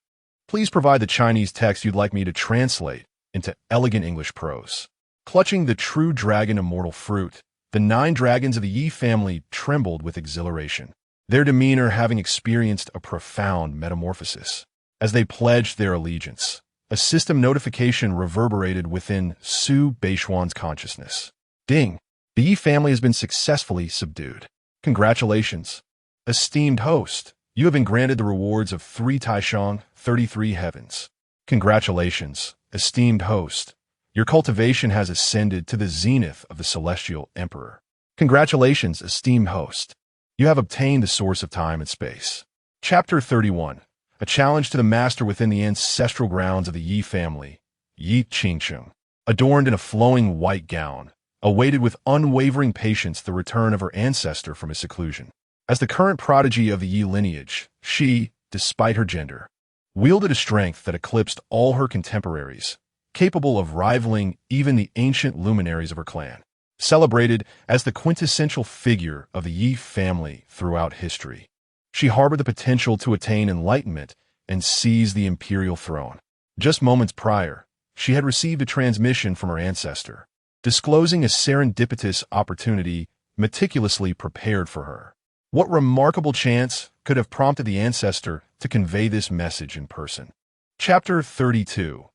Please provide the Chinese text you'd like me to translate into elegant English prose. Clutching the true dragon immortal fruit, the 9 dragons of the Yi family trembled with exhilaration, their demeanor having experienced a profound metamorphosis. As they pledged their allegiance, a system notification reverberated within Su Beixian's consciousness. Ding! The Yi family has been successfully subdued. Congratulations. Esteemed host, you have been granted the rewards of 3 Taishang, 33 heavens. Congratulations, esteemed host. Your cultivation has ascended to the zenith of the Celestial Emperor. Congratulations, esteemed host. You have obtained the source of time and space. Chapter 31. A challenge to the master within the ancestral grounds of the Yi family. Yi Qingsheng, adorned in a flowing white gown, awaited with unwavering patience the return of her ancestor from his seclusion. As the current prodigy of the Yi lineage, she, despite her gender, wielded a strength that eclipsed all her contemporaries, capable of rivaling even the ancient luminaries of her clan. Celebrated as the quintessential figure of the Yi family throughout history, she harbored the potential to attain enlightenment and seize the imperial throne. Just moments prior, she had received a transmission from her ancestor, disclosing a serendipitous opportunity meticulously prepared for her. What remarkable chance could have prompted the ancestor to convey this message in person? Chapter 32.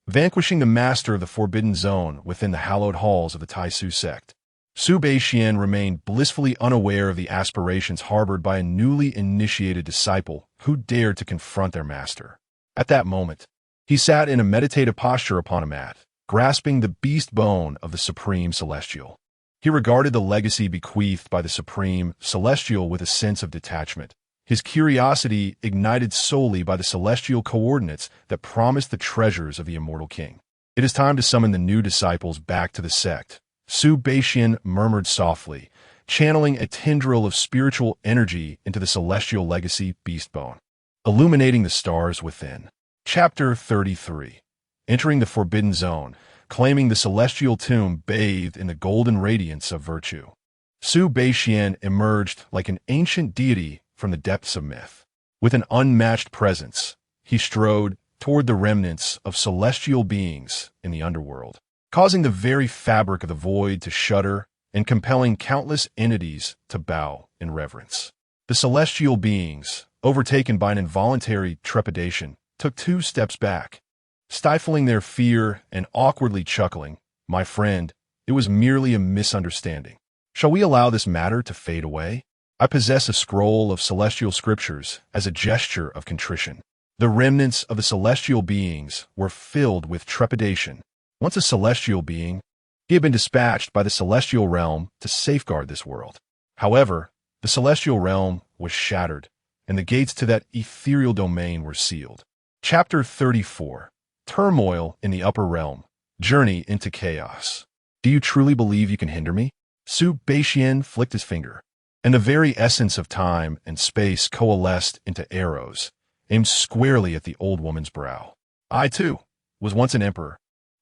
Vanquishing the master of the Forbidden Zone within the hallowed halls of the Taisu sect. Su Beixian remained blissfully unaware of the aspirations harbored by a newly initiated disciple who dared to confront their master. At that moment, he sat in a meditative posture upon a mat, grasping the beast bone of the Supreme Celestial. He regarded the legacy bequeathed by the Supreme Celestial with a sense of detachment, his curiosity ignited solely by the celestial coordinates that promised the treasures of the immortal king. It is time to summon the new disciples back to the sect, Su Beixian murmured softly, channeling a tendril of spiritual energy into the celestial legacy beastbone, illuminating the stars within. Chapter 33. entering the forbidden zone, claiming the celestial tomb bathed in the golden radiance of virtue. Su Beixian emerged like an ancient deity from the depths of myth. With an unmatched presence, he strode toward the remnants of celestial beings in the underworld, causing the very fabric of the void to shudder and compelling countless entities to bow in reverence. The celestial beings, overtaken by an involuntary trepidation, took 2 steps back, stifling their fear and awkwardly chuckling. "My friend, it was merely a misunderstanding. Shall we allow this matter to fade away? I possess a scroll of celestial scriptures as a gesture of contrition." The remnants of the celestial beings were filled with trepidation. Once a celestial being, he had been dispatched by the celestial realm to safeguard this world. However, the celestial realm was shattered, and the gates to that ethereal domain were sealed. Chapter 34. Turmoil in the Upper Realm. Journey into Chaos. "Do you truly believe you can hinder me?" Su Beixian flicked his finger, and the very essence of time and space coalesced into arrows, aimed squarely at the old woman's brow. "I, too, was once an emperor.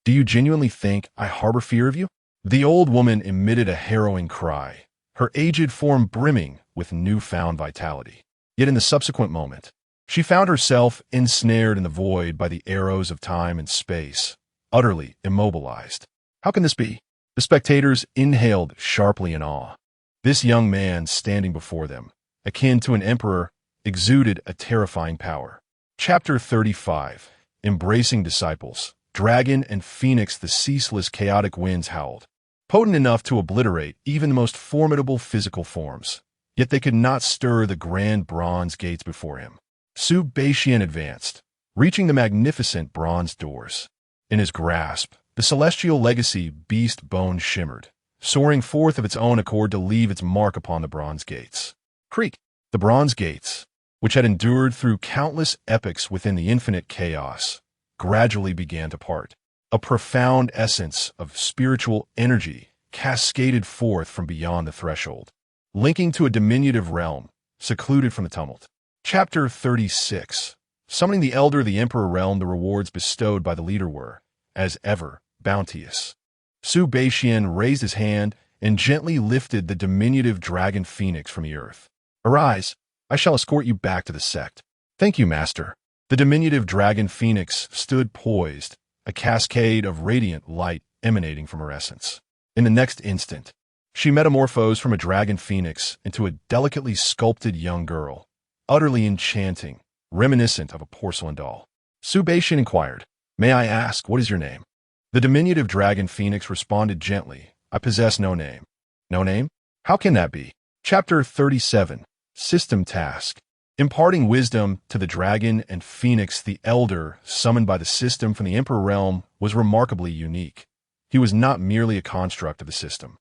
Do you genuinely think I harbor fear of you?" The old woman emitted a harrowing cry, her aged form brimming with newfound vitality. Yet in the subsequent moment, she found herself ensnared in the void by the arrows of time and space, utterly immobilized. "How can this be?" The spectators inhaled sharply in awe. This young man standing before them, akin to an emperor, exuded a terrifying power. Chapter 35. Embracing Disciples. Dragon and Phoenix, the ceaseless chaotic winds howled, potent enough to obliterate even the most formidable physical forms. Yet they could not stir the grand bronze gates before him. Su Beixian advanced, reaching the magnificent bronze doors. In his grasp, the celestial legacy beast bone shimmered, soaring forth of its own accord to leave its mark upon the bronze gates. Creak! The bronze gates, which had endured through countless epochs within the infinite chaos, gradually began to part. A profound essence of spiritual energy cascaded forth from beyond the threshold, linking to a diminutive realm, secluded from the tumult. Chapter 36. Summoning the Elder of the Emperor Realm, the rewards bestowed by the leader were, as ever, bounteous. Su Beixian raised his hand and gently lifted the diminutive dragon phoenix from the earth. "Arise, I shall escort you back to the sect." "Thank you, master." The diminutive dragon phoenix stood poised, a cascade of radiant light emanating from her essence. In the next instant, she metamorphosed from a dragon phoenix into a delicately sculpted young girl, utterly enchanting, reminiscent of a porcelain doll. Su Beixian inquired, "May I ask, what is your name?" The diminutive dragon phoenix responded gently, "I possess no name." "No name? How can that be?" Chapter 37. System Task. Imparting wisdom to the dragon and phoenix, the elder, summoned by the system from the Emperor Realm, was remarkably unique. He was not merely a construct of the system.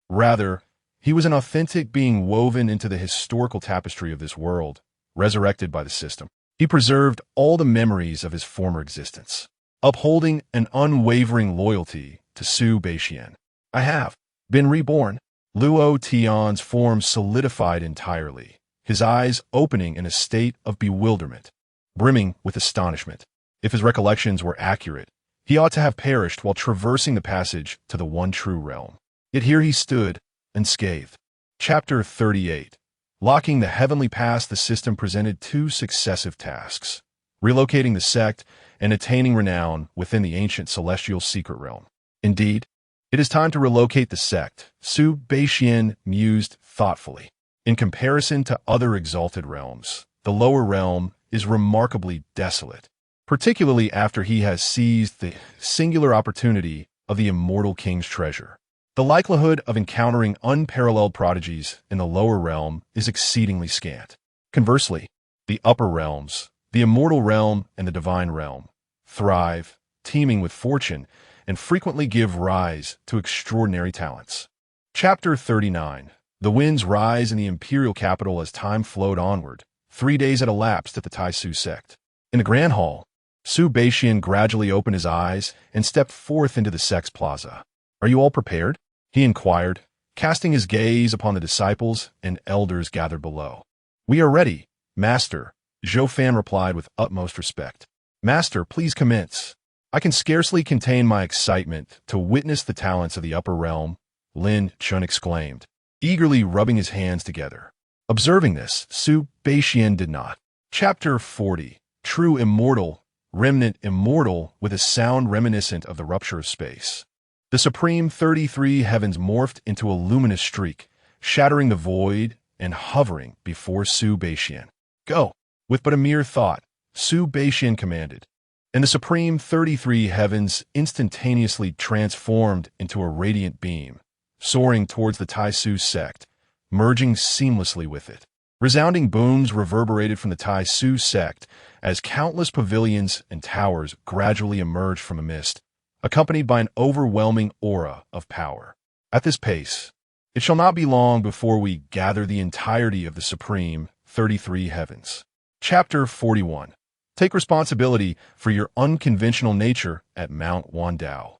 Rather, he was an authentic being woven into the historical tapestry of this world, resurrected by the system. He preserved all the memories of his former existence, upholding an unwavering loyalty to Su Beixian. "I have been reborn." Luo Tian's form solidified entirely, his eyes opening in a state of bewilderment, brimming with astonishment. If his recollections were accurate, he ought to have perished while traversing the passage to the one true realm. Yet here he stood, unscathed. Chapter 38. Locking the heavenly pass, the system presented 2 successive tasks: relocating the sect and attaining renown within the ancient celestial secret realm. "Indeed, it is time to relocate the sect," Su Beixian mused thoughtfully. In comparison to other exalted realms, the lower realm is remarkably desolate, particularly after he has seized the singular opportunity of the immortal king's treasure. The likelihood of encountering unparalleled prodigies in the lower realm is exceedingly scant. Conversely, the upper realms, the immortal realm and the divine realm, thrive, teeming with fortune, and frequently give rise to extraordinary talents. Chapter 39. The winds rise in the imperial capital as time flowed onward. 3 days had elapsed at the Taisu sect. In the grand hall, Su Beixian gradually opened his eyes and stepped forth into the sect's plaza. "Are you all prepared?" he inquired, casting his gaze upon the disciples and elders gathered below. "We are ready, master," Zhou Fan replied with utmost respect. "Master, please commence. I can scarcely contain my excitement to witness the talents of the upper realm, Lin Chun exclaimed, eagerly rubbing his hands together. Observing this, Su Beixian did not. Chapter 40. True Immortal, Remnant Immortal with a sound reminiscent of the rupture of space. The supreme 33 heavens morphed into a luminous streak, shattering the void and hovering before Su Beixian. Go! With but a mere thought, Su Beixian commanded, and the supreme 33 heavens instantaneously transformed into a radiant beam, soaring towards the Taisu sect, merging seamlessly with it. Resounding booms reverberated from the Taisu sect as countless pavilions and towers gradually emerged from a mist, accompanied by an overwhelming aura of power. At this pace, it shall not be long before we gather the entirety of the supreme 33 heavens. Chapter 41. Take responsibility for your unconventional nature at Mount Wandao.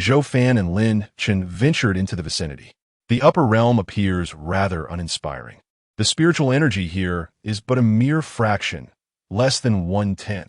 Zhou Fan and Lin Chen ventured into the vicinity. The upper realm appears rather uninspiring. The spiritual energy here is but a mere fraction, less than 1/10,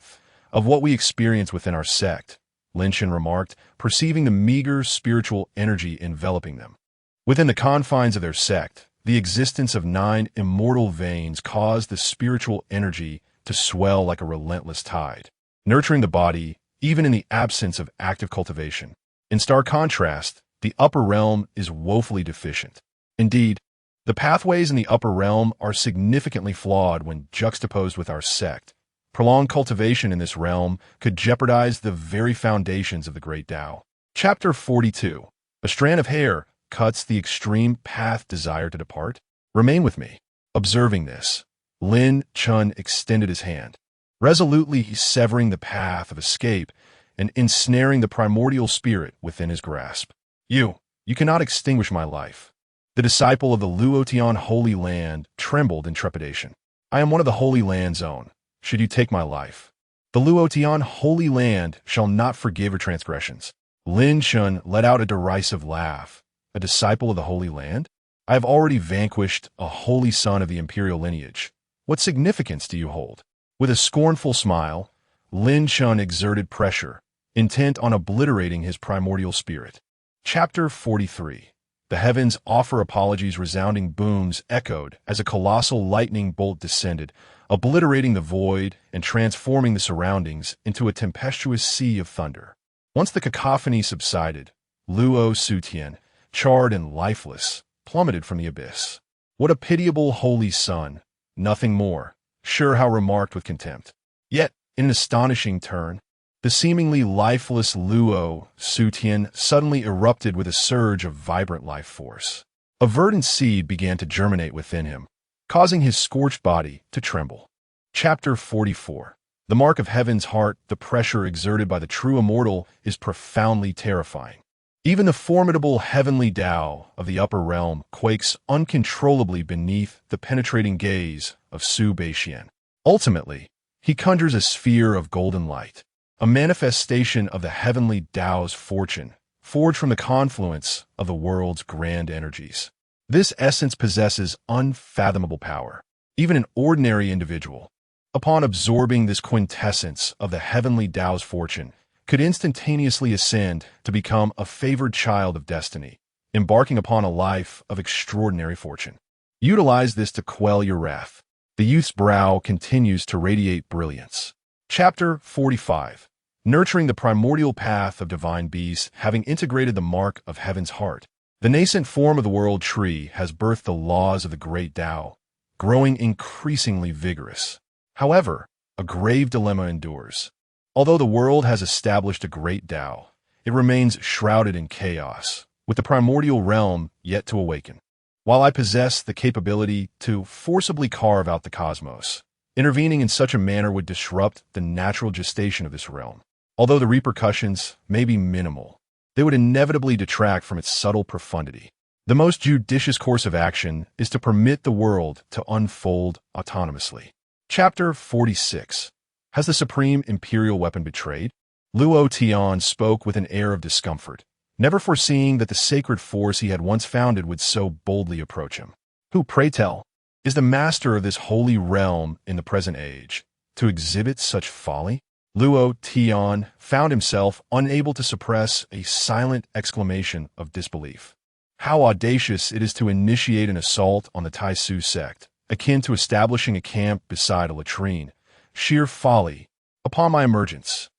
of what we experience within our sect, Lin Chen remarked, perceiving the meager spiritual energy enveloping them. Within the confines of their sect, the existence of 9 immortal veins caused the spiritual energy to swell like a relentless tide, nurturing the body even in the absence of active cultivation. In stark contrast, the upper realm is woefully deficient. Indeed, the pathways in the upper realm are significantly flawed when juxtaposed with our sect. Prolonged cultivation in this realm could jeopardize the very foundations of the great Tao. Chapter 42. A strand of hair cuts the extreme path desired to depart. Remain with me. Observing this, Lin Chun extended his hand, resolutely severing the path of escape and ensnaring the primordial spirit within his grasp. You cannot extinguish my life. The disciple of the Luotian Holy Land trembled in trepidation. I am one of the Holy Land's own. Should you take my life, the Luotian Holy Land shall not forgive your transgressions. Lin Chun let out a derisive laugh. A disciple of the Holy Land? I have already vanquished a holy son of the imperial lineage. What significance do you hold? With a scornful smile, Lin Chun exerted pressure, intent on obliterating his primordial spirit. Chapter 43. The heavens offer apologies. Resounding booms echoed as a colossal lightning bolt descended, obliterating the void and transforming the surroundings into a tempestuous sea of thunder. Once the cacophony subsided, Luo Sutian, charred and lifeless, plummeted from the abyss. What a pitiable holy son, nothing more, Sure Hao remarked with contempt. Yet, in an astonishing turn, the seemingly lifeless Luo Sutian suddenly erupted with a surge of vibrant life force. A verdant seed began to germinate within him, causing his scorched body to tremble. Chapter 44. The mark of heaven's heart. The pressure exerted by the true immortal is profoundly terrifying. Even the formidable heavenly Tao of the upper realm quakes uncontrollably beneath the penetrating gaze of Su Beixian. Ultimately, he conjures a sphere of golden light, a manifestation of the heavenly Tao's fortune, forged from the confluence of the world's grand energies. This essence possesses unfathomable power. Even an ordinary individual, upon absorbing this quintessence of the heavenly Tao's fortune, could instantaneously ascend to become a favored child of destiny, embarking upon a life of extraordinary fortune. Utilize this to quell your wrath. The youth's brow continues to radiate brilliance. Chapter 45. Nurturing the primordial path of divine beasts. Having integrated the mark of heaven's heart, the nascent form of the world tree has birthed the laws of the great Tao, growing increasingly vigorous. However, a grave dilemma endures. Although the world has established a great Tao, it remains shrouded in chaos, with the primordial realm yet to awaken. While I possess the capability to forcibly carve out the cosmos, intervening in such a manner would disrupt the natural gestation of this realm. Although the repercussions may be minimal, they would inevitably detract from its subtle profundity. The most judicious course of action is to permit the world to unfold autonomously. Chapter 46. Has the supreme imperial weapon betrayed? Luo Tian spoke with an air of discomfort, never foreseeing that the sacred force he had once founded would so boldly approach him. Who, pray tell, is the master of this holy realm in the present age, to exhibit such folly? Luo Tian found himself unable to suppress a silent exclamation of disbelief. How audacious it is to initiate an assault on the Taisu sect, akin to establishing a camp beside a latrine. Sheer folly. Upon my emergence,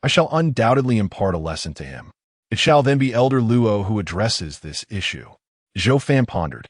I shall undoubtedly impart a lesson to him. It shall then be Elder Luo who addresses this issue. Zhou Fan pondered.